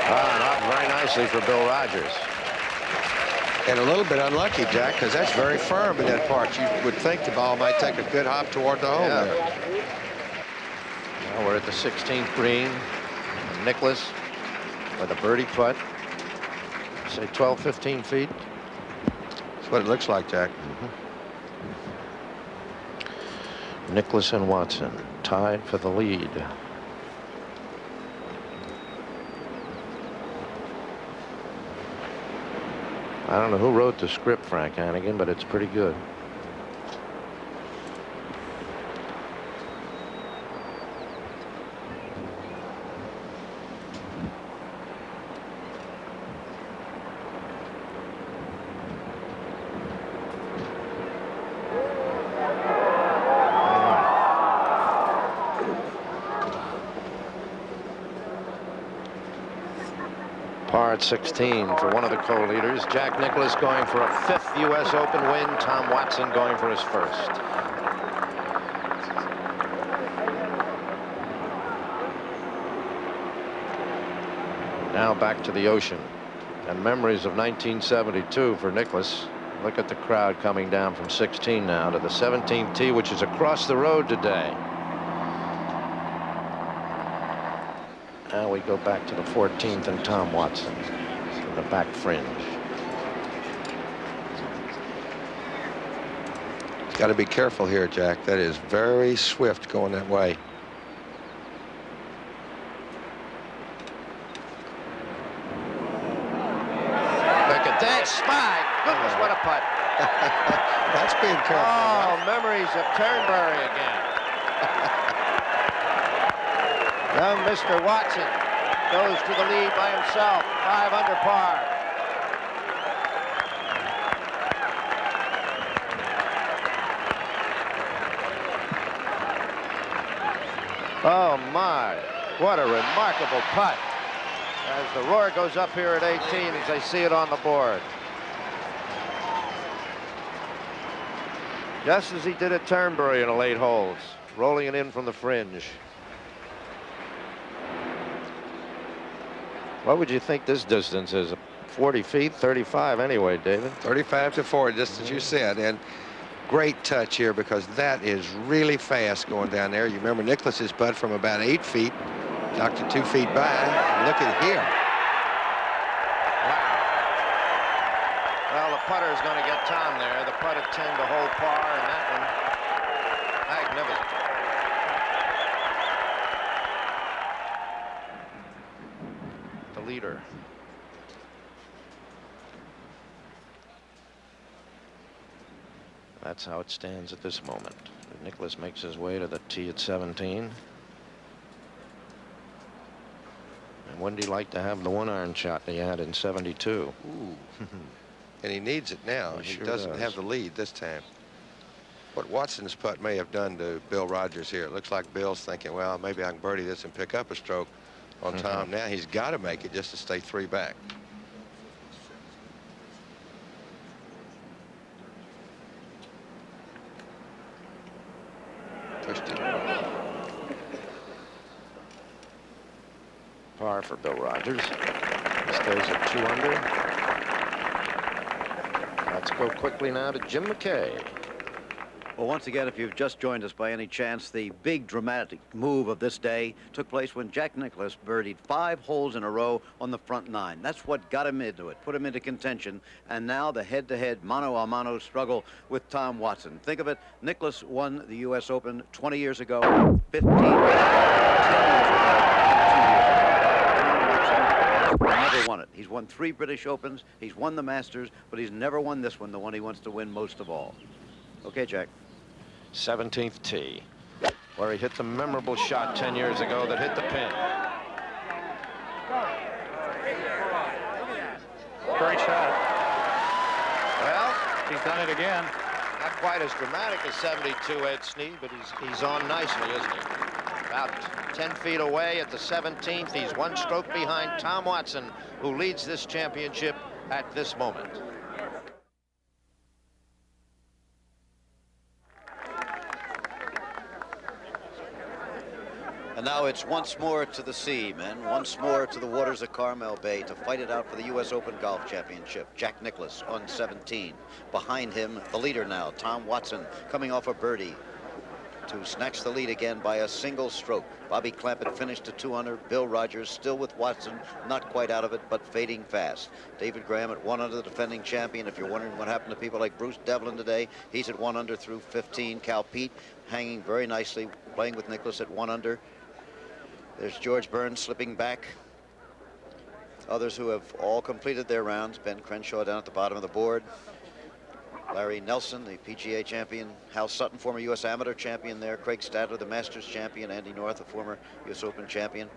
Not very nicely for Bill Rogers. And a little bit unlucky, Jack, because that's very firm in that part. You would think the ball might take a good hop toward the hole there. Now we're at the 16th green. Nicklaus with a birdie putt. Say 12, 15 feet. That's what it looks like, Jack. Nicklaus and Watson tied for the lead. I don't know who wrote the script, Frank Hannigan, but it's pretty good. Par at 16 for one of the co-leaders. Jack Nicklaus going for a 5th U.S. Open win. Tom Watson going for his 1st. Now back to the ocean and memories of 1972 for Nicklaus. Look at the crowd coming down from 16 now to the 17th tee, which is across the road today. Now we go back to the 14th and Tom Watson in the back fringe. Got to be careful here, Jack. That is very swift going that way. Look at that. My goodness, what a putt. That's being careful. Oh, memories of Turnberry again. Young Mr. Watson goes to the lead by himself, 5 under par. Oh, my. What a remarkable putt. As the roar goes up here at 18 as they see it on the board. Just as he did at Turnberry in the late holes, rolling it in from the fringe. What would you think this distance is? 40 feet, 35 anyway, David. 35 to 40, just as you said. And great touch here because that is really fast going down there. You remember Nicklaus's putt from about 8 feet, knocked it 2 feet by. Look at here. Wow. Well, the putter is going to get Tom there. The putt at 10 to hold par, and that one, magnificent. The leader. That's how it stands at this moment. Nicklaus makes his way to the tee at 17. And wouldn't he like to have the one-iron shot that he had in 72? Ooh. And he needs it now. He sure doesn't does. have the lead this time. What Watson's putt may have done to Bill Rogers here. It looks like Bill's thinking, well, maybe I can birdie this and pick up a stroke on Tom. Now he's got to make it just to stay 3 back. Par for Bill Rogers. He stays at 2 under. Let's go quickly now to Jim McKay. Well, once again, if you've just joined us by any chance, the big dramatic move of this day took place when Jack Nicklaus birdied 5 holes in a row on the front 9. That's what got him into it, put him into contention, and now the head-to-head mano-a-mano struggle with Tom Watson. Think of it, Nicklaus won the U.S. Open 20 years ago, 15 years ago, 10 years ago. Never won it. He's won 3 British Opens, he's won the Masters, but he's never won this one, the one he wants to win most of all. Okay, Jack. 17th tee, where he hit the memorable shot 10 years ago that hit the pin. Great shot. Well, he's done it again. Not quite as dramatic as 72, Ed Sneed, but he's on nicely, isn't he? About 10 feet away at the 17th. He's 1 stroke behind Tom Watson, who leads this championship at this moment. And now it's once more to the sea, men. Once more to the waters of Carmel Bay to fight it out for the U.S. Open Golf Championship. Jack Nicklaus on 17. Behind him, the leader now, Tom Watson, coming off a birdie to snatch the lead again by a single stroke. Bobby Clampett finished to 2 under. Bill Rogers still with Watson, not quite out of it, but fading fast. David Graham at 1 under, the defending champion. If you're wondering what happened to people like Bruce Devlin today, he's at 1 under through 15. Cal Peete hanging very nicely, playing with Nicklaus at 1 under. There's George Burns slipping back. Others who have all completed their rounds. Ben Crenshaw down at the bottom of the board. Larry Nelson, the PGA champion. Hal Sutton, former U.S. amateur champion there. Craig Stadler, the Masters champion. Andy North, the former U.S. Open champion.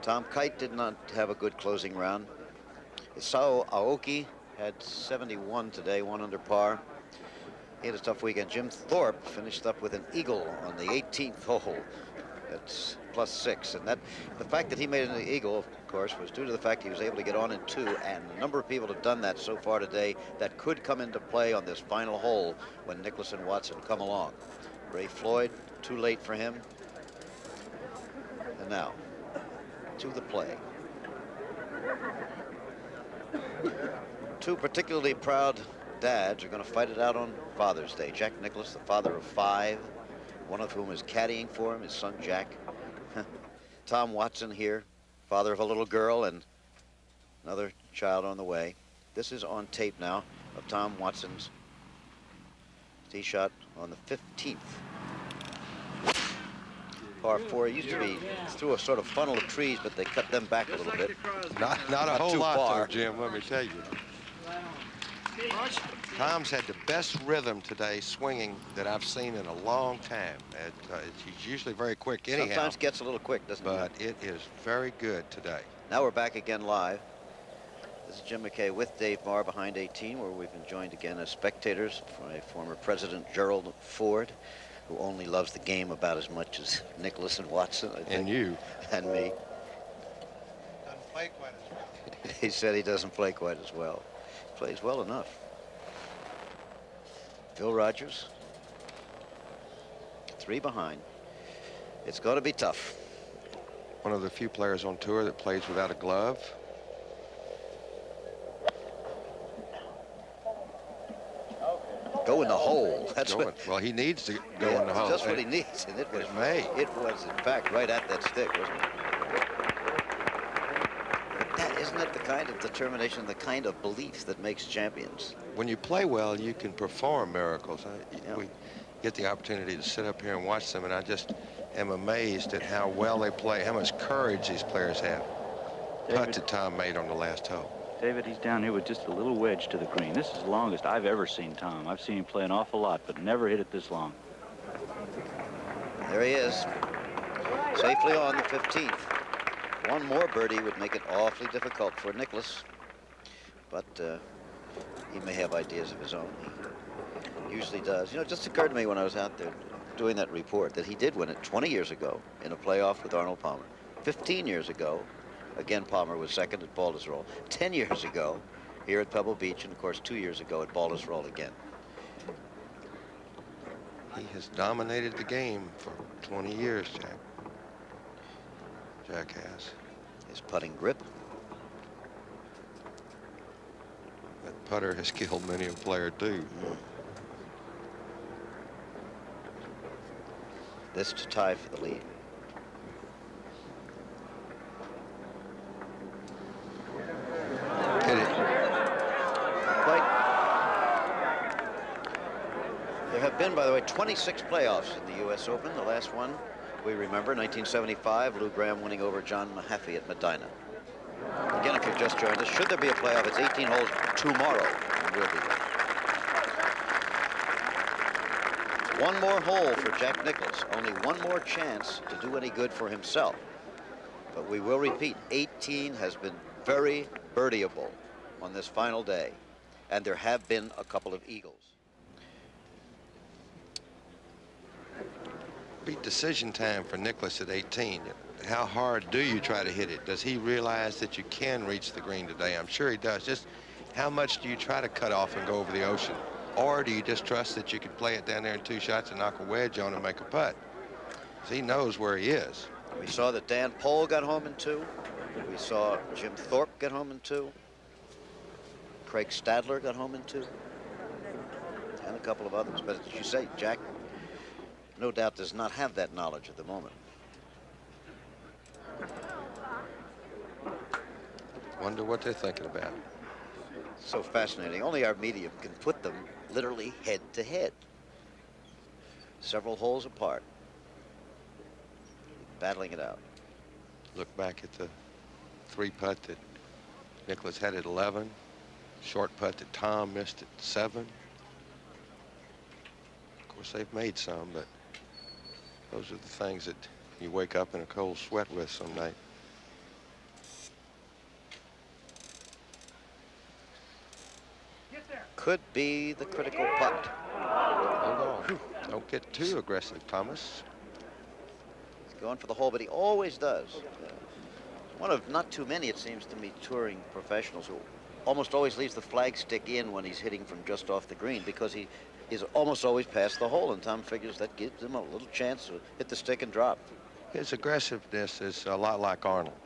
Tom Kite did not have a good closing round. Isao Aoki had 71 today, 1 under par. He had a tough weekend. Jim Thorpe finished up with an eagle on the 18th hole. That's +6, and that the fact that he made an eagle, of course, was due to the fact he was able to get on in 2, and a number of people have done that so far today that could come into play on this final hole when Nicklaus and Watson come along. Ray Floyd, too late for him. And now, to the play. 2 particularly proud dads are going to fight it out on Father's Day. Jack Nicklaus, the father of 5, one of whom is caddying for him, his son Jack. Tom Watson here, father of a little girl and another child on the way. This is on tape now of Tom Watson's tee shot on the 15th. Par 4. It used to be through a sort of funnel of trees, but they cut them back a little bit. Not a whole too lot, far. though, Jim, let me tell you. Tom's had the best rhythm today swinging that I've seen in a long time. He's usually very quick anyhow. Sometimes gets a little quick, doesn't he? But it is very good today. Now we're back again live. This is Jim McKay with Dave Marr behind 18, where we've been joined again as spectators by former President Gerald Ford. who only loves the game about as much as Nicklaus and Watson, I think. And you. And me. Doesn't play quite as well. He said he doesn't play quite as well. Plays well enough. Phil Rogers. 3 behind. It's going to be tough. One of the few players on tour that plays without a glove. Go in the hole. That's what. Well, he needs to go in the hole. Just what he needs, and it was. It may. It was, in fact, right at that stick, wasn't it? But that isn't it the kind of determination, the kind of belief that makes champions? When you play well, you can perform miracles. We get the opportunity to sit up here and watch them, and I just am amazed at how well they play, how much courage these players have. Putt that Tom made on the last hole. David, he's down here with just a little wedge to the green. This is the longest I've ever seen Tom. I've seen him play an awful lot, but never hit it this long. There he is. Safely on the 15th. One more birdie would make it awfully difficult for Nicklaus. But he may have ideas of his own. He usually does. You know, it just occurred to me when I was out there doing that report that he did win it 20 years ago in a playoff with Arnold Palmer. 15 years ago, again, Palmer was second at Baltusrol. 10 years ago, here at Pebble Beach, and of course 2 years ago at Baltusrol again. He has dominated the game for 20 years, Jack. Jack has. His putting grip. That putter has killed many a player, too. This to tie for the lead. Hit it. Quite. There have been, by the way, 26 playoffs in the U.S. Open. The last one, we remember, 1975, Lou Graham winning over John Mahaffey at Medina. Again, if you've just joined us, should there be a playoff, it's 18 holes tomorrow, and we'll be there. One more hole for Jack Nicklaus. Only one more chance to do any good for himself. But we will repeat, 18 has been very birdieable on this final day. And there have been a couple of eagles. Be decision time for Nicklaus at 18. How hard do you try to hit it? Does he realize that you can reach the green today? I'm sure he does. Just how much do you try to cut off and go over the ocean? Or do you just trust that you can play it down there in 2 shots and knock a wedge on and make a putt? So he knows where he is. We saw that Dan Pohl got home in 2. We saw Jim Thorpe get home in 2. Craig Stadler got home in 2. And a couple of others. But as you say, Jack, no doubt, does not have that knowledge at the moment. Wonder what they're thinking about. So fascinating. Only our medium can put them literally head to head. Several holes apart. Battling it out. Look back at the 3-putt that Nicklaus had at 11. Short putt that Tom missed at 7. Of course, they've made some, but those are the things that you wake up in a cold sweat with some night. Could be the critical putt. Hold on. Don't get too aggressive, Thomas. He's going for the hole, but he always does. One of not too many, it seems to me, touring professionals who almost always leaves the flagstick in when he's hitting from just off the green, because he is almost always past the hole, and Tom figures that gives him a little chance to hit the stick and drop. His aggressiveness is a lot like Arnold.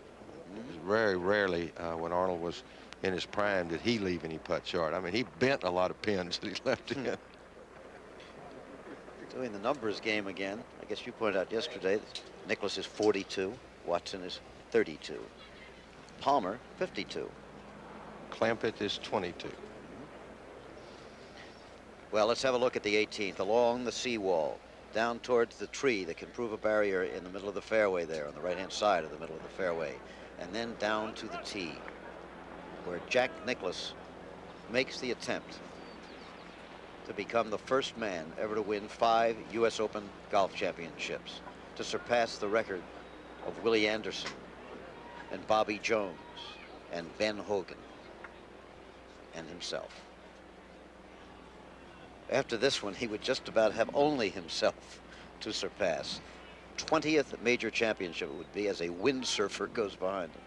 Very rarely, when Arnold was in his prime, did he leave any putt short. I mean, he bent a lot of pins that he left in. Doing the numbers game again. I guess you pointed out yesterday that Nicklaus is 42, Watson is 32, Palmer 52. Clampett is 22. Well, let's have a look at the 18th along the seawall, down towards the tree that can prove a barrier in the middle of the fairway there, on the right-hand side of the middle of the fairway, and then down to the tee, where Jack Nicklaus makes the attempt to become the first man ever to win 5 U.S. Open golf championships, to surpass the record of Willie Anderson and Bobby Jones and Ben Hogan and himself. After this one, he would just about have only himself to surpass. 20th major championship it would be as a windsurfer goes behind him.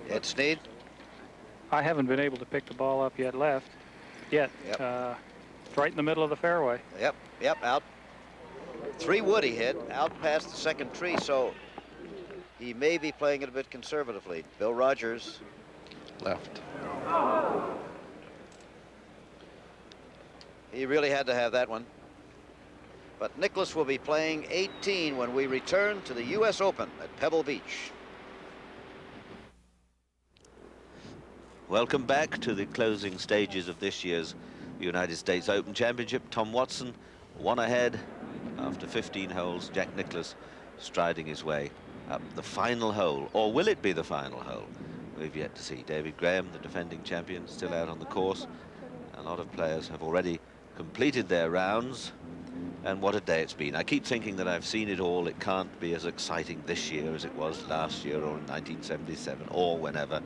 Ed Snead. I haven't been able to pick the ball up yet. Right in the middle of the fairway. Yep, out. 3 wood he hit, out past the second tree, so he may be playing it a bit conservatively. Bill Rogers. Left. He really had to have that one. But Nicklaus will be playing 18 when we return to the U.S. Open at Pebble Beach. Welcome back to the closing stages of this year's United States Open Championship. Tom Watson one ahead after 15 holes. Jack Nicklaus striding his way up the final hole. Or will it be the final hole? We've yet to see. David Graham, the defending champion, still out on the course. A lot of players have already completed their rounds. And what a day it's been. I keep thinking that I've seen it all. It can't be as exciting this year as it was last year or in 1977 or whenever.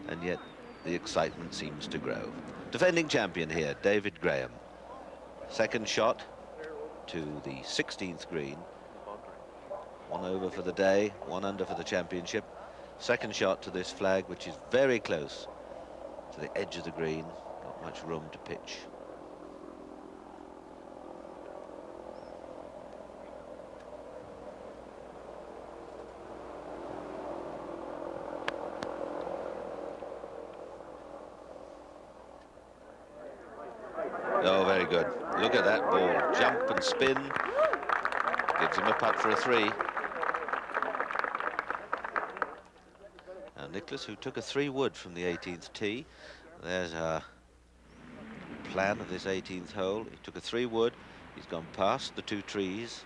And yet the excitement seems to grow. Defending champion here, David Graham. Second shot to the 16th green. 1 over for the day, 1 under for the championship. Second shot to this flag, which is very close to the edge of the green. Not much room to pitch. Oh, very good. Look at that ball. Jump and spin. Gives him a putt for a 3. Now Nicklaus, who took a 3 wood from the 18th tee. There's a plan of this 18th hole. He took a 3 wood. He's gone past the 2 trees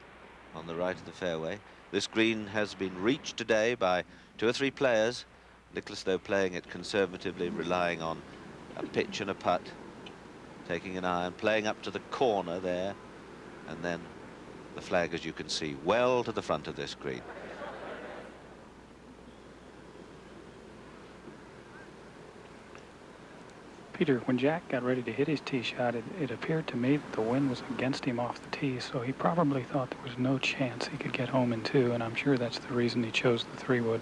on the right of the fairway. This green has been reached today by 2 or 3 players. Nicklaus, though, playing it conservatively, relying on a pitch and a putt. Taking an iron, playing up to the corner there, and then the flag, as you can see, well to the front of this green. Peter, when Jack got ready to hit his tee shot, it appeared to me that the wind was against him off the tee, so he probably thought there was no chance he could get home in 2, and I'm sure that's the reason he chose the 3 wood.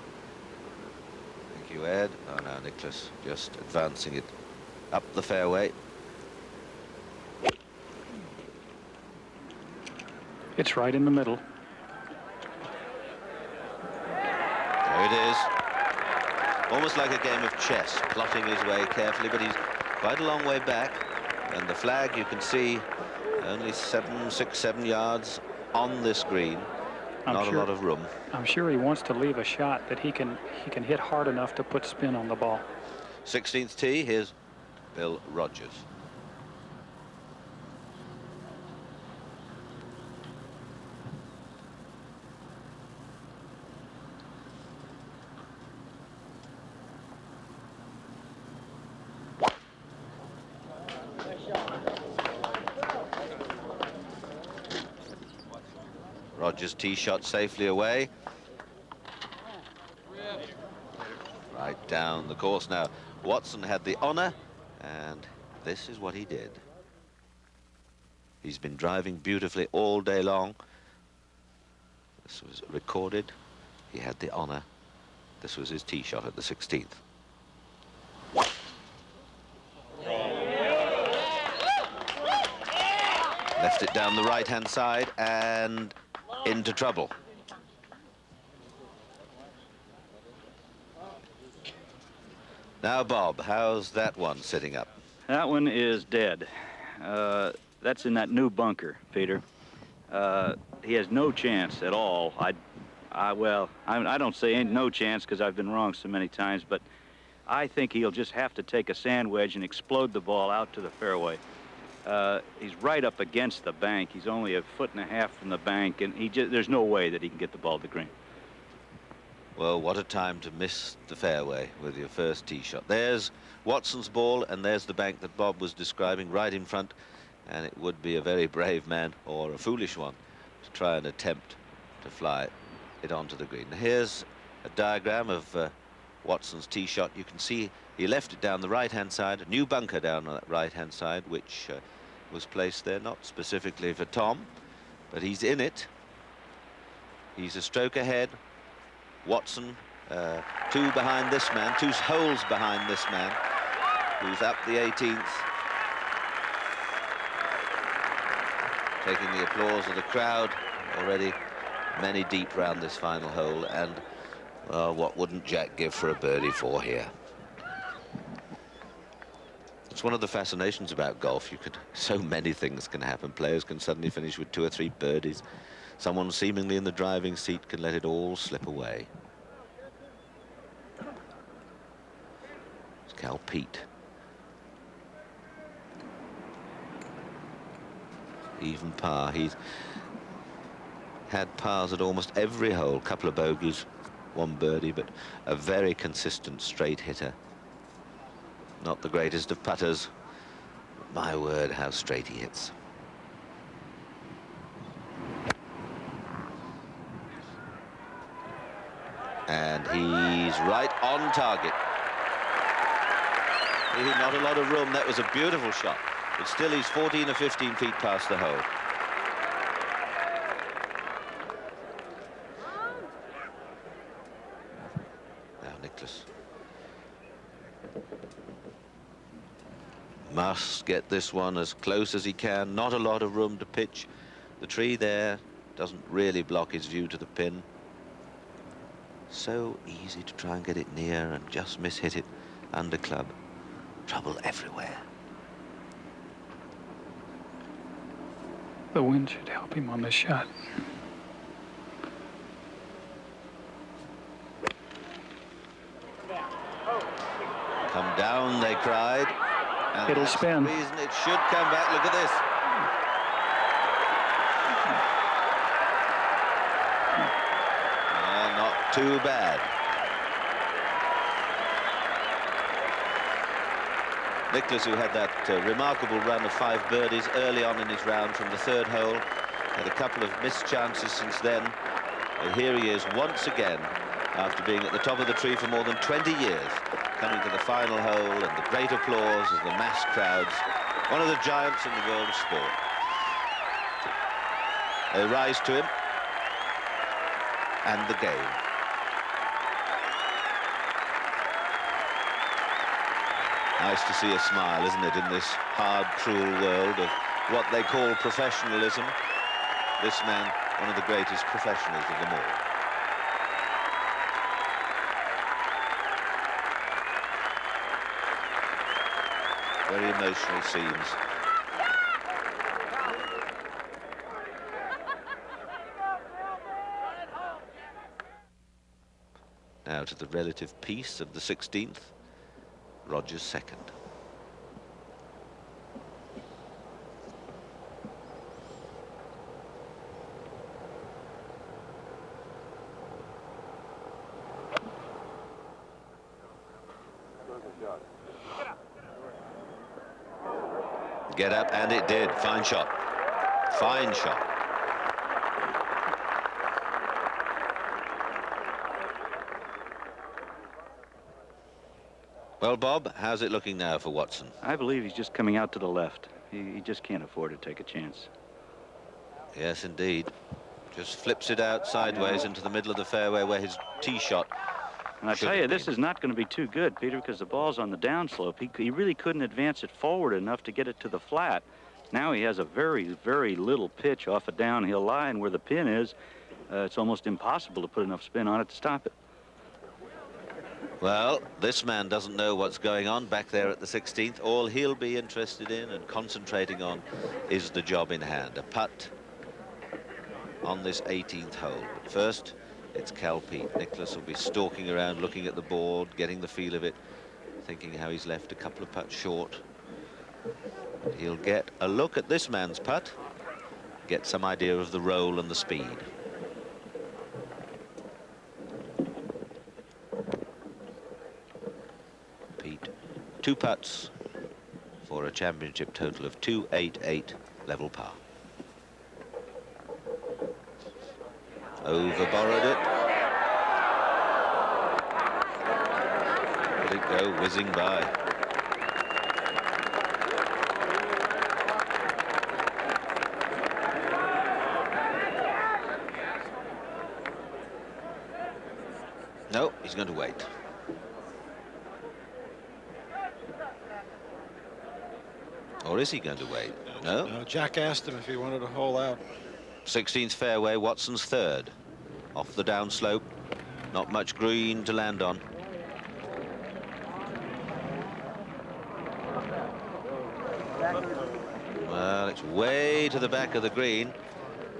Thank you, Ed. Oh, now Nicklaus just advancing it up the fairway. It's right in the middle. There it is. Almost like a game of chess, plotting his way carefully, but he's quite a long way back. And the flag, you can see, only 6, 7 yards on this green. Not a lot of room. I'm sure he wants to leave a shot that he can hit hard enough to put spin on the ball. 16th tee, here's Bill Rogers. Rogers' tee shot safely away. Right down the course now. Watson had the honor, and this is what he did. He's been driving beautifully all day long. This was recorded. He had the honor. This was his tee shot at the 16th. Left it down the right-hand side and into trouble. Now, Bob, how's that one sitting up? That one is dead. That's in that new bunker, Peter. He has no chance at all. I don't say ain't no chance because I've been wrong so many times, but I think he'll just have to take a sand wedge and explode the ball out to the fairway. He's right up against the bank. He's only 1.5 feet from the bank, and there's no way that he can get the ball to the green. Well, what a time to miss the fairway with your first tee shot. There's Watson's ball, and there's the bank that Bob was describing right in front, and it would be a very brave man or a foolish one to try and attempt to fly it onto the green. Here's a diagram of Watson's tee shot. You can see he left it down the right-hand side, a new bunker down on that right-hand side, which was placed there, not specifically for Tom, but he's in it. He's a stroke ahead. Watson, 2 behind this man, 2 holes behind this man, who's up the 18th. Taking the applause of the crowd, already many deep round this final hole, and what wouldn't Jack give for a birdie for here? It's one of the fascinations about golf. So many things can happen. Players can suddenly finish with 2 or 3 birdies. Someone seemingly in the driving seat can let it all slip away. It's Cal Peete. Even par. He's had pars at almost every hole. Couple of bogeys, 1 birdie, but a very consistent straight hitter. Not the greatest of putters. My word, how straight he hits. And he's right on target. Not a lot of room. That was a beautiful shot. But still, he's 14 or 15 feet past the hole. Now Nicklaus must get this one as close as he can. Not a lot of room to pitch. The tree there doesn't really block his view to the pin. So easy to try and get it near and just miss-hit it under club. Trouble everywhere. The wind should help him on this shot. Come down, they cried. And It'll that's spin. The reason it should come back. Look at this. Not too bad. Nicklaus, who had that remarkable run of 5 birdies early on in his round from the 3rd hole, had a couple of missed chances since then. And here he is once again, after being at the top of the tree for more than 20 years, coming to the final hole and the great applause of the mass crowds. One of the giants in the world of sport. They rise to him, and the game. Nice to see a smile, isn't it, in this hard, cruel world of what they call professionalism. This man, one of the greatest professionals of them all. Very emotional scenes. Now to the relative peace of the 16th. Rogers second. Get up, and it did. Fine shot. Fine shot. Well, Bob, how's it looking now for Watson? I believe he's just coming out to the left. He just can't afford to take a chance. Yes, indeed. Just flips it out sideways into the middle of the fairway where his tee shot. And I tell you, this is not going to be too good, Peter, because the ball's on the downslope. He really couldn't advance it forward enough to get it to the flat. Now he has a very, very little pitch off a downhill line where the pin is. It's almost impossible to put enough spin on it to stop it. Well, this man doesn't know what's going on back there at the 16th. All he'll be interested in and concentrating on is the job in hand. A putt on this 18th hole. But first, it's Cal Peete. Nicklaus will be stalking around, looking at the board, getting the feel of it, thinking how he's left a couple of putts short. He'll get a look at this man's putt, get some idea of the roll and the speed. Peete, 2 putts for a championship total of 288, level par. Over borrowed it. Let it go whizzing by. No, he's going to wait. Or is he going to wait? No? No, Jack asked him if he wanted to hole out. 16th fairway, Watson's third. Off the downslope. Not much green to land on. Well, it's way to the back of the green.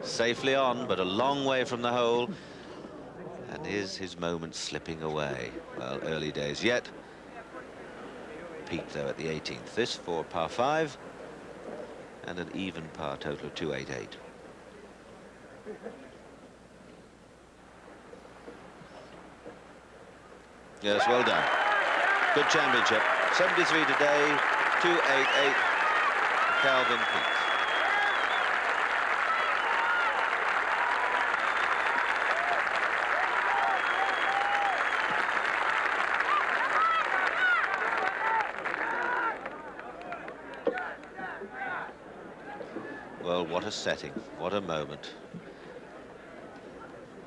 Safely on, but a long way from the hole. And is his moment slipping away? Well, early days yet. Peak, though, at the 18th. This for par 5. And an even par total of 288. Yes, well done. Good championship. 73 today, 288. Calvin Peake. Well, what a setting, what a moment.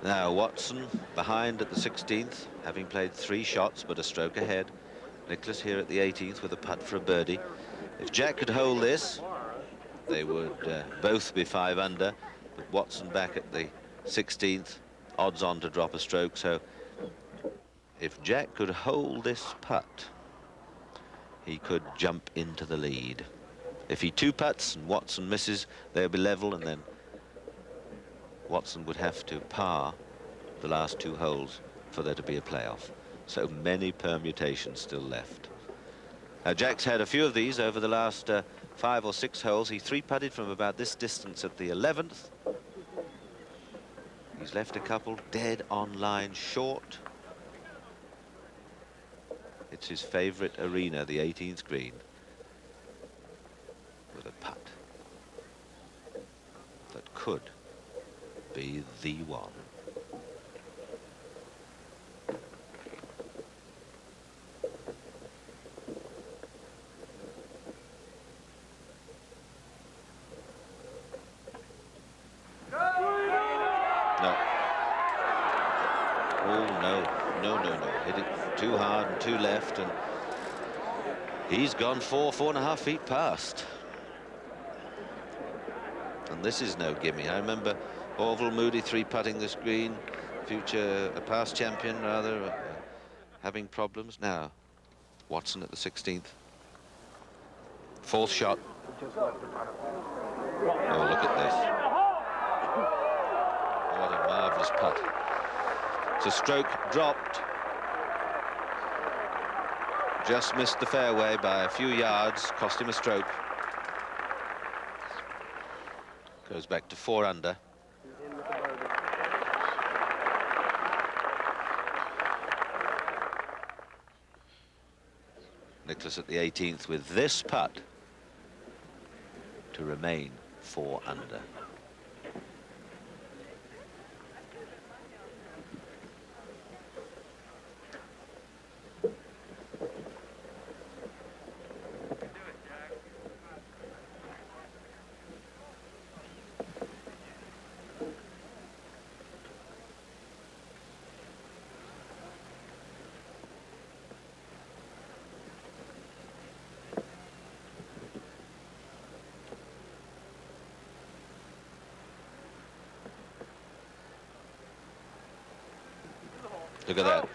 Now, Watson behind at the 16th, having played 3 shots but a stroke ahead. Nicklaus here at the 18th with a putt for a birdie. If Jack could hold this, they would both be 5 under, but Watson back at the 16th, odds on to drop a stroke. So if Jack could hold this putt, he could jump into the lead. If he 2-putts and Watson misses, they'll be level, and then Watson would have to par the last 2 holes for there to be a playoff. So many permutations still left. Jack's had a few of these over the last 5 or 6 holes. He 3-putted from about this distance at the 11th. He's left a couple dead on line short. It's his favorite arena, the 18th green, with a putt that could be the one. No. Oh, no. Hit it too hard and too left, and he's gone 4.5 feet past. And this is no gimme. I remember Orville Moody 3-putting this green, a past champion rather, having problems. Now, Watson at the 16th. 4th shot. Oh, look at this. What a marvellous putt. It's a stroke dropped. Just missed the fairway by a few yards, cost him a stroke. Goes back to 4 under. Nicklaus at the 18th with this putt to remain 4 under. Look at that.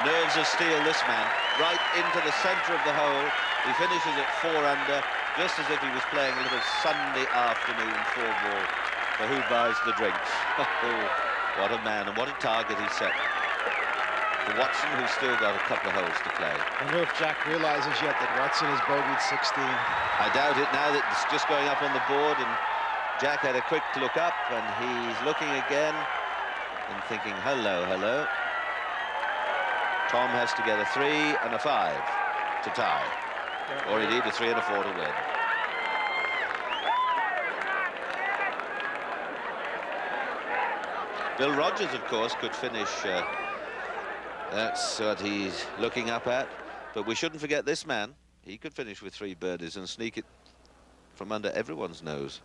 Nerves of steel, this man. Right into the centre of the hole. He finishes at 4 under, just as if he was playing a little Sunday afternoon 4-ball for who buys the drinks. Oh, what a man, and what a target he set. For Watson, who's still got a couple of holes to play. I wonder if Jack realizes yet that Watson has bogeyed 16. I doubt it now that it's just going up on the board, and Jack had a quick look up, and he's looking again and thinking, hello, hello. Tom has to get a 3 and a 5 to tie, or indeed a 3 and a 4 to win. Bill Rogers, of course, could finish That's what he's looking up at. But we shouldn't forget this man. He could finish with 3 birdies and sneak it from under everyone's nose.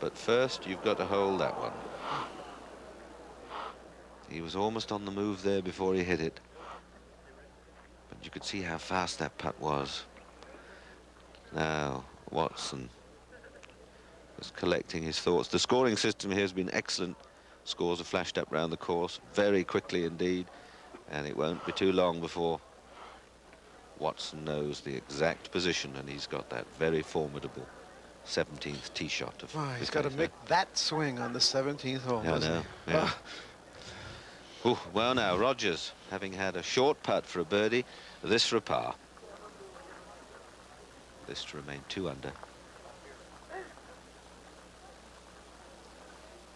But first, you've got to hold that one. He was almost on the move there before he hit it. But you could see how fast that putt was. Now, Watson is collecting his thoughts. The scoring system here has been excellent. Scores have flashed up round the course very quickly indeed, and it won't be too long before Watson knows the exact position, and he's got that very formidable 17th tee shot. He's got to make that swing on the 17th hole. I know. Yeah. Ooh, well, now Rogers, having had a short putt for a birdie, this for a par. This to remain 2 under.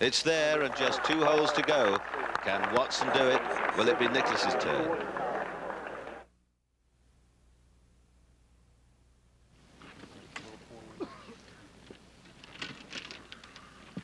It's there, and just 2 holes to go. Can Watson do it? Will it be Nicklaus's turn?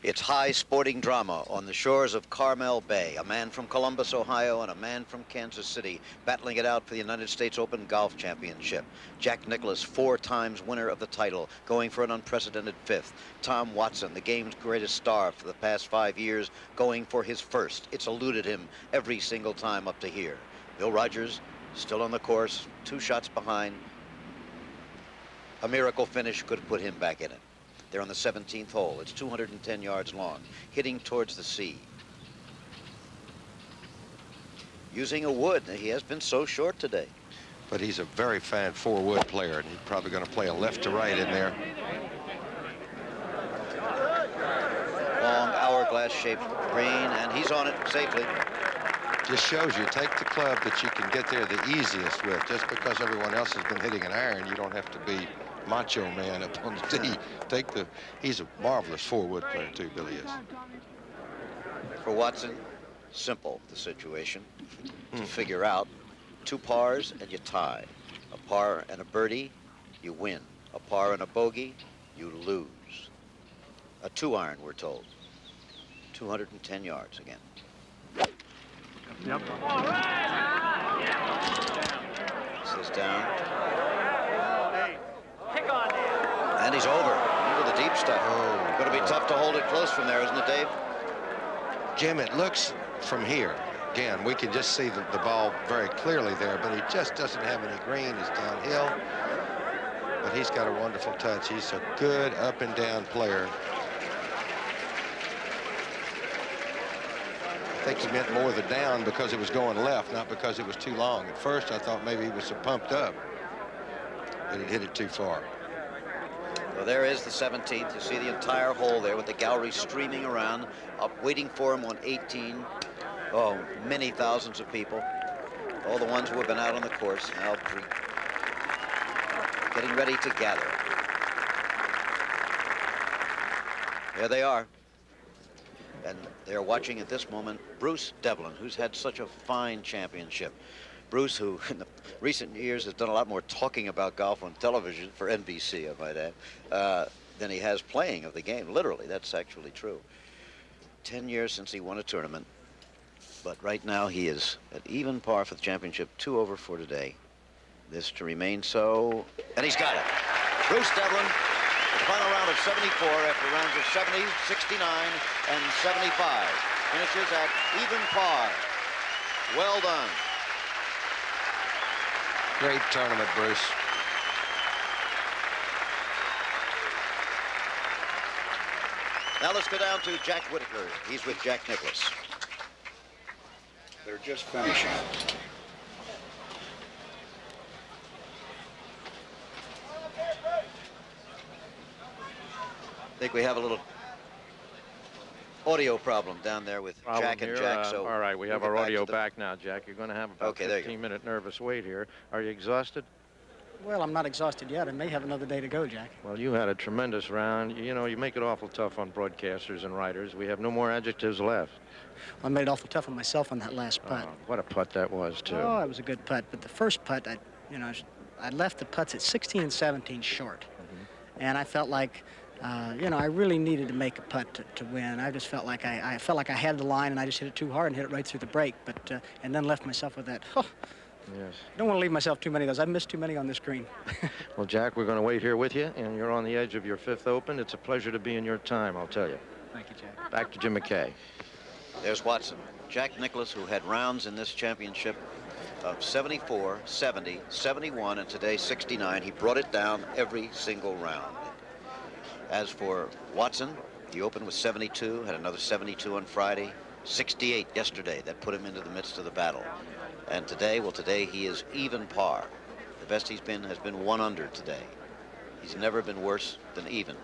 It's high sporting drama on the shores of Carmel Bay. A man from Columbus, Ohio, and a man from Kansas City battling it out for the United States Open Golf Championship. Jack Nicklaus, 4 times winner of the title, going for an unprecedented 5th. Tom Watson, the game's greatest star for the past 5 years, going for his 1st. It's eluded him every single time up to here. Bill Rogers, still on the course, 2 shots behind. A miracle finish could have put him back in it. They're on the 17th hole. It's 210 yards long, hitting towards the sea. Using a wood. He has been so short today. But he's a very fine 4-wood player, and he's probably going to play a left to right in there. Long hourglass-shaped green, and he's on it safely. Just shows you, take the club that you can get there the easiest with. Just because everyone else has been hitting an iron, you don't have to be macho man up on the tee. He's a marvelous 4-wood player too, Billy is. For Watson, simple the situation to figure out. 2 pars and you tie. A par and a birdie, you win. A par and a bogey, you lose. A 2-iron, we're told. 210 yards again. Yep. This is down. And he's over into the deep stuff. Oh, going to be tough to hold it close from there, isn't it, Dave? Jim, it looks from here. Again, we can just see the ball very clearly there, but he just doesn't have any green. It's downhill. But he's got a wonderful touch. He's a good up and down player. I think he meant more of the down because it was going left, not because it was too long. At first, I thought maybe he was so pumped up that it hit it too far. Well, there is the 17th. You see the entire hole there with the gallery streaming around, up waiting for him on 18. Oh, many thousands of people. All the ones who have been out on the course now getting ready to gather. There they are. And they're watching at this moment Bruce Devlin, who's had such a fine championship. Bruce, who in the recent years has done a lot more talking about golf on television for NBC, I might add, than he has playing of the game. Literally, that's actually true. 10 years since he won a tournament, but right now he is at even par for the championship, 2 over for today. This to remain so, and he's got it. Bruce Devlin, the final round of 74 after rounds of 70, 69, and 75. Finishes at even par. Well done. Great tournament, Bruce. Now let's go down to Jack Whitaker. He's with Jack Nicklaus. They're just finishing. I think we have a little audio problem down there with Jack and Jack. So all right, we have we'll our get audio to back now, Jack. You're going to have about a 15-minute nervous wait here. Are you exhausted? Well, I'm not exhausted yet. I may have another day to go, Jack. Well, you had a tremendous round. You know, you make it awful tough on broadcasters and writers. We have no more adjectives left. Well, I made it awful tough on myself on that last putt. What a putt that was, too. Oh, it was a good putt. But the first putt, I left the putts at 16 and 17 short. And I felt like You know, I really needed to make a putt to win. I just felt like I felt like I had the line, and I just hit it too hard and hit it right through the break. But and then left myself with that. Yes. Don't want to leave myself too many of those. I've missed too many on this green. Well, Jack, we're going to wait here with you, and you're on the edge of your 5th Open. It's a pleasure to be in your time, I'll tell you. Thank you, Jack. Back to Jim McKay. There's Watson. Jack Nicklaus, who had rounds in this championship of 74, 70, 71, and today 69. He brought it down every single round. As for Watson, he opened with 72, had another 72 on Friday, 68 yesterday. That put him into the midst of the battle. And today, well, today he is even par. The best he's been has been 1 under today. He's never been worse than even.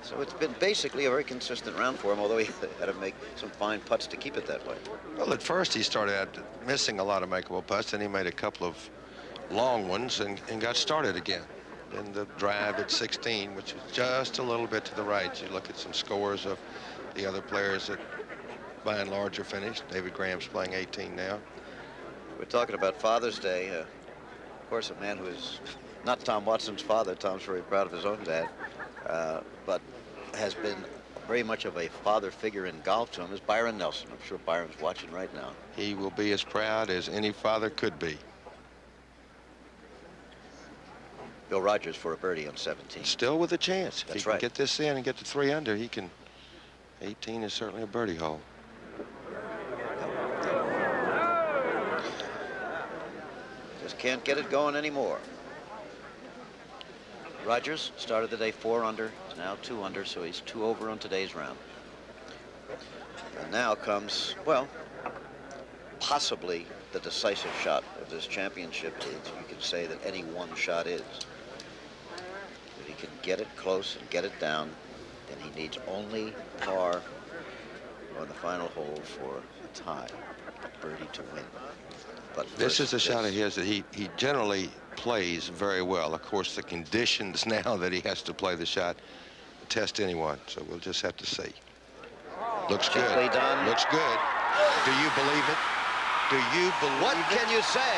So it's been basically a very consistent round for him, although he had to make some fine putts to keep it that way. Well, at first he started out missing a lot of makeable putts, then he made a couple of long ones and got started again. In the drive at 16, which is just a little bit to the right. You look at some scores of the other players that by and large are finished. David Graham's playing 18 now. We're talking about Father's Day. Of course, a man who is not Tom Watson's father. Tom's very proud of his own dad, but has been very much of a father figure in golf to him is Byron Nelson. I'm sure Byron's watching right now. He will be as proud as any father could be. Bill Rogers for a birdie on 17. Still with a chance. If That's he can right. get this in and get to 3 under, he can. 18 is certainly a birdie hole. Just can't get it going anymore. Rogers started the day 4 under, is now 2 under, so he's 2 over on today's round. And now comes, well, possibly the decisive shot of this championship. You can say that any one shot is. If he can get it close and get it down, then he needs only par on the final hole for a tie, a birdie to win. But This first, is a shot of his that he generally plays very well. Of course, the conditions now that he has to play the shot test anyone, so we'll just have to see. Looks good. Gently done. Looks good. Do you believe it? Do you believe What it? can you say?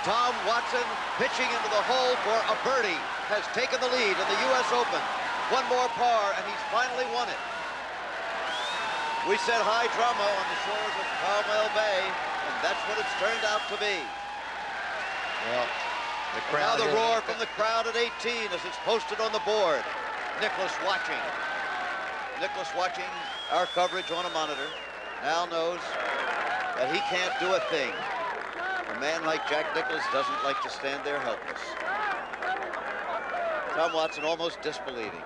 Tom Watson pitching into the hole for a birdie has taken the lead in the U.S. Open. 1 more par, and he's finally won it. We said high drama on the shores of Carmel Bay, and that's what it's turned out to be. Well, the And crowd. now the roar from the crowd at 18 as it's posted on the board. Nicklaus watching. Nicklaus watching our coverage on a monitor. Now knows that he can't do a thing. A man like Jack Nicklaus doesn't like to stand there helpless. Tom Watson almost disbelieving.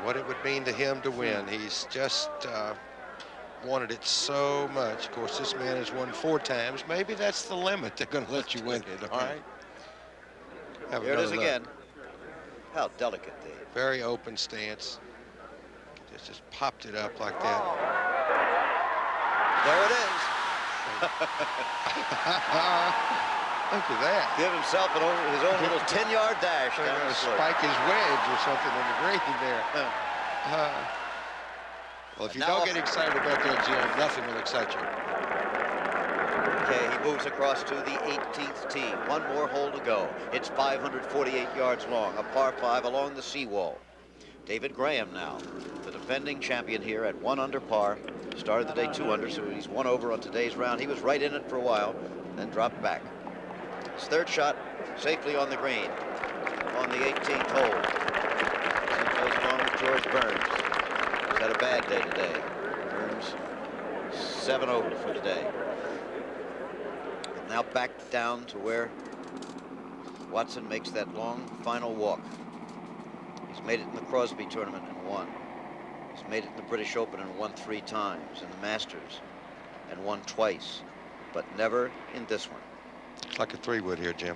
What it would mean to him to win. He's just wanted it so much. Of course, this man has won 4 times. Maybe that's the limit. They're going to let you win it, all right? Have Here it is another look. again. How delicate they. Very open stance. Just popped it up like that. There it is. Look at that. Give himself his own little 10-yard dash They're down going the to slope. spike his wedge or something in the green there. Well, if you Now- don't get excited about that, Jim, nothing will excite you. Okay, he moves across to the 18th tee. 1 more hole to go. It's 548 yards long, a par 5 along the seawall. David Graham now, the defending champion here at 1 under par. Started the day 2 under, so he's 1 over on today's round. He was right in it for a while, then dropped back. His 3rd shot safely on the green on the 18th hole. Same place along with George Burns. He's had a bad day today. Burns 7 over for today. Now back down to where Watson makes that long final walk. He's made it in the Crosby tournament and won. He's made it in the British Open and won 3 times, in the Masters and won twice, but never in this one. It's like a 3-wood here, Jim.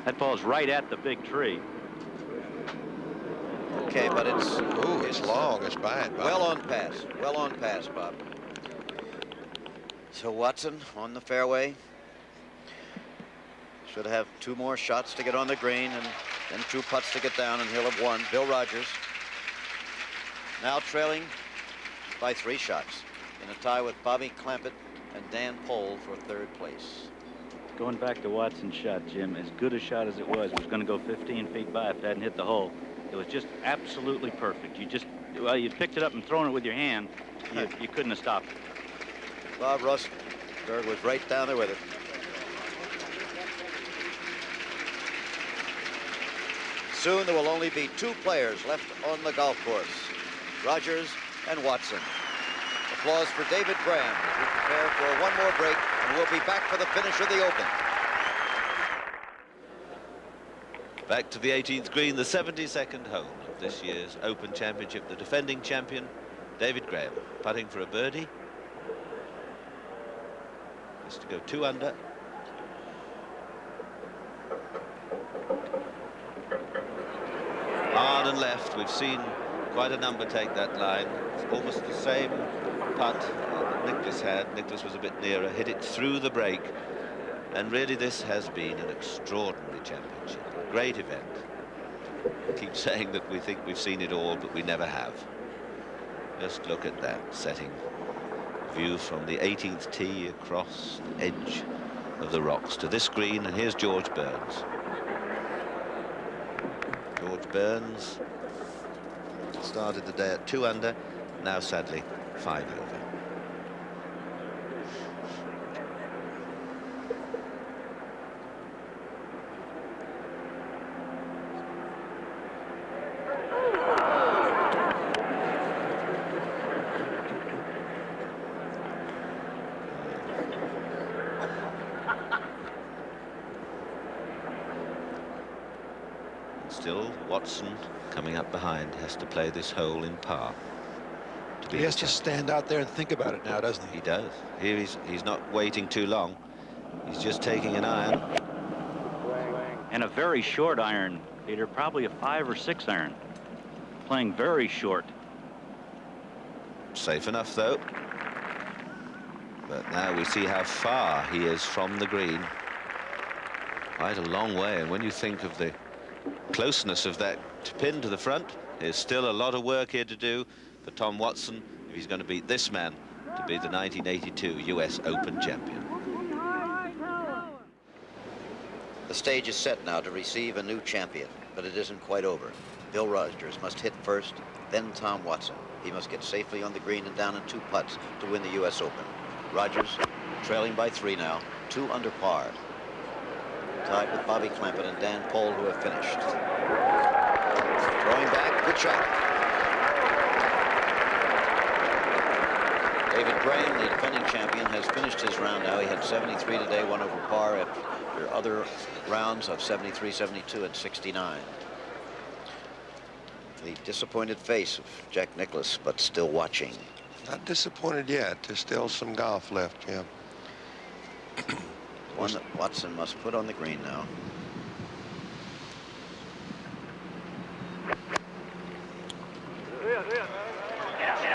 That ball's right at the big tree. Okay, but it's... Ooh, it's long. It's by it, Bob. Well on pass. Well on pass, Bob. So Watson on the fairway. Should have 2 more shots to get on the green and then 2 putts to get down, and he'll have won. Bill Rogers now trailing by 3 shots in a tie with Bobby Clampett and Dan Pohl for third place. Going back to Watson's shot, Jim, as good a shot as it was going to go 15 feet by if it hadn't hit the hole. It was just absolutely perfect. You picked it up and thrown it with your hand. You couldn't have stopped it. Bob Rustberg was right down there with it. Soon there will only be two players left on the golf course, Rogers and Watson. Applause for David Graham as we prepare for one more break, and we'll be back for the finish of the Open. Back to the 18th green, the 72nd hole of this year's Open Championship. The defending champion, David Graham, putting for a birdie. Just to go 2 under. Hard and left. We've seen quite a number take that line. It's almost the same putt that Nicklaus had. Nicklaus was a bit nearer, hit it through the break. And really this has been an extraordinary championship. A great event. I keep saying that we think we've seen it all, but we never have. Just look at that setting. View from the 18th tee across the edge of the rocks to this green, and here's George Burns. George Burns started the day at 2 under, now sadly 5 over. Still, Watson coming up behind has to play this hole in par. He has to stand out there and think about it now, doesn't he? He does. Here he's not waiting too long. He's just taking an iron. And a very short iron, Peter, probably a 5 or 6 iron. Playing very short. Safe enough, though. But now we see how far he is from the green. Quite a long way, and when you think of the closeness of that pin to the front, there's still a lot of work here to do for Tom Watson if he's going to beat this man to be the 1982 US Open champion. The stage is set now to receive a new champion, but it isn't quite over. Bill Rogers must hit first, then Tom Watson. He must get safely on the green and down in 2 putts to win the US Open. Rogers trailing by 3 now, 2 under par. Tied with Bobby Clampett and Dan Pohl, who have finished. Throwing back, good shot. David Graham, the defending champion, has finished his round now. He had 73 today, 1 over par after other rounds of 73, 72, and 69. The disappointed face of Jack Nicklaus, but still watching. Not disappointed yet. There's still some golf left, yeah. One that Watson must put on the green now.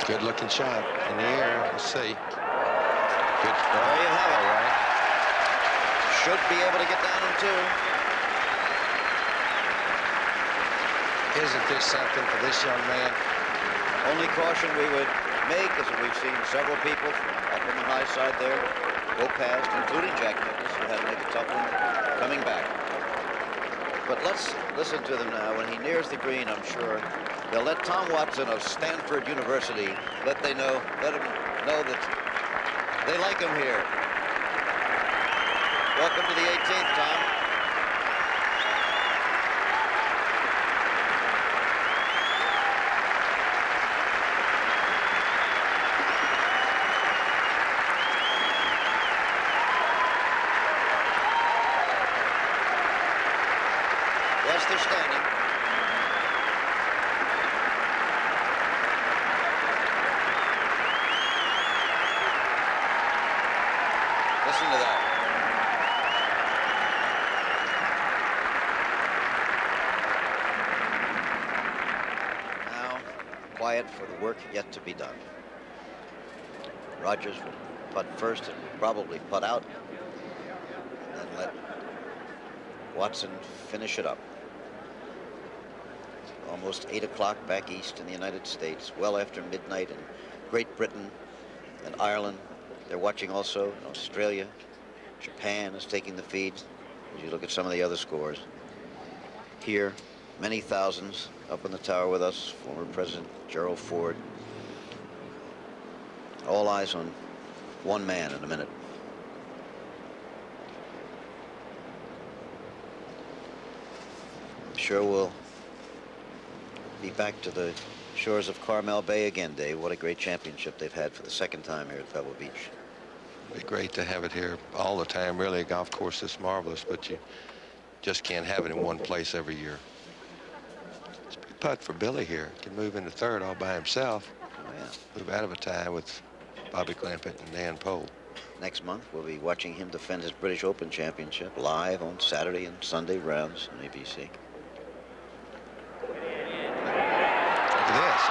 Good looking shot in the air. Let's see. Good. There you have it. All right. Should be able to get down in 2. Isn't this something for this young man? Only caution we would make is that we've seen several people up on the high side there go past, including Jack Nicklaus, who had to make a tough one coming back. But let's listen to them now. When he nears the green, I'm sure they'll let Tom Watson of Stanford University let him know that they like him here. Welcome to the 18th, Tom. Yes, they're standing. Listen to that. Now, quiet for the work yet to be done. Rogers will putt first and will probably putt out, and then let Watson finish it up. Almost 8 o'clock back east in the United States, well after midnight in Great Britain. and Ireland. They're watching also. Australia, Japan is taking the feed. As you look at some of the other scores. Here, many thousands up in the tower with us. Former President Gerald Ford. All eyes on one man in a minute. I'm sure we'll be back to the shores of Carmel Bay again, Dave. What a great championship they've had for the second time here at Pebble Beach. It'd be great to have it here all the time. Really, a golf course that's marvelous, but you just can't have it in one place every year. It's a big putt for Billy here. Can move into third all by himself. Oh, yeah. Move out of a tie with Bobby Clampett and Dan Pohl. Next month, we'll be watching him defend his British Open Championship live on Saturday and Sunday rounds on ABC. Look at this.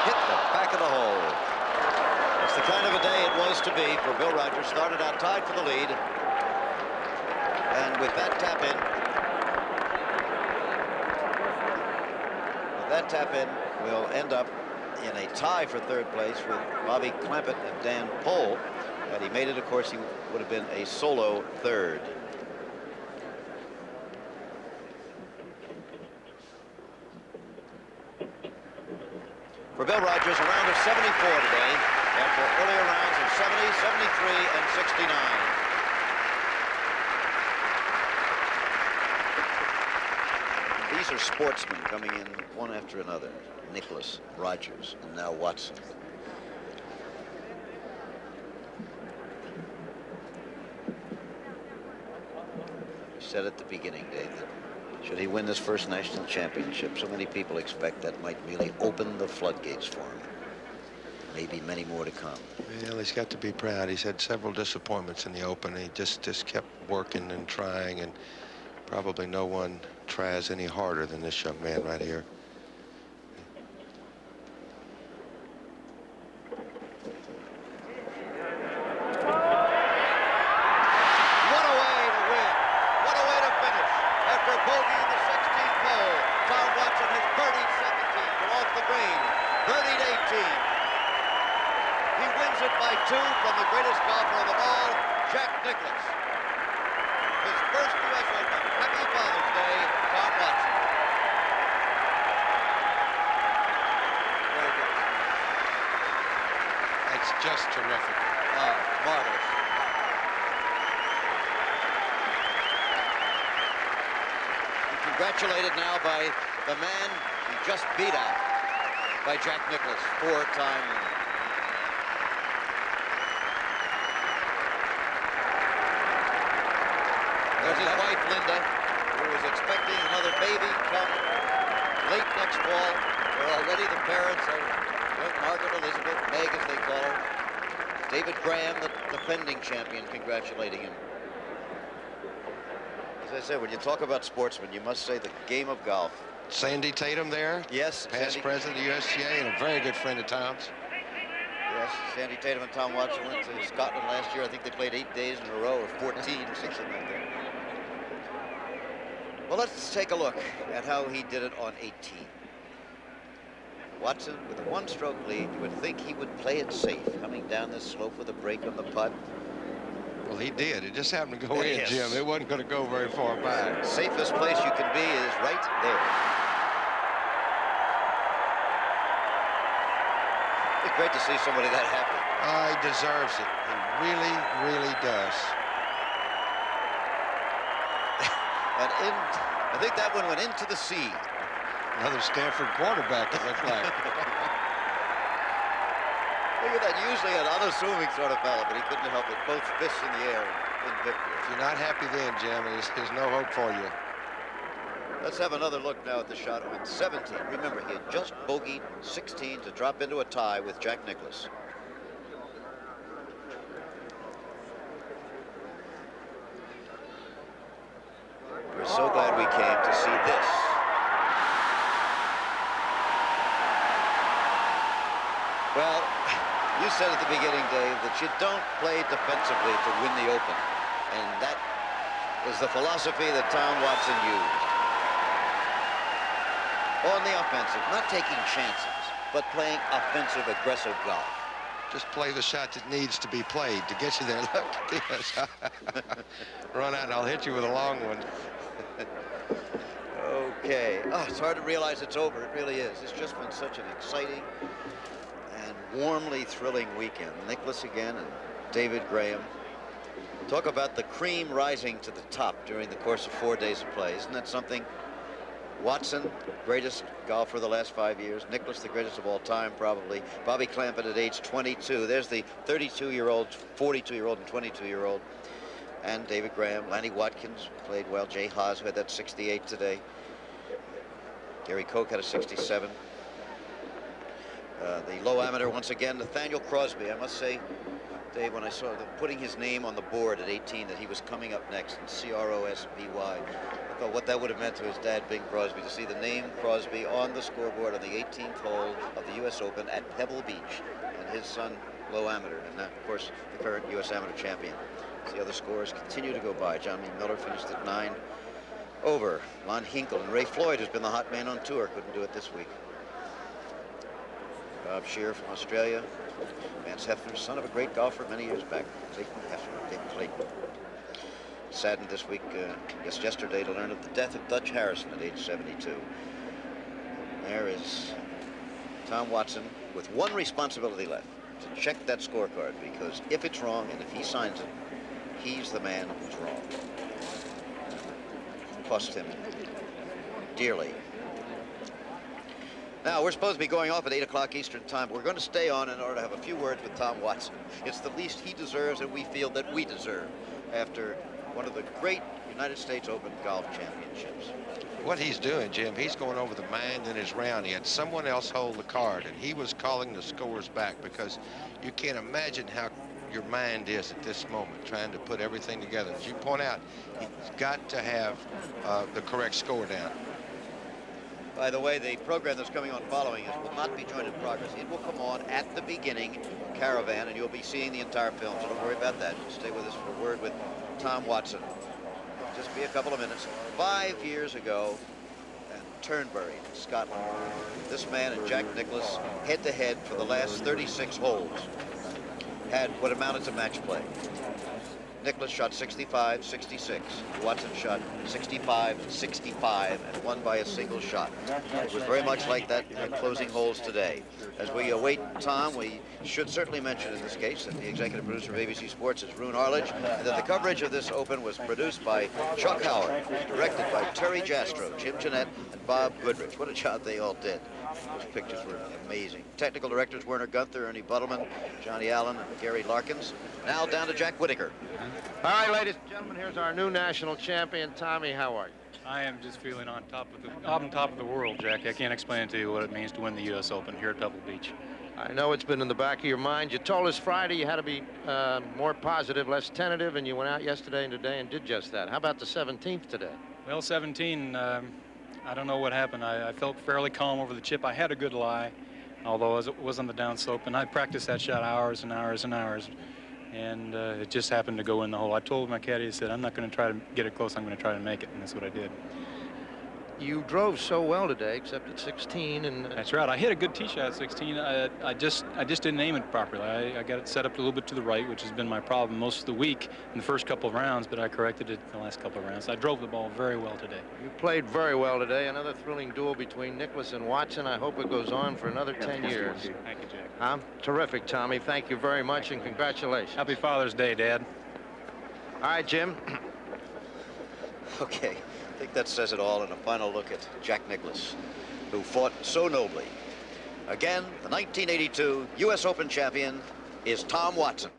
Hit the back of the hole. It's the kind of a day it was to be for Bill Rogers. Started out tied for the lead. And with that tap in, we'll end up in a tie for third place with Bobby Clampett and Dan Pohl. Had he made it, of course, he would have been a solo third. For Bill Rogers, a round of 74 today, after earlier rounds of 70, 73, and 69. These are sportsmen coming in one after another. Nicklaus, Rogers, and now Watson. We said at the beginning, Dave, that should he win this first national championship, so many people expect that might really open the floodgates for him. Maybe many more to come. Well, he's got to be proud. He's had several disappointments in the Open. He just kept working and trying, and probably no one tries any harder than this young man right here. Just terrific. Marvelous. Congratulated now by the man he just beat out, by Jack Nicklaus, four-time winner. There's his wife, Linda, who is expecting another baby come late next fall. They're already the parents of young Margaret Elizabeth, Meg as they call her. David Graham, the defending champion, congratulating him. As I said, when you talk about sportsmen, you must say the game of golf. Sandy Tatum there. Yes. Past president of the USGA and a very good friend of Tom's. Yes, Sandy Tatum and Tom Watson went to Scotland last year. I think they played 8 days in a row, or 14, something like that. Well, let's take a look at how he did it on 18. Watson, with a one-stroke lead, you would think he would play it safe, coming down this slope with a break on the putt. Well, he did. It just happened to go in, Yes. Jim. It wasn't going to go very far back. Safest place you can be is right there. It's great to see somebody that happy. He deserves it. He really, really does. And I think that one went into the sea. Another Stanford quarterback, it looked like. Look at that, usually an unassuming sort of fella, but he couldn't help it. Both fists in the air in victory. If you're not happy then, Jim, there's no hope for you. Let's have another look now at the shot on 17. Remember, he had just bogeyed 16 to drop into a tie with Jack Nicklaus. We're so glad we came to see this. Well, you said at the beginning, Dave, that you don't play defensively to win the Open. And that was the philosophy that Tom Watson used. On the offensive, not taking chances, but playing offensive, aggressive golf. Just play the shot that needs to be played to get you there. Look at this. Run out and I'll hit you with a long one. Okay. Oh, it's hard to realize it's over. It really is. It's just been such an exciting and warmly thrilling weekend. Nicklaus again and David Graham. Talk about the cream rising to the top during the course of 4 days of play. Isn't that something? Watson, greatest golfer of the last 5 years. Nicklaus, the greatest of all time, probably. Bobby Clampett at age 22. There's the 32-year-old, 42-year-old, and 22-year-old. And David Graham. Lanny Watkins played well. Jay Haas, who had that 68 today. Gary Koch had a 67. The low amateur, once again, Nathaniel Crosby. I must say, Dave, when I saw them putting his name on the board at 18, that he was coming up next, in C-R-O-S-B-Y, I thought what that would have meant to his dad, Bing Crosby, to see the name Crosby on the scoreboard on the 18th hole of the U.S. Open at Pebble Beach, and his son, low amateur, and that, of course, the current U.S. amateur champion. As the other scores continue to go by. John B. Miller finished at 9 over. Lon Hinkle and Ray Floyd, who's been the hot man on tour, couldn't do it this week. Bob Shear from Australia. Vance Hefner, son of a great golfer many years back. Clayton Hefner, David Clayton. Saddened this week, yesterday, to learn of the death of Dutch Harrison at age 72. There is Tom Watson with one responsibility left, to check that scorecard, because if it's wrong and if he signs it, he's the man who's wrong. Cost him dearly. Now, we're supposed to be going off at 8 o'clock Eastern time. We're going to stay on in order to have a few words with Tom Watson. It's the least he deserves and we feel that we deserve after one of the great United States Open golf championships. What he's doing, Jim, he's going over the mind in his round. He had someone else hold the card, and he was calling the scores back, because you can't imagine how your mind is at this moment, trying to put everything together. As you point out, he's got to have the correct score down. By the way, the program that's coming on following us will not be joined in progress. It will come on at the beginning, Caravan, and you'll be seeing the entire film, so don't worry about that. Just stay with us for a word with Tom Watson. Just be a couple of minutes. 5 years ago, in Turnberry, Scotland, this man and Jack Nicklaus, head-to-head for the last 36 holes, had what amounted to match play. Nicklaus shot 65, 66. Watson shot 65, 65, and won by a single shot. It was very much like that in the closing holes today. As we await Tom, we should certainly mention in this case that the executive producer of ABC Sports is Rune Arledge, and that the coverage of this Open was produced by Chuck Howard, directed by Terry Jastrow, Jim Jeanette, and Bob Goodrich. What a job they all did. Those pictures were amazing. Technical directors Werner Gunther, Ernie Buttleman, Johnny Allen, and Gary Larkins. Now down to Jack Whitaker. All right, ladies and gentlemen, here's our new national champion, Tommy. How are you? I am just feeling on top of the world, Jack. I can't explain to you what it means to win the U.S. Open here at Pebble Beach. I know it's been in the back of your mind. You told us Friday you had to be more positive, less tentative, and you went out yesterday and today and did just that. How about the 17th today? Well, 17, I don't know what happened. I felt fairly calm over the chip. I had a good lie, although it was on the downslope, and I practiced that shot hours and hours and hours, and it just happened to go in the hole. I told my caddy, I said, I'm not going to try to get it close, I'm going to try to make it, and that's what I did. You drove so well today, except at 16, and that's right. I hit a good tee shot at 16. I just didn't aim it properly. I got it set up a little bit to the right, which has been my problem most of the week in the first couple of rounds, but I corrected it in the last couple of rounds. I drove the ball very well today. You played very well today. Another thrilling duel between Nicklaus and Watson. I hope it goes on for another 10 years. Thank you, Jack. Terrific, Tommy. Thank you very much, and congratulations. Happy Father's Day, Dad. All right, Jim. Okay. I think that says it all in a final look at Jack Nicklaus, who fought so nobly. Again, the 1982 U.S. Open champion is Tom Watson.